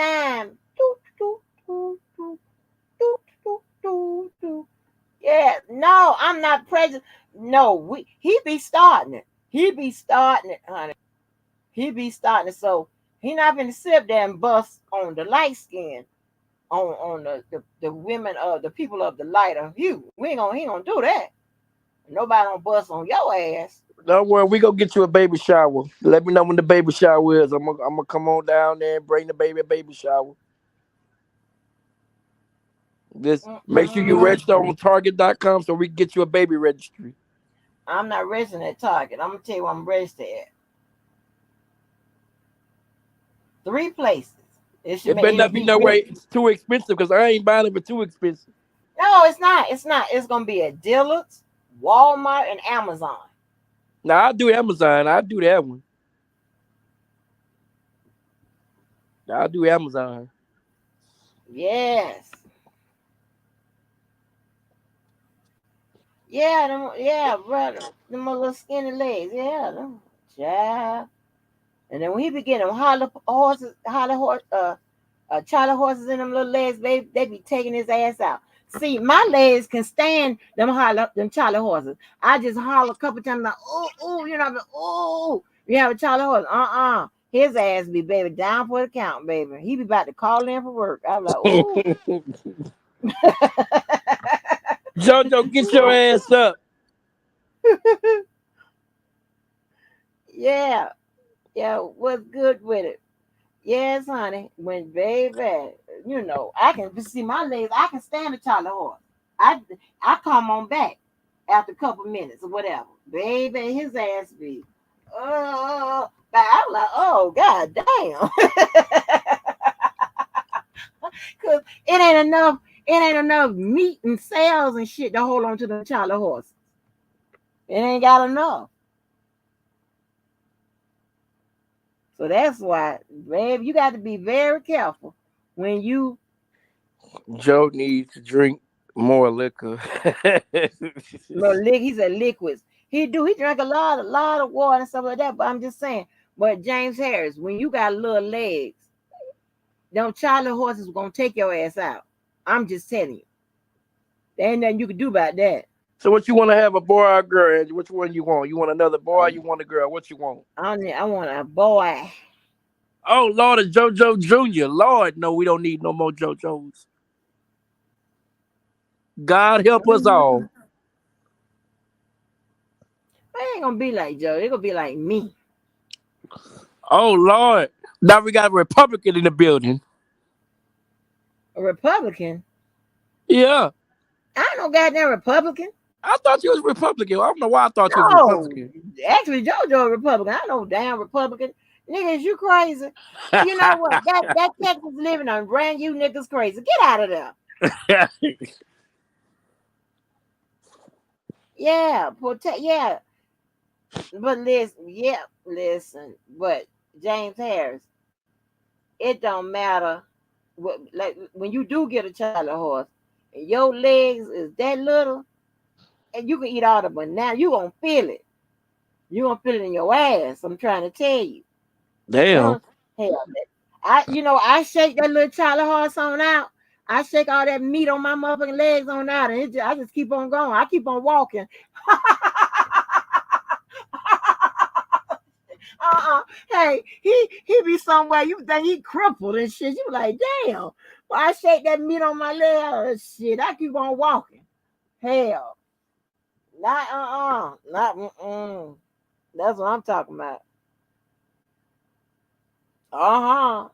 Doo, doo, doo, doo, doo, doo, doo, doo. Yeah, no, I'm not prejudice. No, he be starting it. He be starting it, honey. He be starting it. So he not gonna sit there and bust on the light skin, on the women of the people of the lighter hue. He ain't gonna do that. Nobody gonna bust on your ass. Don't worry, we gonna get you a baby shower. Let me know when the baby shower is. I'm gonna come on down there and bring the baby a baby shower. Just make sure you Mm-mm. register on Target.com so we can get you a baby registry. I'm not registering at Target. I'm gonna tell you where I'm registered at. Three places. It should It make better it'll not be be no way real. it's too expensive because I ain't buying it for too expensive. No, it's not. It's not. It's gonna be at Dillard's, Walmart, and Amazon. Now I'll do Amazon. I'll do that one. I'll do Amazon. Yes. Yeah, yeah, brother. Them little skinny legs. Yeah, them. Yeah. And then when he be getting them Charlie horses in them little legs, they be taking his ass out. See, my legs can stand them Charlie horses. I just holler a couple times like, oh, oh, you have a Charlie horse. His ass be baby down for the count, baby. He be about to call in for work. I'm like, oh, Jojo, get your ass up. yeah, yeah. What's good with it? Yes, honey. When baby, I can see my legs. I can stand a Charlie horse. I I come on back after a couple minutes or whatever. Baby, his ass be. But I'm like, oh god damn, cause it ain't enough. It ain't enough meat and cells and shit to hold on to the Charlie horse. It ain't got enough. So that's why, babe, you got to be very careful when you. Joe needs to drink more liquor. No, he said liquids. He drank a lot of water and stuff like that. But I'm just saying. But James Harris, when you got little legs, them Charlie horses gonna take your ass out. I'm just telling you. There ain't nothing you can do about that. So what you want to have, a boy or a girl? Angie? Which one you want? You want another boy? Or Um, you want a girl? What you want? I want a boy. Oh Lord, it's JoJo Jr. Lord, no, we don't need no more JoJos. God help us all. Mhm. It ain't gonna be like Joe. It gonna be like me, Oh Lord, now we got a Republican in the building. a Republican. Yeah, I ain't no goddamn Republican. I thought you was Republican. I don't know why I thought you was No, Republican. actually, JoJo a Republican. I know damn Republican. Niggas, you crazy. You know what? That Texas living on brand you niggas crazy. Get out of there. Yeah, protect. Yeah, but listen. Yeah, listen. But James Harris, it don't matter. Like when you do get a Charlie horse, and your legs is that little, and you can eat all the banana, you gonna feel it. You gonna feel it in your ass. I'm trying to tell you. You Damn. know. Hell, I shake that little Charlie horse on out. I shake all that meat on my motherfucking legs on out, and I just keep on going. I keep on walking. Hey, he be somewhere you think he crippled and shit. You like, damn. Well, I shake that meat on my leg. Oh, shit, I keep on walking. Hell, not That's what I'm talking about. Uh huh.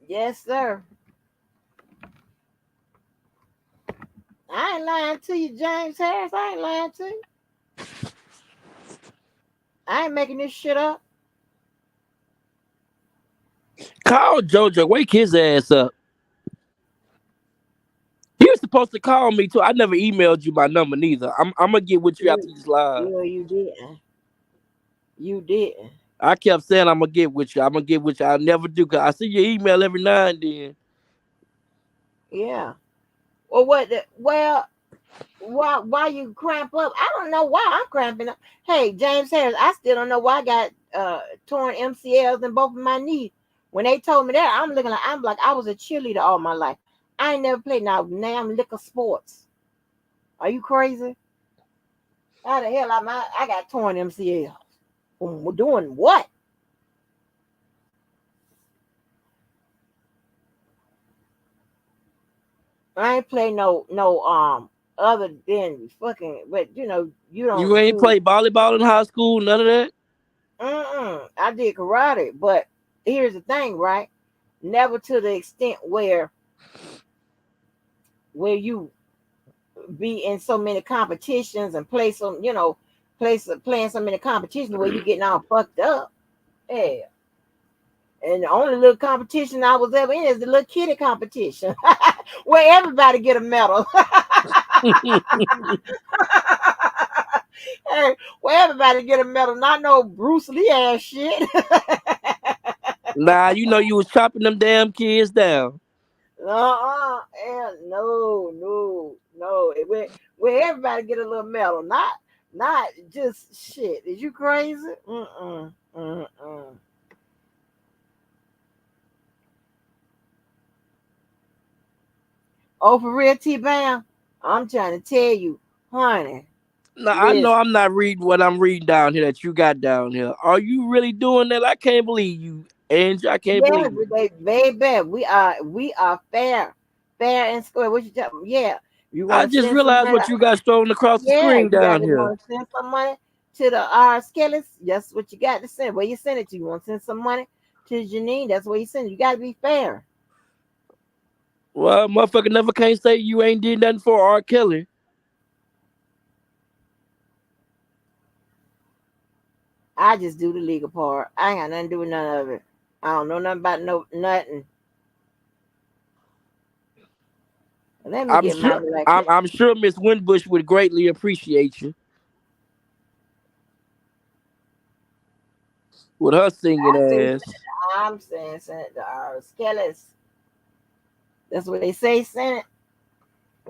Yes, sir. I ain't lying to you, James Harris. I ain't lying to you. I ain't making this shit up. Call JoJo, wake his ass up. You was supposed to call me too. I never emailed you my number neither. I'm gonna get with you after You, this live. you didn't. You didn't. I kept saying I'm gonna get with you. I'm gonna get with you. I never do because I see your email every now and then. Yeah. Well, why you cramp up? I don't know why I'm cramping up. Hey, James Harris, I still don't know why I got torn MCLs in both of my knees. When they told me that, I'm like I was a cheerleader all my life. I ain't never played now damn liquor sports. Are you crazy? How the hell I got torn MCLs? We're doing what? I ain't play no other than fucking, but you You don't ain't do. play volleyball in high school, none of that. I did karate, but here's the thing, right? Never to the extent where you be in so many competitions and play some, playing so many competitions where you getting all fucked up. Yeah. And the only little competition I was ever in is the little kitty competition, where everybody get a medal. Hey, where everybody get a medal, not no Bruce Lee ass shit. Nah, you know you was chopping them damn kids down. Yeah, no. Where everybody get a little medal, not just shit. Is you crazy? Mm-mm. Oh, for real, T-Bam? I'm trying to tell you, honey, Now I know listen. I'm not reading what I'm reading down here that you got down here. Are you really doing that? I can't believe you, Angie. I can't Yeah, believe it. baby, we are fair and square. What you tell? Yeah, you I want to just send some realized money? what you got strolling across the Yeah, screen you got down to here. want to send some money to the Skellis. That's what you got to send. Where you send it to? You want to send some money to Janine? That's where you send it. You got to be fair. Well, motherfucker never can't say you ain't did nothing for R. Kelly. I just do the legal part. I ain't got nothing to do with none of it. I don't know nothing about nothing. Let me I'm get my sure. relax. I'm sure Miss Winbush would greatly appreciate you with her singing I say, ass. I'm saying send it to Skellis. That's what they say. Send it,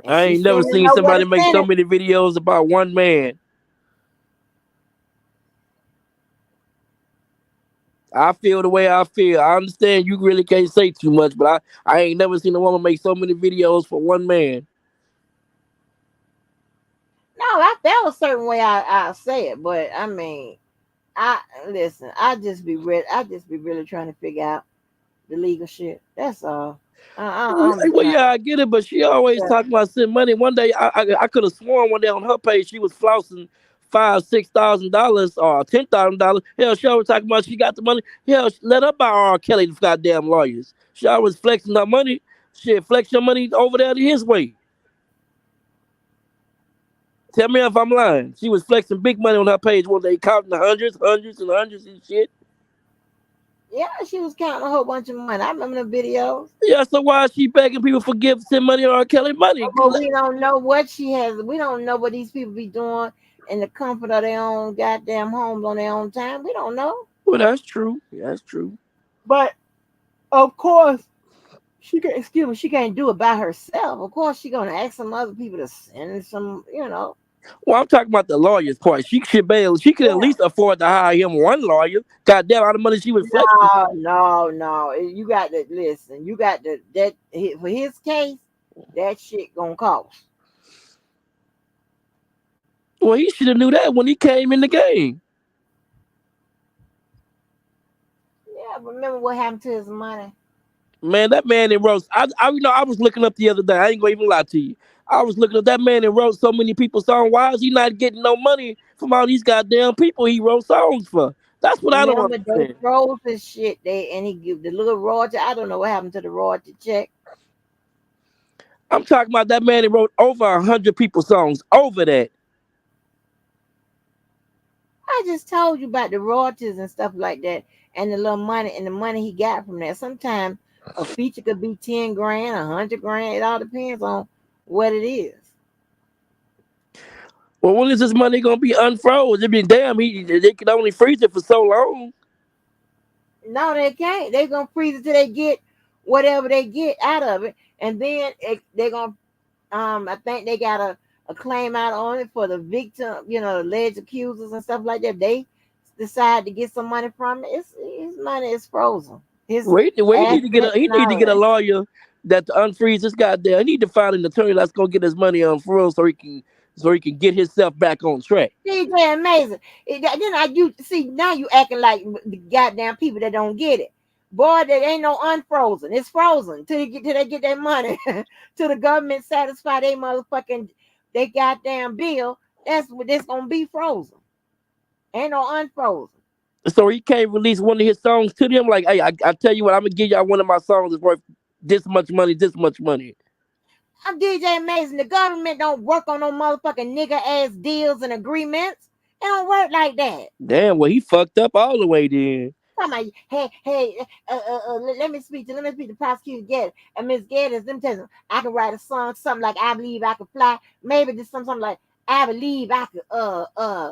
and I she ain't never send it seen know where somebody to make send so it. many videos about one man. I feel the way I feel. I understand you really can't say too much, but I ain't never seen a woman make so many videos for one man. No, I felt a certain way. I say it, but I mean, I listen. I just be really trying to figure out the legal shit. That's all. I don't be Well, trying. yeah, I get it, but she always Yeah. talking about sending money. One day, I could have sworn one day on her page she was flousing $5,000, $6,000 or $10,000. Hell, she always talking about she got the money. Hell, let her buy R. Kelly's goddamn lawyers. She always flexing her money. Shit, flex your money over there his way. Tell me if I'm lying. She was flexing big money on her page one day, counting the hundreds and shit. Yeah, she was counting a whole bunch of money. I remember the videos. Yeah, so why is she begging people for gifts, send money on R. Kelly money? But we don't know what she has. We don't know what these people be doing in the comfort of their own goddamn homes on their own time. We don't know. Well, that's true. That's true. But of course, she can. Excuse me. She can't do it by herself. Of course, she gonna ask some other people to send some. Well, I'm talking about the lawyer's part. She should be able, she could at Yeah. least afford to hire him one lawyer. Goddamn, how the money she was flexing. No, no, no. You got to listen. You got to for his case. That shit gonna cost. Well, he should have knew that when he came in the game. Yeah, remember what happened to his money? Man, that man in wrote. I was looking up the other day. I ain't gonna even lie to you. I was looking up that man and wrote so many people's songs. Why is he not getting no money from all these goddamn people he wrote songs for? That's what I don't Remember they understand. froze his shit. And he give the little royalty. I don't know what happened to the royalty check. I'm talking about that man that wrote over 100 people's songs. Over that. I just told you about the royalties and stuff like that, and the little money and the money he got from that. Sometimes a feature could be 10 grand, 100 grand. It all depends on what it is. Well, when is this money gonna be unfroze? I mean, damn, they can only freeze it for so long. No, they can't. They're gonna freeze it till they get whatever they get out of it, and then they're gonna. I think they got a claim out on it for the victim, the alleged accusers and stuff like that. If they decide to get some money from it, his money is frozen. His He need to get assets he and need to all get a that. lawyer that to unfreeze this goddamn. He need to find an attorney that's gonna get his money unfroze so he can get himself back on track. DJ amazing. Then you see now you acting like the goddamn people that don't get it. Boy, there ain't no unfrozen. It's frozen till they get their money. Till the government satisfy they motherfucking they goddamn bill. That's what it's gonna be frozen. Ain't no unfrozen. So he can't release one of his songs to them. Like, hey, I tell you what, I'm gonna give y'all one of my songs that's worth this much money, this much money. I'm DJ Amazing. The government don't work on no motherfucking nigga ass deals and agreements. It don't work like that. Damn, well he fucked up all the way then. Come on, hey, let me speak to prosecutor Geddes and Miss Geddes. Let me tell you, I can write a song, something like "I Believe I Could Fly." Maybe just something like "I Believe I Could."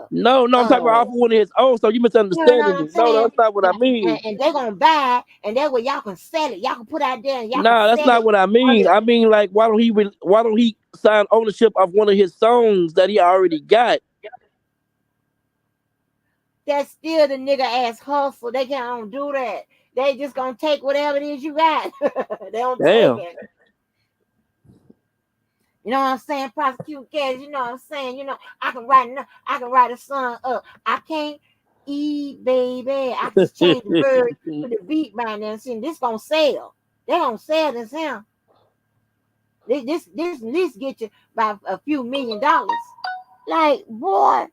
No, I'm talking about off of one of his own. So you You know misunderstanding what I'm me. No, saying? that's not what I And, mean. and they're gonna buy it, and that way y'all can sell it. Y'all can put out there, and y'all can Nah, that's sell not it what I on mean. the. I mean, like, why don't he sign ownership of one of his songs that he already got? That's still the nigga ass hustle. They can't do that. They just gonna take whatever it is you got. They don't take Damn. it. You know what I'm saying? Prosecute cats. You know what I'm saying? I can write a song up. I can't eat, baby. I just change the word to the beat by now. See, this gonna sell. They gonna sell this here. This at least get you by a few $1,000,000. Like, boy,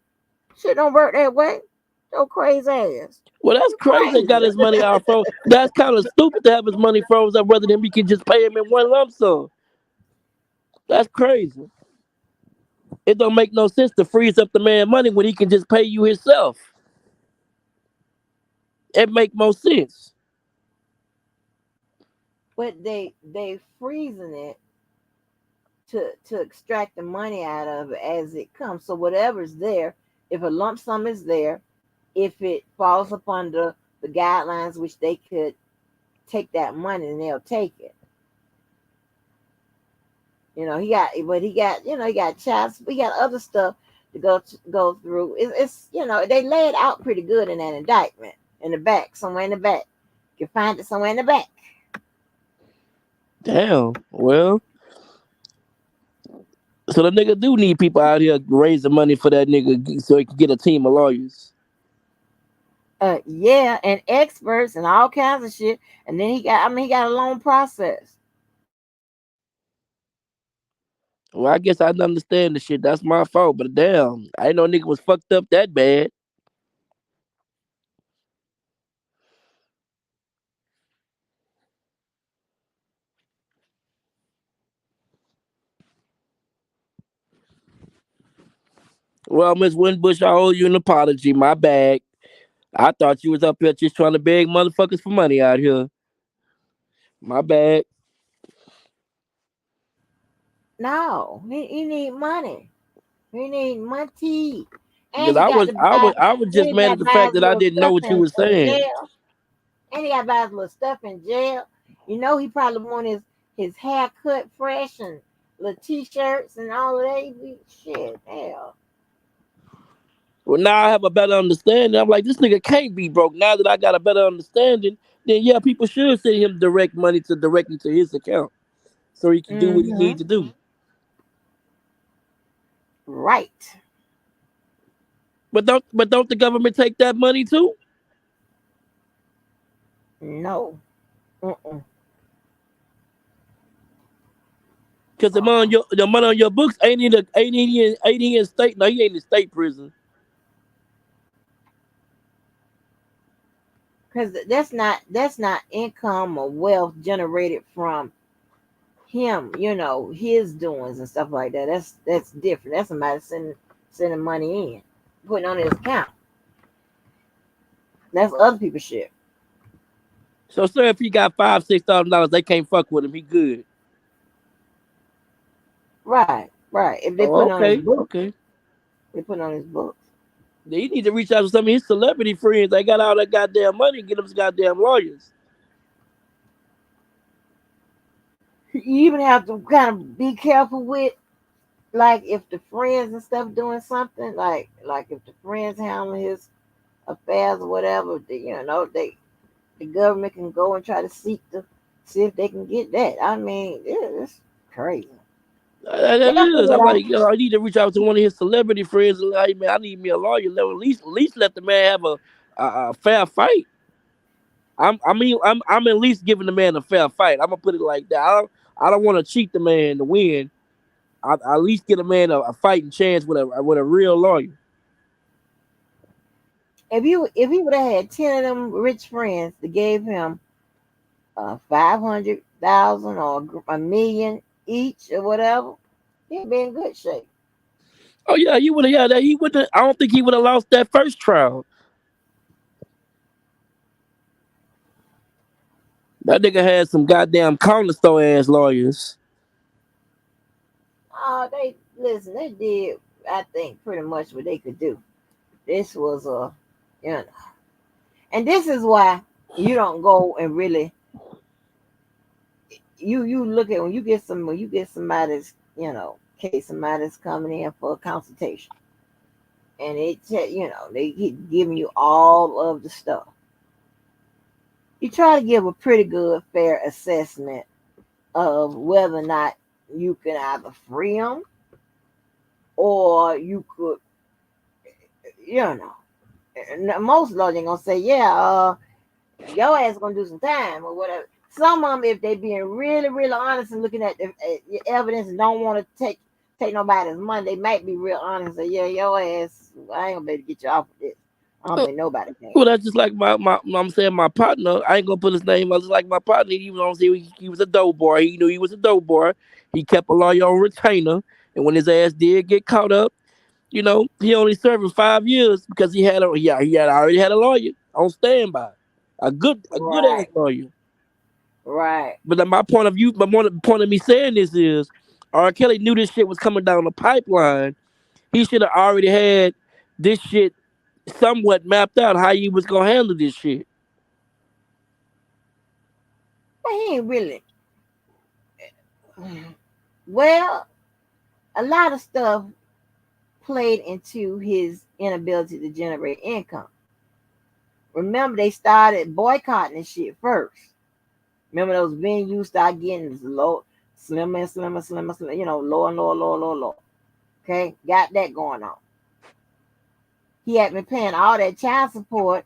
shit don't work that way. So crazy ass. Well, that's You crazy. They got crazy. his money all froze. That's kind of stupid to have his money froze up rather than we can just pay him in one lump sum. That's crazy. It don't make no sense to freeze up the man money when he can just pay you himself. It make more sense. But they freezing it to extract the money out of it as it comes. So whatever's there, if a lump sum is there, if it falls up under the guidelines which they could take that money and they'll take it. He got child, we got other stuff to go through. They lay it out pretty good in that indictment in the back, somewhere in the back. You can find it somewhere in the back. Damn. Well, so the nigga do need people out here raising money for that nigga so he can get a team of lawyers. Yeah, and experts and all kinds of shit. And then he got a long process. Well, I guess I didn't understand the shit. That's my fault. But damn, I didn't know nigga was fucked up that bad. Well, Miss Winbush, I owe you an apology. My bad. I thought you was up here just trying to beg motherfuckers for money out here. My bad. No, he need money. He need money. Because And he got to buy I was then just he mad got at to the buy fact his that I little didn't know stuff what you in, was in saying. jail. And he got to buy his little stuff in jail. He probably want his hair cut fresh and little t-shirts and all of that. Shit, hell. Well, now I have a better understanding. I'm like, this nigga can't be broke. Now that I got a better understanding, then yeah, people should send him direct money to directly to his account so he can do what he Mm-hmm. needs to do. Right. But don't the government take that money too? No. Mm-mm. Cause Uh-uh. the money on your books ain't he in state? No, he ain't in state prison. Because that's not income or wealth generated from him, his doings and stuff like that. That's different. That's somebody sending money in, putting on his account. That's other people's shit. So sir, if he got $5,000, $6,000, they can't fuck with him. He good. Right, right. If they Oh, put on his okay, book, okay. they put on his books. He need to reach out to some of his celebrity friends. They got all that goddamn money and get them some goddamn lawyers. You even have to kind of be careful with, like, if the friends and stuff doing something, like if the friends handling his affairs or whatever, the government can go and try to see if they can get that. I mean, it's crazy. That Careful is. what I'm I. like, I need to reach out to one of his celebrity friends and like, man, I need me a lawyer. At least let the man have a fair fight. I'm at least giving the man a fair fight. I'm gonna put it like that. I don't want to cheat the man to win. I at least get a man a fighting chance with a real lawyer. If he would have had 10 of them rich friends that gave him 500,000 or a million each or whatever, he'd be in good shape. Oh yeah, you would have. Yeah, that he would. I don't think he would have lost that first trial. That nigga had some goddamn corner store ass lawyers. Oh, they listen. They did, I think, pretty much what they could do. This was you know, and this is why you don't go and really you look at when you get somebody's case, somebody's coming in for a consultation, and they keep giving you all of the stuff. You try to give a pretty good, fair assessment of whether or not you can either free them or you could, you know. Most lawyers ain't gonna say, yeah, your ass gonna do some time or whatever. Some of them, if they being really, really honest and looking at the evidence and don't want to take nobody's money, they might be real honest and say, yeah, your ass, I ain't gonna be able to get you off of this. I don't Uh, think nobody can. Well, that's just like I'm saying my partner. I ain't gonna put his name. I just like my partner. He was on. He was a dope boy. He knew he was a dope boy. He kept a lawyer on retainer, and when his ass did get caught up, he only served 5 years because he had already had a lawyer on standby, a good ass Right, lawyer. right. But then my point of view, point of me saying this is, R. Kelly knew this shit was coming down the pipeline. He should have already had this shit somewhat mapped out how he was gonna handle this shit. But he ain't really. Well, a lot of stuff played into his inability to generate income. Remember, they started boycotting this shit first. Remember those venues start getting low, slimmer and slimmer, slimmer, slimmer, lower and lower, lower, lower, lower. Okay, got that going on. He had been paying all that child support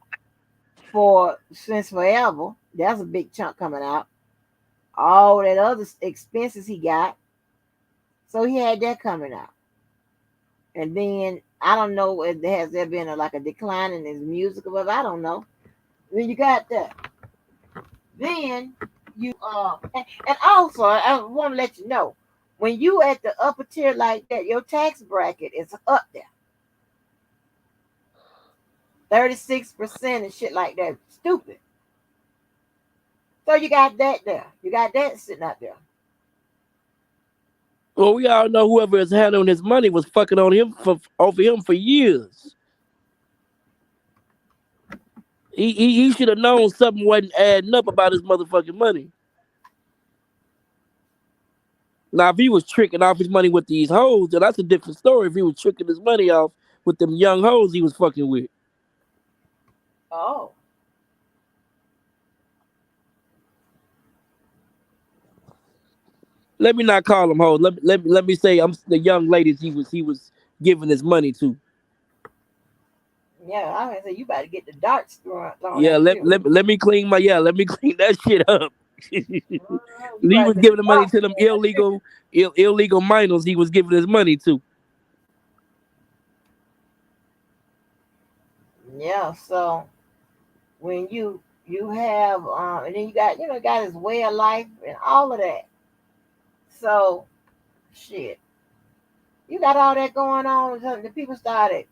for since forever. That's a big chunk coming out. All that other expenses he got, so he had that coming out. And then I don't know if there been like a decline in his music or whatever. I don't know. Then you got that. Then you and also I want to let you know, when you at the upper tier like that, your tax bracket is up there. 36% and shit like that. Stupid. So you got that there. You got that sitting out there. Well, we all know whoever is handling his money was fucking on him over him for years. He should have known something wasn't adding up about his motherfucking money. Now, if he was tricking off his money with these hoes, then that's a different story. If he was tricking his money off with them young hoes he was fucking with. Oh. Let me not call them hoes. Let me say I'm the young ladies he was giving his money to. Yeah, I was gonna say you better get the darts thrown Yeah, at you. let me clean my let me clean that shit up. You He better was get the giving the money darts to them thrown at you. illegal minors. He was giving his money to. Yeah, so when you have and then you got got his way of life and all of that. So shit, you got all that going on. So the people started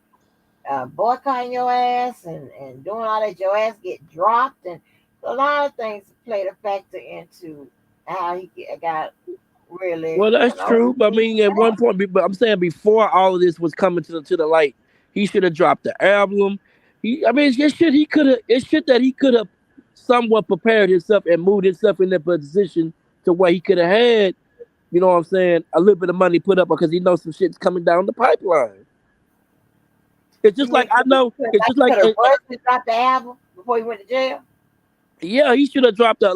boycotting your ass and doing all that. Your ass get dropped, and so a lot of things played a factor into how got really Well, that's true. But I mean, at one point, but I'm saying before all of this was coming to the light, he should have dropped the album. I mean, it's shit he could have. It's shit that he could have somewhat prepared himself and moved himself in that position to where he could have had, you know what I'm saying, a little bit of money put up because he knows some shit's coming down the pipeline. It's You just like mean I know. It's like just he like could have rushed to drop the album before he went to jail? yeah, he should have dropped a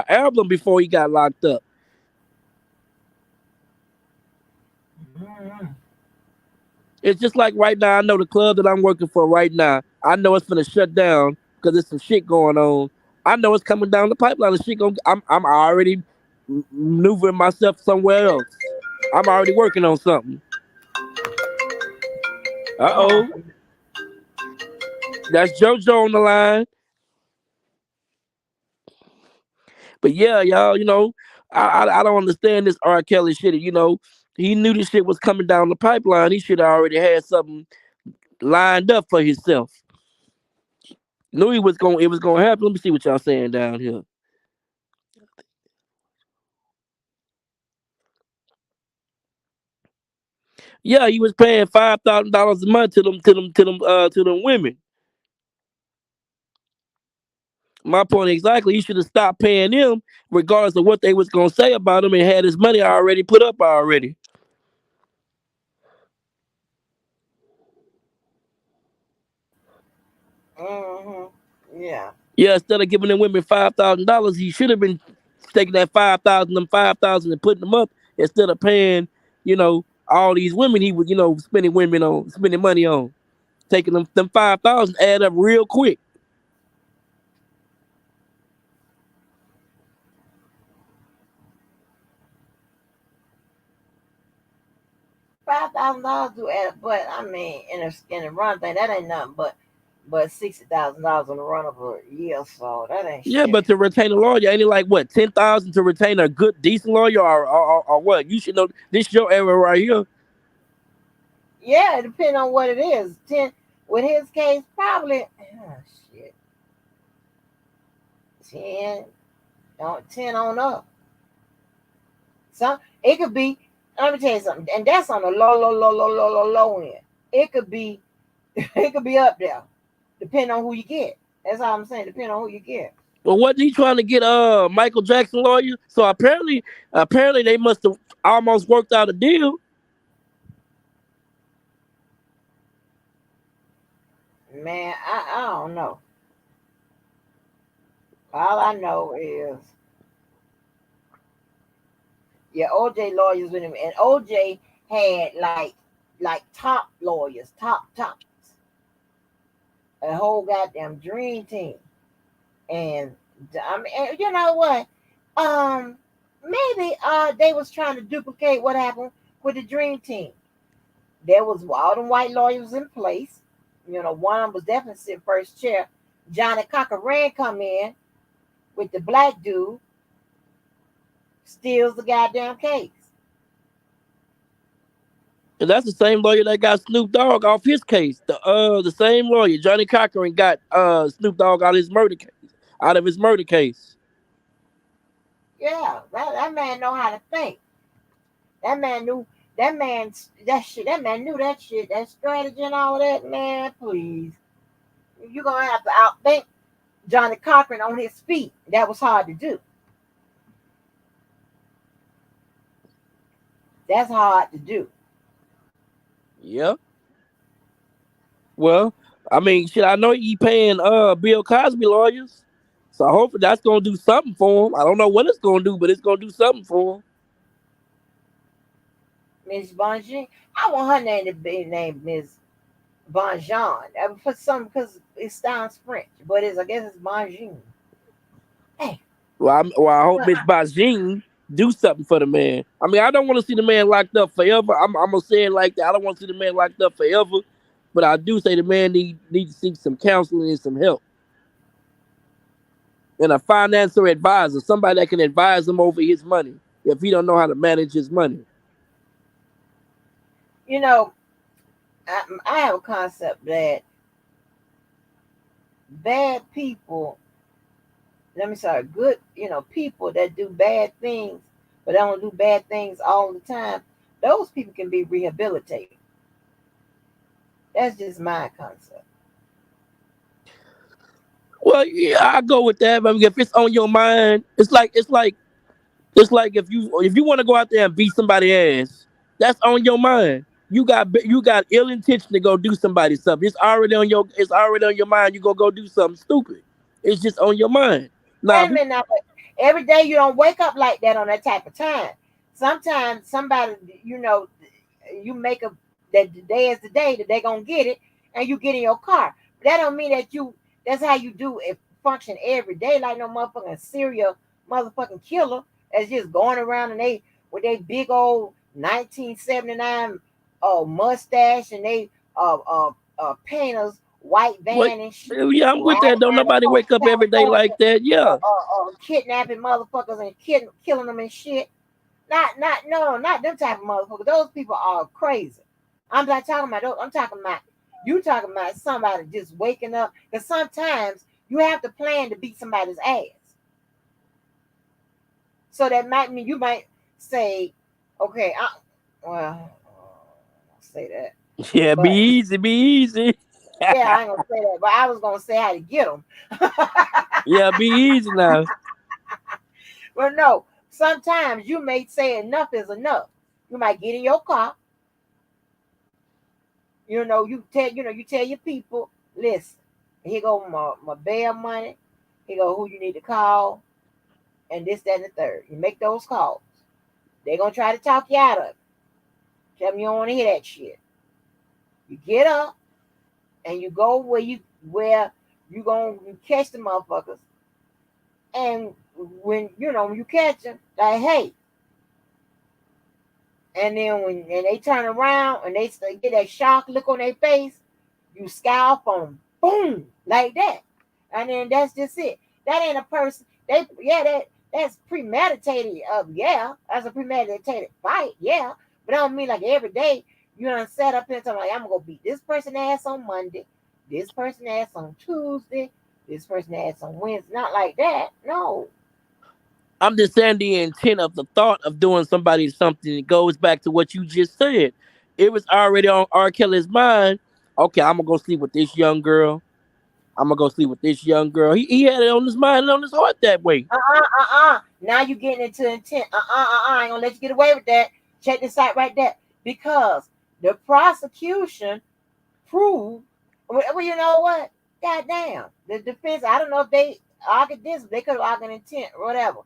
album before he got locked up. Mm-hmm. It's just like right now. I know the club that I'm working for right now. I know it's gonna shut down because there's some shit going on. I know it's coming down the pipeline. The shit going. I'm already maneuvering myself somewhere else. I'm already working on something. Uh-oh, that's JoJo on the line. But yeah, y'all, I don't understand this R. Kelly shit. He knew this shit was coming down the pipeline. He should have already had something lined up for himself. Knew it was gonna happen. Let me see what y'all saying down here. Yeah, he was paying $5,000 a month to them women. My point exactly. He should have stopped paying them, regardless of what they was gonna say about him, and had his money already put up already. Mm-hmm. Yeah. Yeah, instead of giving them women $5,000, he should have been taking that 5,000, them 5,000, and putting them up instead of paying, all these women he was, spending money on, taking them 5,000 add up real quick. $5,000 to add, but I mean, in a run thing, that ain't nothing but $60,000 on the run of a year, so that ain't Yeah, shit. but to retain a lawyer, ain't it like what 10,000 to retain a good, decent lawyer, or what? You should know this is your era right here. Yeah, it depends on what it is. With his case, probably shit, 10, 10 on up. Some it could be. Let me tell you something, and that's on the low end. It could be, it could be up there, depending on who you get. That's all I'm saying. Depending on who you get. Well, wasn't he trying to get Michael Jackson lawyer? So apparently they must have almost worked out a deal. Man, I don't know. All I know is, yeah, OJ lawyers with him, and OJ had like top lawyers, tops, a whole goddamn dream team. And I mean, and you know what? Um, maybe they was trying to duplicate what happened with the dream team. There was all them white lawyers in place. One of them was definitely sitting first chair. Johnny Cochran come in with the black dude, steals the goddamn case. And that's the same lawyer that got Snoop Dogg off his case. The same lawyer, Johnny Cochran, got Snoop Dogg out of his murder case. Yeah, that man know how to think. That man knew that shit. That man knew that shit, that strategy and all that. Man, please, you're gonna have to outthink Johnny Cochran on his feet. That was hard to do. That's hard to do. Yeah. Well, I mean, shit, I know he paying Bill Cosby lawyers, so hopefully that's gonna do something for him. I don't know what it's gonna do, but it's gonna do something for him. Miss Bonjean. I want her name to be named Miss Bonjean. For some, because it sounds French, but I guess it's Bonjean. Hey, Well, I hope but Miss Bajin do something for the man. I mean, I don't want to see the man locked up forever. I'm gonna say it like that. I don't want to see the man locked up forever, but I do say the man need to seek some counseling and some help and a financial advisor, somebody that can advise him over his money if he don't know how to manage his money. you know, I have a concept that bad people, let me sorry, good, people that do bad things, but don't do bad things all the time, those people can be rehabilitated. That's just my concept. Well, yeah, I go with that. But if it's on your mind, it's like if you want to go out there and beat somebody's ass, that's on your mind. You got ill intention to go do somebody something. It's already on your mind. You gonna go do something stupid. It's just on your mind. Now, Wait a minute now, but every day you don't wake up like that on that type of time. Sometimes somebody, you make a that the day is the day that they gonna get it, and you get in your car. That don't mean that you. That's how you do it. Function every day like no motherfucking serial motherfucking killer that's just going around and they with they big old 1979 mustache and they painters white what? van and shit Yeah, I'm with riding that. Don't around nobody the wake up every day California like that. Yeah, kidnapping motherfuckers and killing them and shit. Not no, not them type of motherfuckers. Those people are crazy. I'm not talking about those. I'm talking about you talking about somebody just waking up. Because sometimes you have to plan to beat somebody's ass. So that might mean you might say, okay, I'll say that. yeah. Be But easy. Be easy. yeah, I ain't gonna say that. But I was gonna say how to get them. Yeah, be easy now. Well, no. Sometimes you may say enough is enough. You might get in your car. You tell your people, listen, here go my bail money. Here go who you need to call, and this, that, and the third. You make those calls. They're gonna try to talk you out of it. Tell them you don't want to hear that shit. You get up and you go where you catch the motherfuckers, and when you catch them, like hey, and then when and they turn around and they get that shock look on their face, you scalp them, boom, like that, and then that's just it. That ain't a person. That's premeditated. Yeah, that's a premeditated fight. Yeah, but I don't mean like every day you done set up and like I'm gonna go beat this person ass on Monday, this person ass on Tuesday, this person ass on Wednesday. Not like that. No. I'm just saying the intent of the thought of doing somebody something. It goes back to what you just said. It was already on R. Kelly's mind. Okay, I'm gonna go sleep with this young girl. I'm gonna go sleep with this young girl. He had it on his mind and on his heart that way. Now you getting into intent. I ain't gonna let you get away with that. Check this out right there. Because the prosecution proved, well, you know what? Goddamn. The defense, I don't know if they argued this, they could have argued intent or whatever.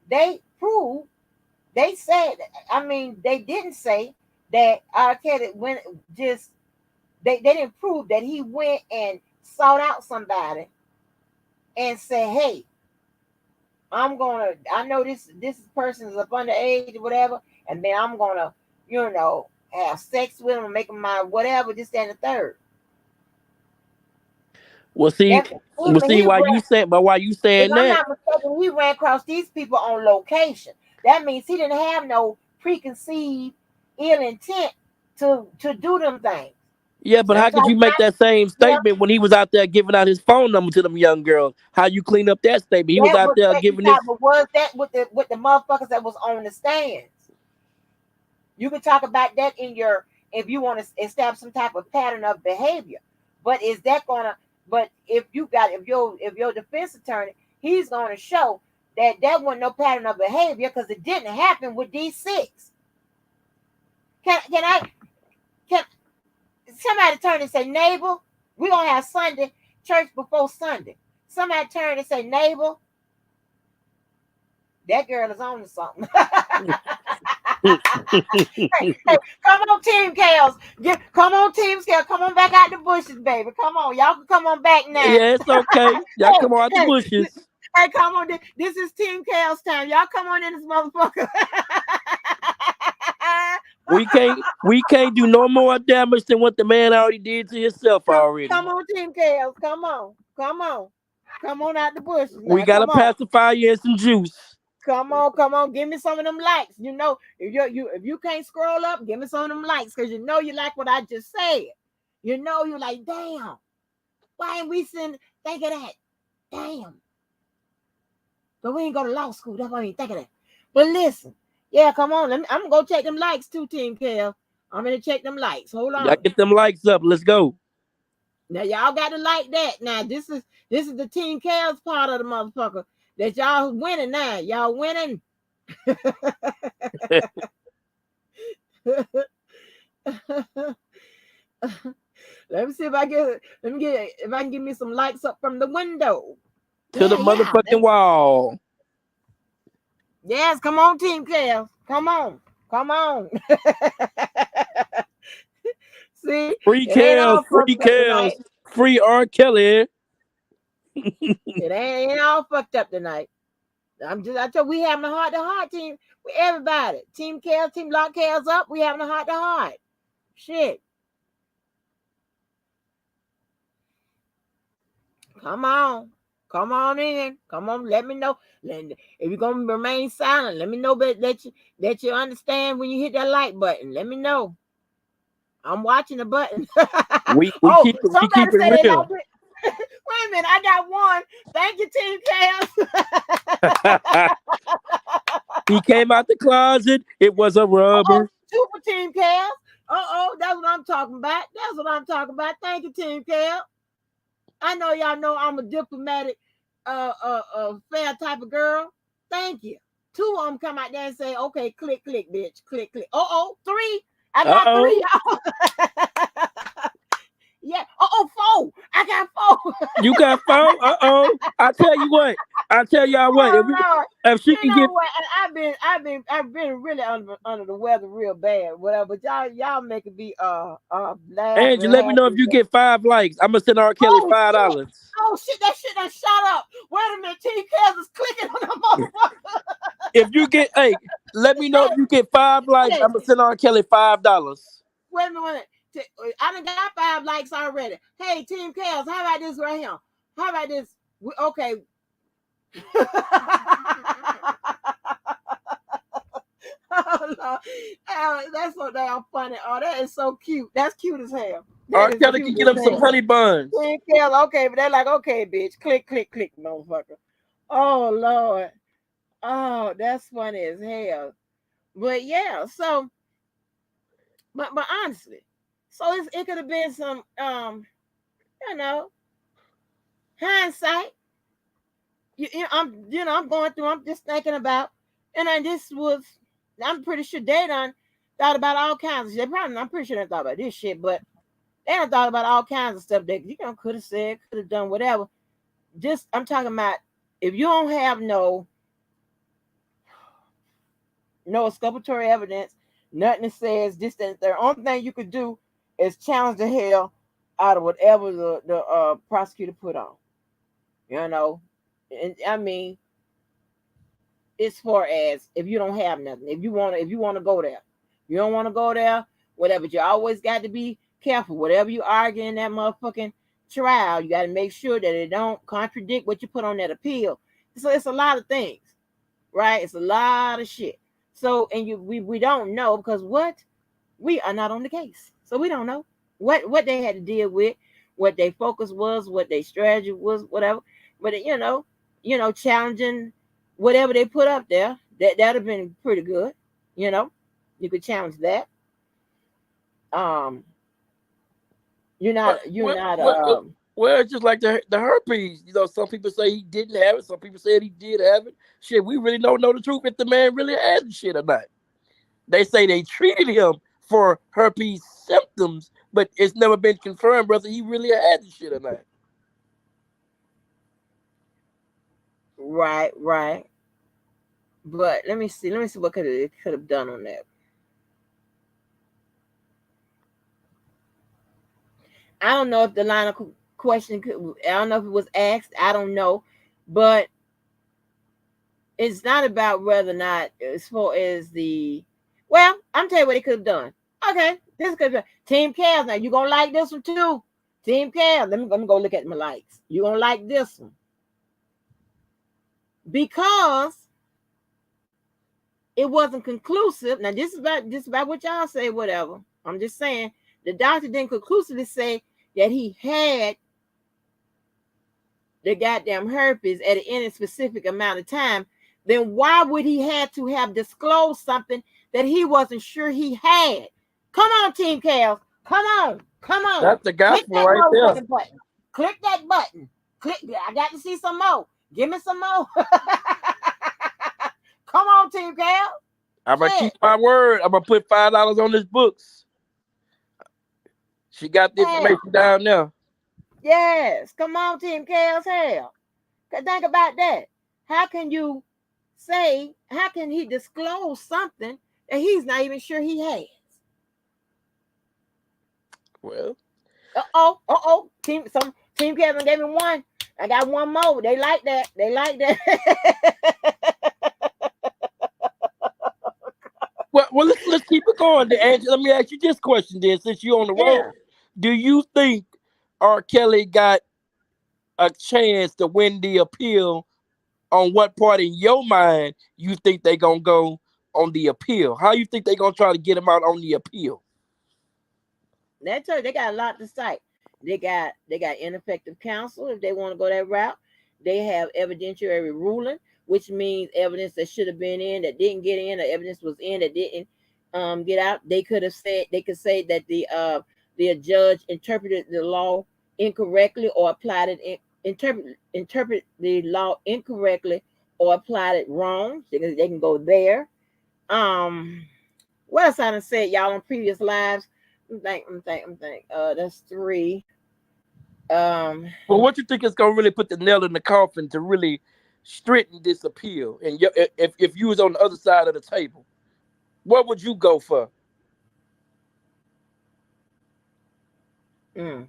They proved, they said, I mean, they didn't say that R. Kelly went just, they didn't prove that he went and sought out somebody and said, hey, I know this person is up underage or whatever, and then I'm gonna, have sex with him and make him my whatever, this, that, and the third. Well, see, That well, see he why you ran, saying, but why you if saying I'm that? not mistaken, he ran across these people on location. That means he didn't have no preconceived ill intent to do them things. Yeah, See but what I'm how could talking you make about? that same Yeah, statement when he was out there giving out his phone number to them young girls? How you clean up that statement? He was that out was there what you giving thought, his. but was that with the motherfuckers that was on the stands? You can talk about that in your if you want to establish some type of pattern of behavior. But is that gonna? But if your defense attorney, he's gonna show that wasn't no pattern of behavior because it didn't happen with these six. Can I can somebody turn and say, neighbor, we're gonna have Sunday church before Sunday. Somebody turn and say, neighbor, that girl is on to something. Hey, come on, Team Kales. Come on, Team Scale. Come on back out the bushes, baby. Come on. Y'all can come on back now. Yeah, it's okay. Y'all Hey, come on out the hey, bushes. hey, come on. This is Team Kales time. Y'all come on in this motherfucker. We can't do no more damage than what the man already did to himself already. Come on, Team Kales. Come on. Come on. Come on out the bushes We now. got a Come on. pacifier and some juice. Come on, give me some of them likes. You know, if you can't scroll up, give me some of them likes because you know you like what I just said. You know you're like, damn, why ain't we sitting think of that? Damn. But we ain't go to law school. That's why we ain't think of that. But listen, yeah, come on. I'm gonna go check them likes too, Team Kel. I'm gonna check them likes. Hold Y'all on. get them likes up. Let's go. Now y'all got to like that. Now this is the Team Kel's part of the motherfucker that y'all winning now. Y'all winning. Let me see if I get. Let me get if I can give me some likes up from the window. To the Yeah. motherfucking wall. Yes, come on, Team Kale. Come on. Come on. See, Free it ain't Kels, all free fucked up tonight. Kels, free R. Kelly. It ain't all fucked up tonight. I told we having a heart to heart, team. We everybody. Team Kale, Team Lock Kale's up. We having a heart to heart. Shit. Come on. Come on in. Come on. Let me know. If you're gonna remain silent, let me know that you understand when you hit that like button. Let me know. I'm watching the button. We Oh, we somebody keep it said they like real. it. Wait a minute, I got one. Thank you, Team Chaos. He came out the closet. It was a Oh, rubber. Super Team Chaos. That's what I'm talking about. That's what I'm talking about. Thank you, Team Chaos. I know y'all know I'm a diplomatic, fair type of girl. Thank you. Two of them come out there and say, okay, click, click, bitch. Click, click. Three. I Uh got oh. three, y'all. Yeah. Four. I got four. You got phone? Uh oh. I tell you what. I tell y'all what. Oh Lord. If she You can know get what? And I've been really under the weather real bad, whatever. But y'all making me laugh Angie, and let me know if happy. you get 5 likes. I'm gonna send R. Kelly Oh shit! $5. Oh shit! That shit done shut up. Wait a minute, T. Kez is clicking on the motherfucker. If you get let me know if you get 5 likes. Hey, I'm gonna send R. Kelly $5. wait a minute. I done got 5 likes already. Hey, Team Kels, how about this right here? How about this? Okay. Oh, Lord. Oh, that's so damn funny. Oh, that is so cute. That's cute as hell. That R. is Kelly cute can get as him some hell. honey buns. Team Kels, okay, but they're like, okay, bitch. Click, click, click, motherfucker. Oh, Lord. Oh, that's funny as hell. But yeah, so but honestly, so it could have been some you know, hindsight. I'm going through, I'm just thinking about, and then this was, I'm pretty sure they done thought about all kinds of shit. I'm pretty sure they thought about this shit, but they done thought about all kinds of stuff that could have said, could have done whatever. Just I'm talking about if you don't have no exculpatory evidence, nothing that says this, that, the only thing you could do is challenge the hell out of whatever the prosecutor put on. You know, and I mean, as far as if you don't have nothing, if you want to go there, you don't want to go there, whatever. But you always got to be careful. Whatever you argue in that motherfucking trial, you got to make sure that it don't contradict what you put on that appeal. So it's a lot of things, right? It's a lot of shit. So and we don't know because we are not on the case, so we don't know what they had to deal with, what their focus was, what their strategy was, whatever. But challenging whatever they put up there, that'd have been pretty good. You know, you could challenge that. Um, you're What, not you're what, not what, well, it's just like the herpes. Some people say he didn't have it. Some people said he did have it. Shit, we really don't know the truth if the man really had the shit or not. They say they treated him for herpes symptoms, but it's never been confirmed whether he really had the shit or not. Right, right. But let me see. Let me see what it could have done on that. I don't know if the line of question could. I don't know if it was asked. I don't know, but it's not about whether or not as far as the. Well, I'm telling you what it could have done. Okay, this could be Team Cavs. Now you gonna like this one too, Team Cavs. Let me go look at my likes. You gonna like this one because it wasn't conclusive. Now this is about what y'all say. Whatever. I'm just saying the doctor didn't conclusively say that he had the goddamn herpes at any specific amount of time. Then why would he have to have disclosed something that he wasn't sure he had? Come on, Team Cavs. Come on. Come on. That's the Click gospel that right there. motherfucking button. Click that button. Click. I got to see some more. Give me some more. Come on, Team Cavs. I'm gonna Shit. keep my word. I'm gonna put $5 on this books. She got the Hell. information down there. Yes. Come on, Team Cavs. Hell. Think about that. How can you say, how can he disclose something that he's not even sure he has? Well, Team Kevin gave me one. I got one more. They like that. They like that. well, let's keep it going. Angela, let me ask you this question then, since you're on the road. Yeah. Do you think R. Kelly got a chance to win the appeal? On what part in your mind you think they gonna go on the appeal? How you think they gonna try to get him out on the appeal? That's her. They got a lot to cite. They got ineffective counsel if they want to go that route. They have evidentiary ruling, which means evidence that should have been in that didn't get in, or evidence was in that didn't get out. They could say that the judge interpreted the law incorrectly or applied it interpret the law incorrectly or applied it wrong. They can go there. What else I done said, y'all, on previous lives? I'm think. That's three. Well, what you think is gonna really put the nail in the coffin to really straighten this appeal? And if you was on the other side of the table, what would you go for? mm,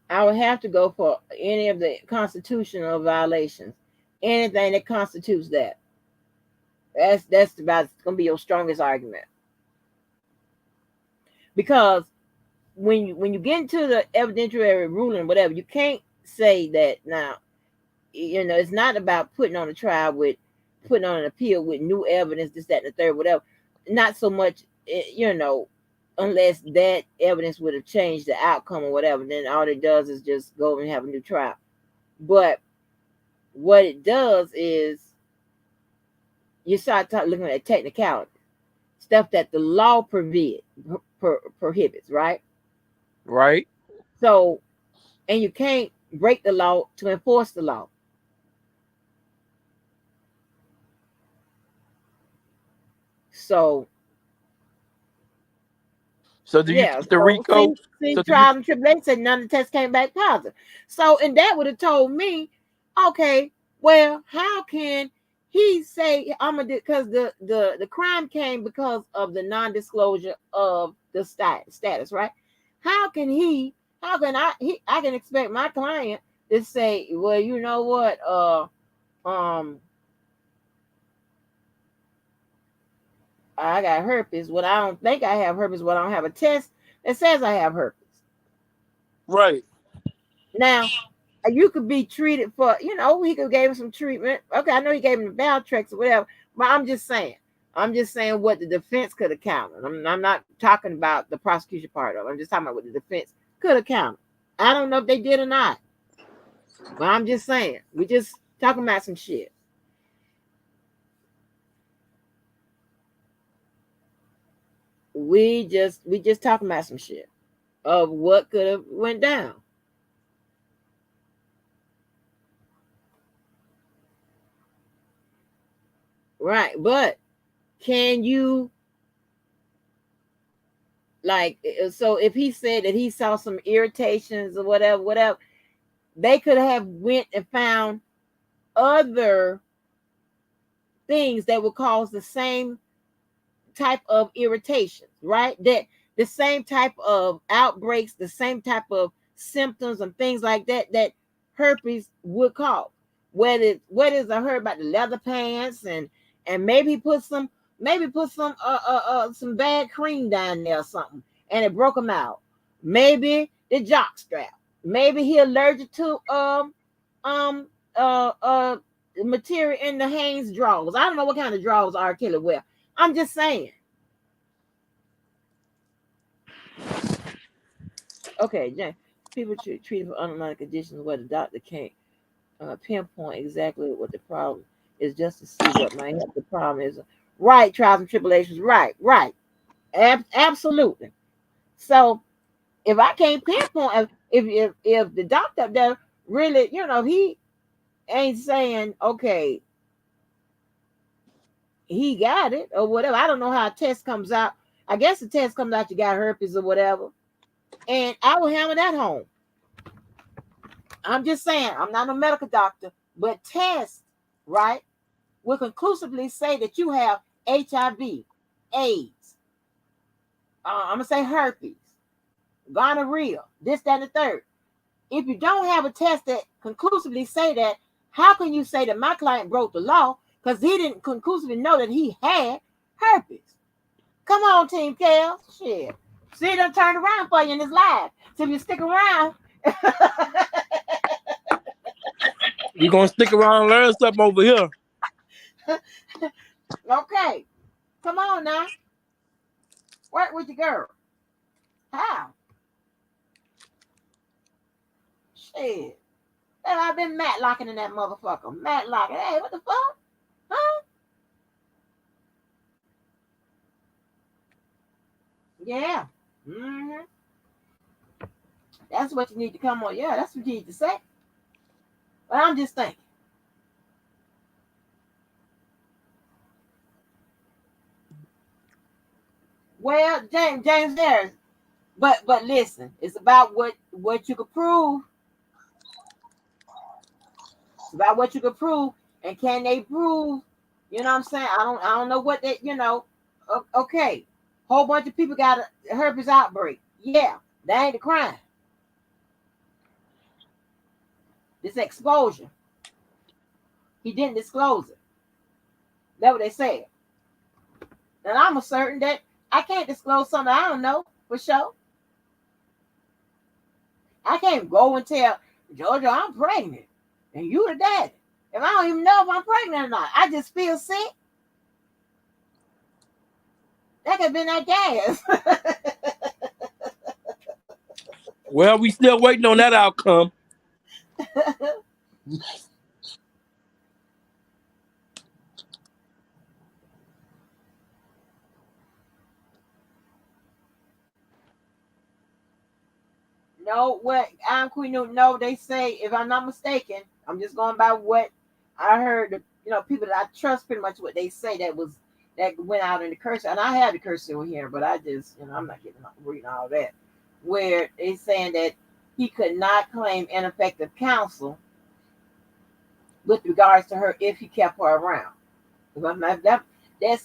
I would have to go for any of the constitutional violations, anything that constitutes that. That's about gonna be your strongest argument because when you get into the evidentiary ruling, whatever, you can't say that now. It's not about putting on a trial with putting on an appeal with new evidence, this, that, and the third, whatever. Not so much, unless that evidence would have changed the outcome or whatever. Then all it does is just go and have a new trial. But what it does is you start looking at technicality, stuff that the law prohibits, right? Right. So, and you can't break the law to enforce the law. So Do you yeah, think the so RICO? see, So do you? trials and tribulations said none of the tests came back positive. So, and that would have told me, okay, well, how can he say I'm gonna because the crime came because of the non-disclosure of the status, right? How can I can expect my client to say, well, you know what, um I got herpes. Well, I don't think I have herpes. Well, I don't have a test that says I have herpes. Right. Now, you could be treated for, he could gave him some treatment. Okay, I know he gave him the Valtrex or whatever, but I'm just saying. I'm just saying what the defense could have counted. I'm not talking about the prosecution part of it. I'm just talking about what the defense could have counted. I don't know if they did or not, but I'm just saying. We just talking about some shit. We just talking about some shit of what could have went down. Right. But can you, like, so if he said that he saw some irritations or whatever, they could have went and found other things that would cause the same type of irritations, right? That the same type of outbreaks, the same type of symptoms and things like that that herpes would cause. What is I heard about the leather pants, and maybe put some bad cream down there or something, and it broke him out. Maybe the jock strap. Maybe he allergic to um uh uh material in the Hanes drawers. I don't know what kind of drawers R. Kelly wear. I'm just saying. Okay, James. People treated for underlying conditions where the doctor can't pinpoint exactly what the problem is, just to see what might help the problem is. Right, trials and tribulations. Right. Absolutely. So if I can't pinpoint, if the doctor up there really, he ain't saying, okay, he got it or whatever. I don't know how a test comes out. I guess the test comes out you got herpes or whatever, and I will hammer that home. I'm just saying, I'm not a medical doctor, but tests, right, will conclusively say that you have HIV, AIDS, I'm gonna say herpes, gonorrhea, this, that, and the third. If you don't have a test that conclusively say that, how can you say that my client broke the law because he didn't conclusively know that he had herpes? Come on, Team Kale. Shit. See, it done turned around for you in this live. So if you stick around. You're gonna stick around and learn something over here. Okay. Come on now. Work with your girl. How? Shit. And I've been matlocking in that motherfucker. Matlocking. Hey, what the fuck? Huh? Yeah. Mm-hmm. That's what you need to come on. Yeah, that's what you need to say. But I'm just thinking. Well, James Harris. But listen, it's about what you could prove. It's about what you could prove, and can they prove? You know what I'm saying? I don't know what they. Okay, whole bunch of people got a herpes outbreak. Yeah, that ain't a crime. This exposure. He didn't disclose it. That's what they said. And I'm certain that I can't disclose something I don't know for sure. I can't go and tell Georgia I'm pregnant and you the daddy. If I don't even know if I'm pregnant or not, I just feel sick. That could have been that gas. Well, we still waiting on that outcome. No, what I'm Queen Newton. No, they say, if I'm not mistaken, I'm just going by what I heard. People that I trust, pretty much what they say that went out in the cursive, and I have the cursive here, but I just I'm not getting reading all that. Where they saying that he could not claim ineffective counsel with regards to her if he kept her around. It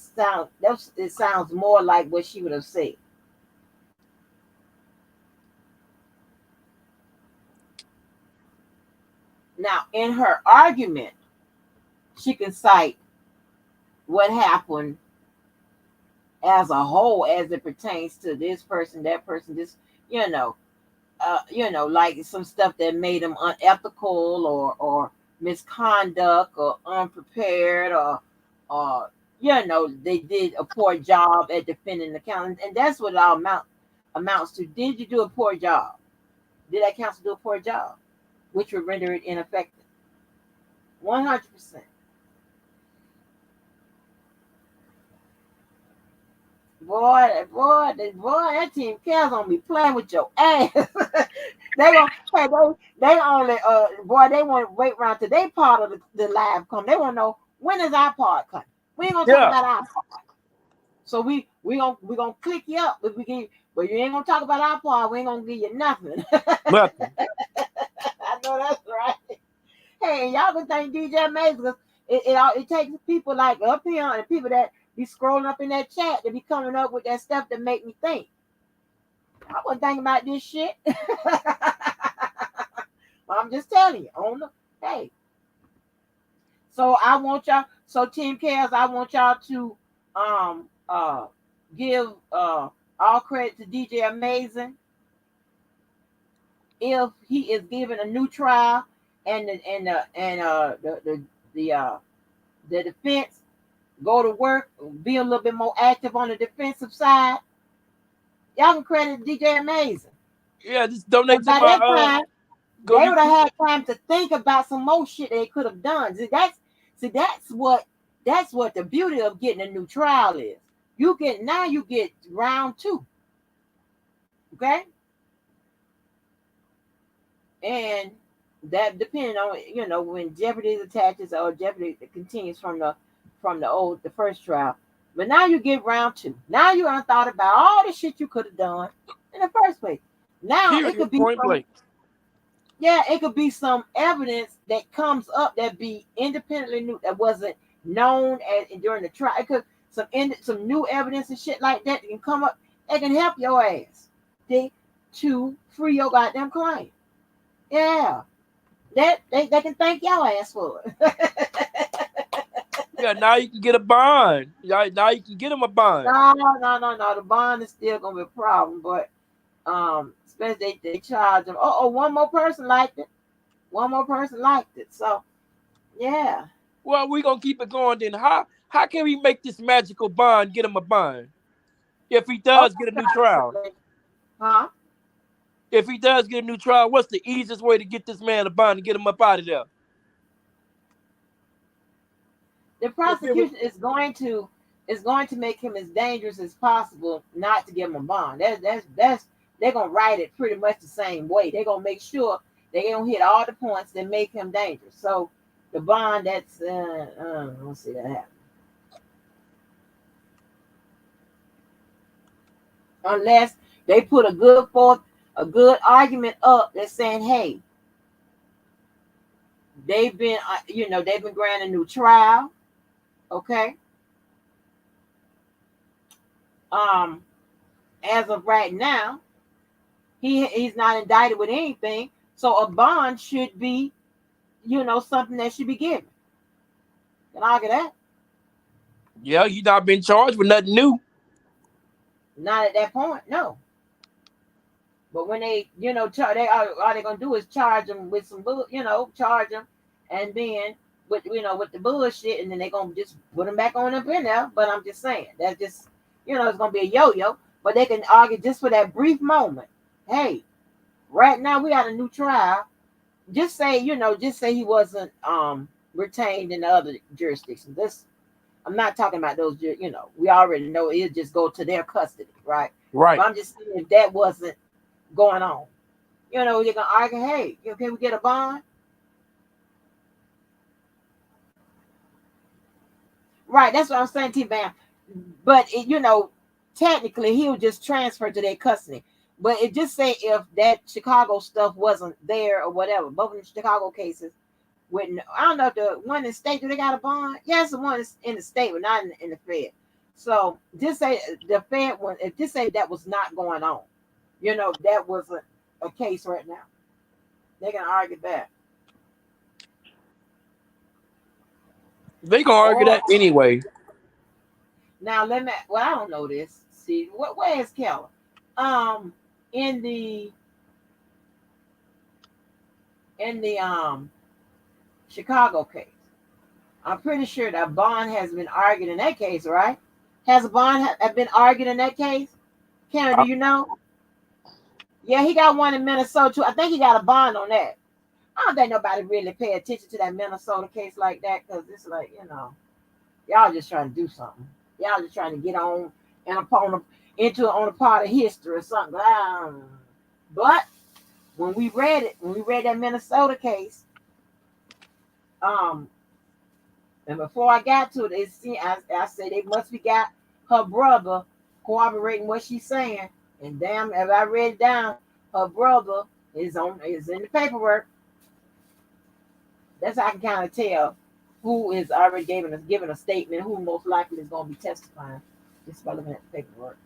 sounds more like what she would have said. Now, in her argument, she can cite what happened as a whole as it pertains to this person, that person, this, like some stuff that made them unethical or misconduct or unprepared or they did a poor job at defending the county. And that's what it all amounts to. Did you do a poor job? Did that counsel do a poor job? Which would render it ineffective. 100%. Boy, that team cares on me playing with your ass. they gonna hey, they only boy, they want to wait around till they part of the live come. They want to know when is our part coming. We ain't gonna talk Yeah, about our part. So we gonna click you up if we can, but you ain't gonna talk about our part. We ain't gonna give you nothing. nothing. I know that's right. Hey, y'all can thank DJ Mays because it takes people like up here and people that be scrolling up in that chat to be coming up with that stuff that make me think. I wasn't thinking about this shit. I'm just telling you. Hey, so I want y'all. So Team Chaos, I want y'all to um uh give all credit to DJ Amazing if he is given a new trial and the defense go to work, be a little bit more active on the defensive side. Y'all can credit DJ Amazing. Yeah, just donate Because to by my that time, go they get would have had time to think about some more shit they could have done. That's what the beauty of getting a new trial is. You get round two. Okay? And that depending on when jeopardy attaches or jeopardy continues from the first trial. But now you get round two. Now you done thought about all the shit you could have done in the first place. Now it period could be point blank. some evidence that comes up that be independently new that wasn't known during the trial. It could some new evidence and shit like that can come up that can help your ass to free your goddamn client. Yeah, that they can thank your ass for it. Yeah, now you can get a bond. Yeah, now you can get him a bond. No. The bond is still gonna be a problem, but especially they charge them. One more person liked it. One more person liked it. So yeah. Well, we gonna keep it going then. How can we make this magical bond get him a bond? If he does get a new trial. Okay. Huh? If he does get a new trial, what's the easiest way to get this man a bond and get him up out of there? The prosecution is going to make him as dangerous as possible not to give him a bond. That's they're gonna write it pretty much the same way. They're gonna make sure they're gonna hit all the points that make him dangerous. So the bond that's let's see that happen. Unless they put a good argument up that's saying, hey, they've been granted a new trial. Okay. Um, as of right now, he's not indicted with anything, so a bond should be, something that should be given. Can I argue that? Yeah, you not been charged with nothing new. Not at that point, no. But when they, they all they're gonna do is charge them with some charge them, and then with the bullshit, and then they're gonna just put them back on up in there. But I'm just saying that's just, it's gonna be a yo-yo. But they can argue just for that brief moment. Hey, right now we got a new trial. Just say he wasn't retained in the other jurisdictions. I'm not talking about those. We already know it just go to their custody, right? Right. But I'm just saying if that wasn't going on, you're gonna argue, hey, can we get a bond? Right. That's what I'm saying, T-Bam. But technically he was just transferred to their custody. But it just say if that Chicago stuff wasn't there or whatever. Both of the Chicago cases. I don't know if the one in the state, do they got a bond? Yes, the one in the state, but not in the Fed. So just say the Fed one, if just say that was not going on, that wasn't a case right now. They can argue that. They gonna argue Or that anyway. now I don't know this. See, where is Keller? Um, in the Chicago case. I'm pretty sure that bond has been argued in that case, right? Has a bond have been argued in that case? Karen, do I- you know? Yeah, he got one in Minnesota too. I think he got a bond on that. I don't think nobody really pay attention to that Minnesota case like that because it's like, y'all just trying to do something. Y'all just trying to get on and on a part of history or something. But when we read that Minnesota case, um, And before I got to it, I said they must be got her brother corroborating what she's saying. And damn, if I read it down, her brother is in the paperwork. That's how I can kind of tell who is already given a statement, who most likely is going to be testifying, just by looking at the paperwork.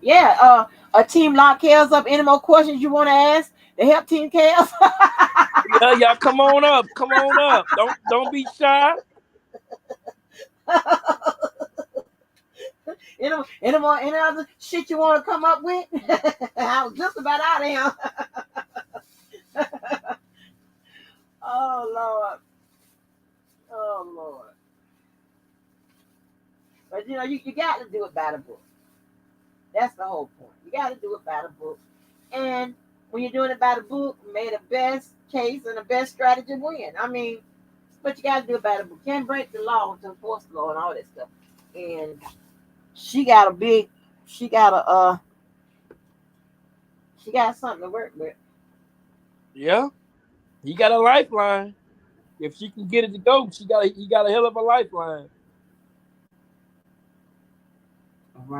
Yeah, a team lock Kels up. Any more questions you want to ask? The help team Kels. Yeah, y'all come on up. Come on up. Don't be shy. Any other shit you want to come up with? I was just about out of here. Oh Lord, oh Lord. But you got to do it by the book. That's the whole point. You got to do it by the book. And when you're doing it by the book, may the best case and the best strategy win. I mean, but you got to do it by the book. You can't break the law to enforce the law and all that stuff. And she got a big, she got a, she got something to work with. Yeah, he got a lifeline. If she can get it to go, he got a hell of a lifeline.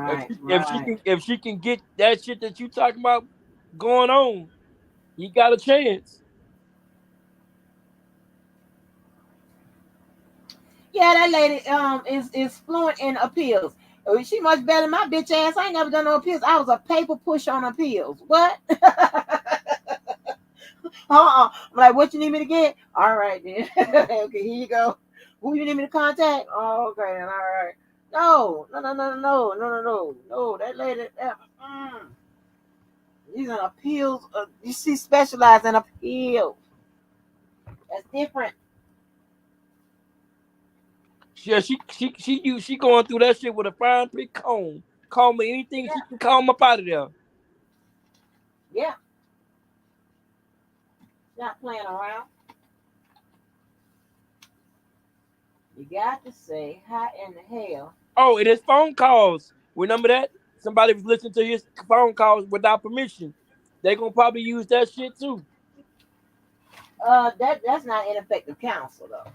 If Right, she, if she right. can if she can get that shit that you talking about going on, he got a chance. Yeah, that lady is fluent in appeals. She much better than my bitch ass. I ain't never done no appeals. I was a paper push on appeals. What? I'm like, what you need me to get? All right then. Okay, here you go. Who you need me to contact? Oh, okay, then all right. No, no, no, no, no, no, no, no, no. That lady, she's an appeals. She specializes in appeals. That's different. She going through that shit with a fine pick comb. Call me anything she can comb up out of there. Yeah, not playing around. You got to say, how in the hell? Oh, it is phone calls. Remember that? Somebody was listening to his phone calls without permission. They gonna probably use that shit too. That's not ineffective counsel though.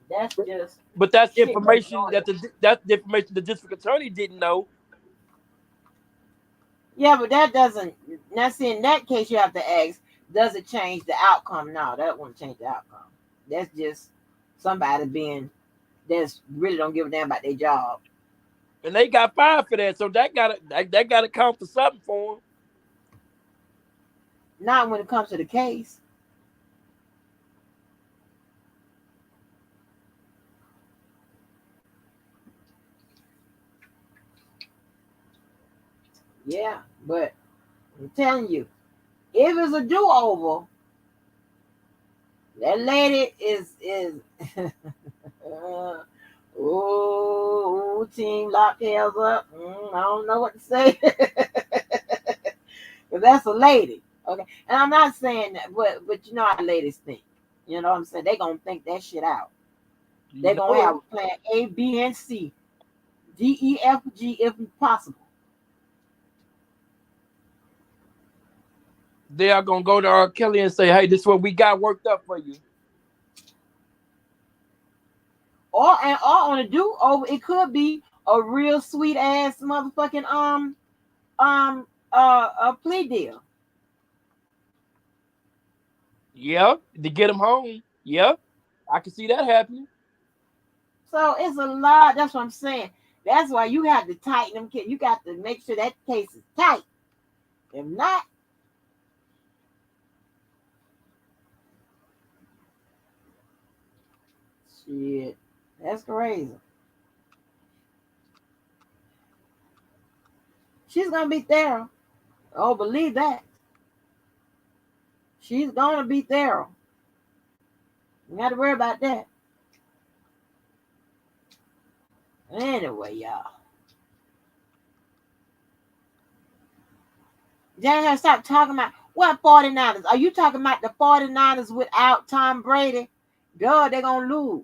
That's just But that's shit that's information going. that's the information the district attorney didn't know. Yeah, but that doesn't. Now, see, in that case, you have to ask, does it change the outcome? No, that won't change the outcome. That's just somebody being that's really don't give a damn about their job. And they got fired for that. So that gotta count for something for them. Not when it comes to the case. Yeah, but I'm telling you, if it's a do over, that lady is oh, team lock tails up. I don't know what to say. Because that's a lady. Okay. And I'm not saying that, but you know how ladies think. You know what I'm saying? They're gonna think that shit out. You They're gonna know it. have a plan A, B, and C. D, E, F, G if possible. They are gonna go to R. Kelly and say, "Hey, this is what we got worked up for you." Or on a do over, it could be a real sweet ass motherfucking a plea deal. Yeah, to get them home. Yeah, I can see that happening. So it's a lot. That's what I'm saying. That's why you have to tighten them. You got to make sure that case is tight. If not, shit, that's crazy. She's gonna be thorough. Oh, believe that. She's gonna be thorough. You got to worry about that. Anyway, y'all. Daniel, stop talking about what 49ers. Are you talking about the 49ers without Tom Brady? Duh, they're gonna lose.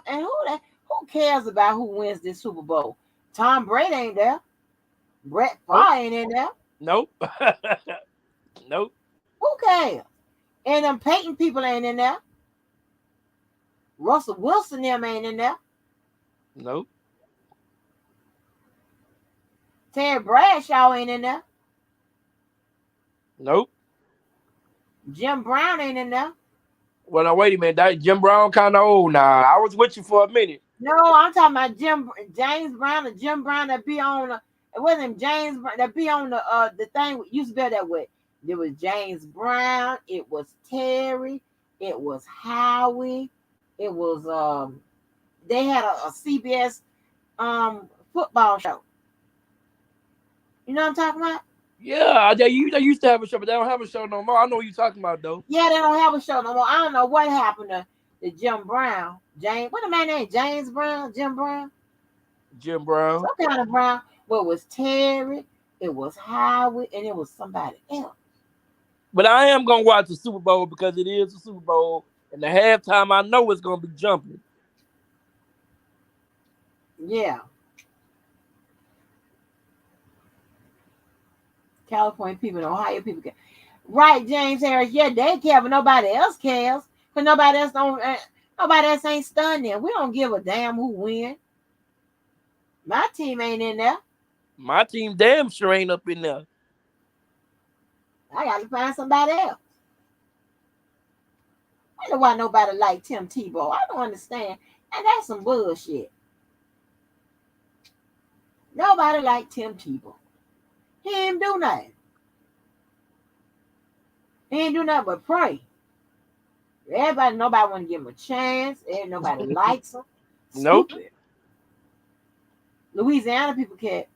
And who cares about who wins this Super Bowl? Tom Brady ain't there. Brett Nope. Favre ain't in there. Nope. Nope. Who cares? And them Peyton people ain't in there. Russell Wilson them ain't in there. Nope. Terry Bradshaw ain't in there. Nope. Jim Brown ain't in there. Well, now wait a minute. That Jim Brown kind of old now. I was with you for a minute. No, I'm talking about James Brown or Jim Brown that be on the. It wasn't James Brown that be on the thing used to be that way. There was James Brown. It was Terry. It was Howie. It was They had a CBS football show. You know what I'm talking about? Yeah, they used to have a show, but they don't have a show no more. I know what you're talking about, though. Yeah, they don't have a show no more. I don't know what happened to Jim Brown. What the man named James Brown? Jim Brown? Jim Brown. Some kind of Brown. Well, it was Terry, it was Howard, and it was somebody else. But I am going to watch the Super Bowl because it is the Super Bowl. And the halftime, I know it's going to be jumping. Yeah. California people and Ohio people care. Right, James Harris. Yeah, they care, but nobody else cares. Because nobody else ain't stunned them. We don't give a damn who win. My team ain't in there. My team damn sure ain't up in there. I got to find somebody else. I don't know why nobody like Tim Tebow. I don't understand. And that's some bullshit. Nobody like Tim Tebow. He didn't do nothing. He didn't do nothing but pray. Nobody want to give him a chance. Nobody likes him. Nope. Stupid. Louisiana people care.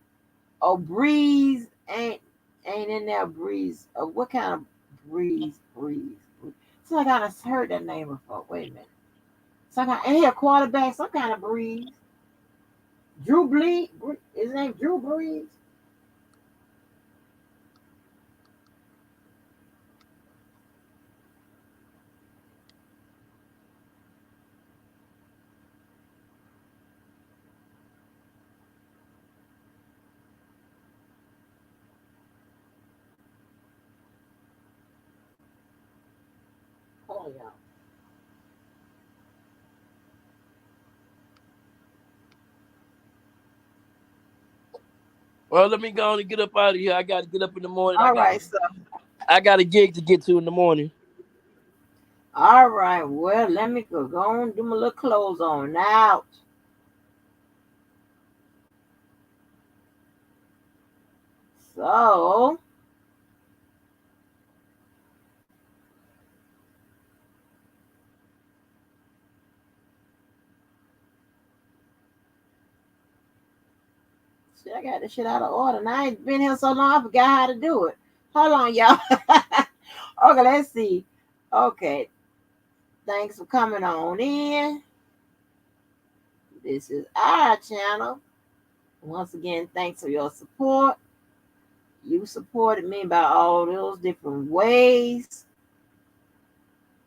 Oh, Breeze ain't in there. Breeze. What kind of Breeze? So I kind of heard that name before. Wait a minute. And he a quarterback. Some kind of Breeze. Drew Brees. His name Drew Brees. Oh, yeah. Well, let me go on and get up out of here. I got to get up in the morning. All right, so. I got a gig to get to in the morning. All right. Well, let me go on and do my little clothes on out. So. I got this shit out of order. And I ain't been here so long, I forgot how to do it. Hold on, y'all. Okay, let's see. Okay. Thanks for coming on in. This is our channel. Once again, thanks for your support. You supported me by all those different ways.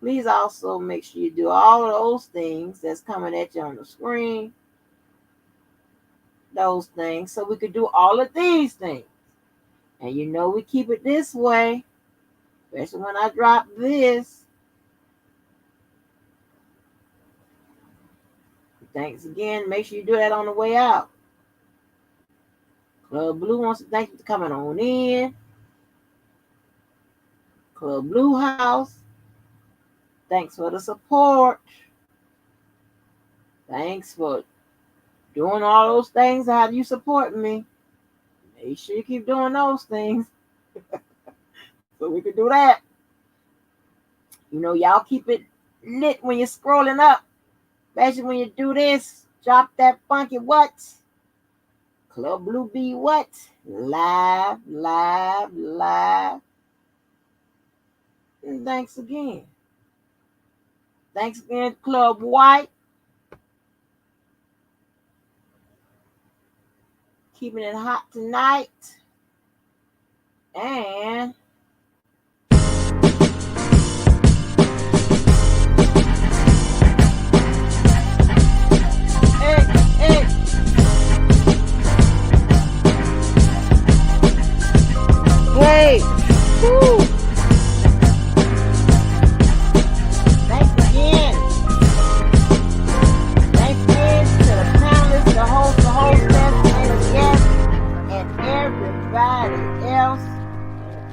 Please also make sure you do all of those things that's coming at you on the screen. Those things so we could do all of these things. And you know we keep it this way, especially when I drop this. Thanks again. Make sure you do that on the way out. Club Blue wants to thank you for coming on in. Club Blue House, thanks for the support. Thanks for doing all those things. How do you support me? Make sure you keep doing those things so we can do that. You know, y'all keep it lit when you're scrolling up, especially when you do this. Drop that funky what? Club Blue be what? Live. And thanks again. Thanks again, Club White. Keeping it hot tonight. And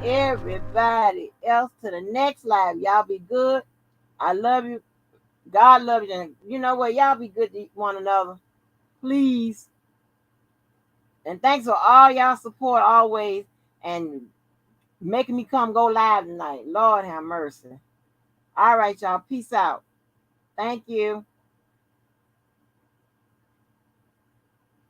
everybody else to the next live. Y'all be good. I love you. God loves you. And you know what? Y'all be good to one another. Please. And thanks for all y'all support always and making me come go live tonight. Lord have mercy. All right, y'all. Peace out. Thank you.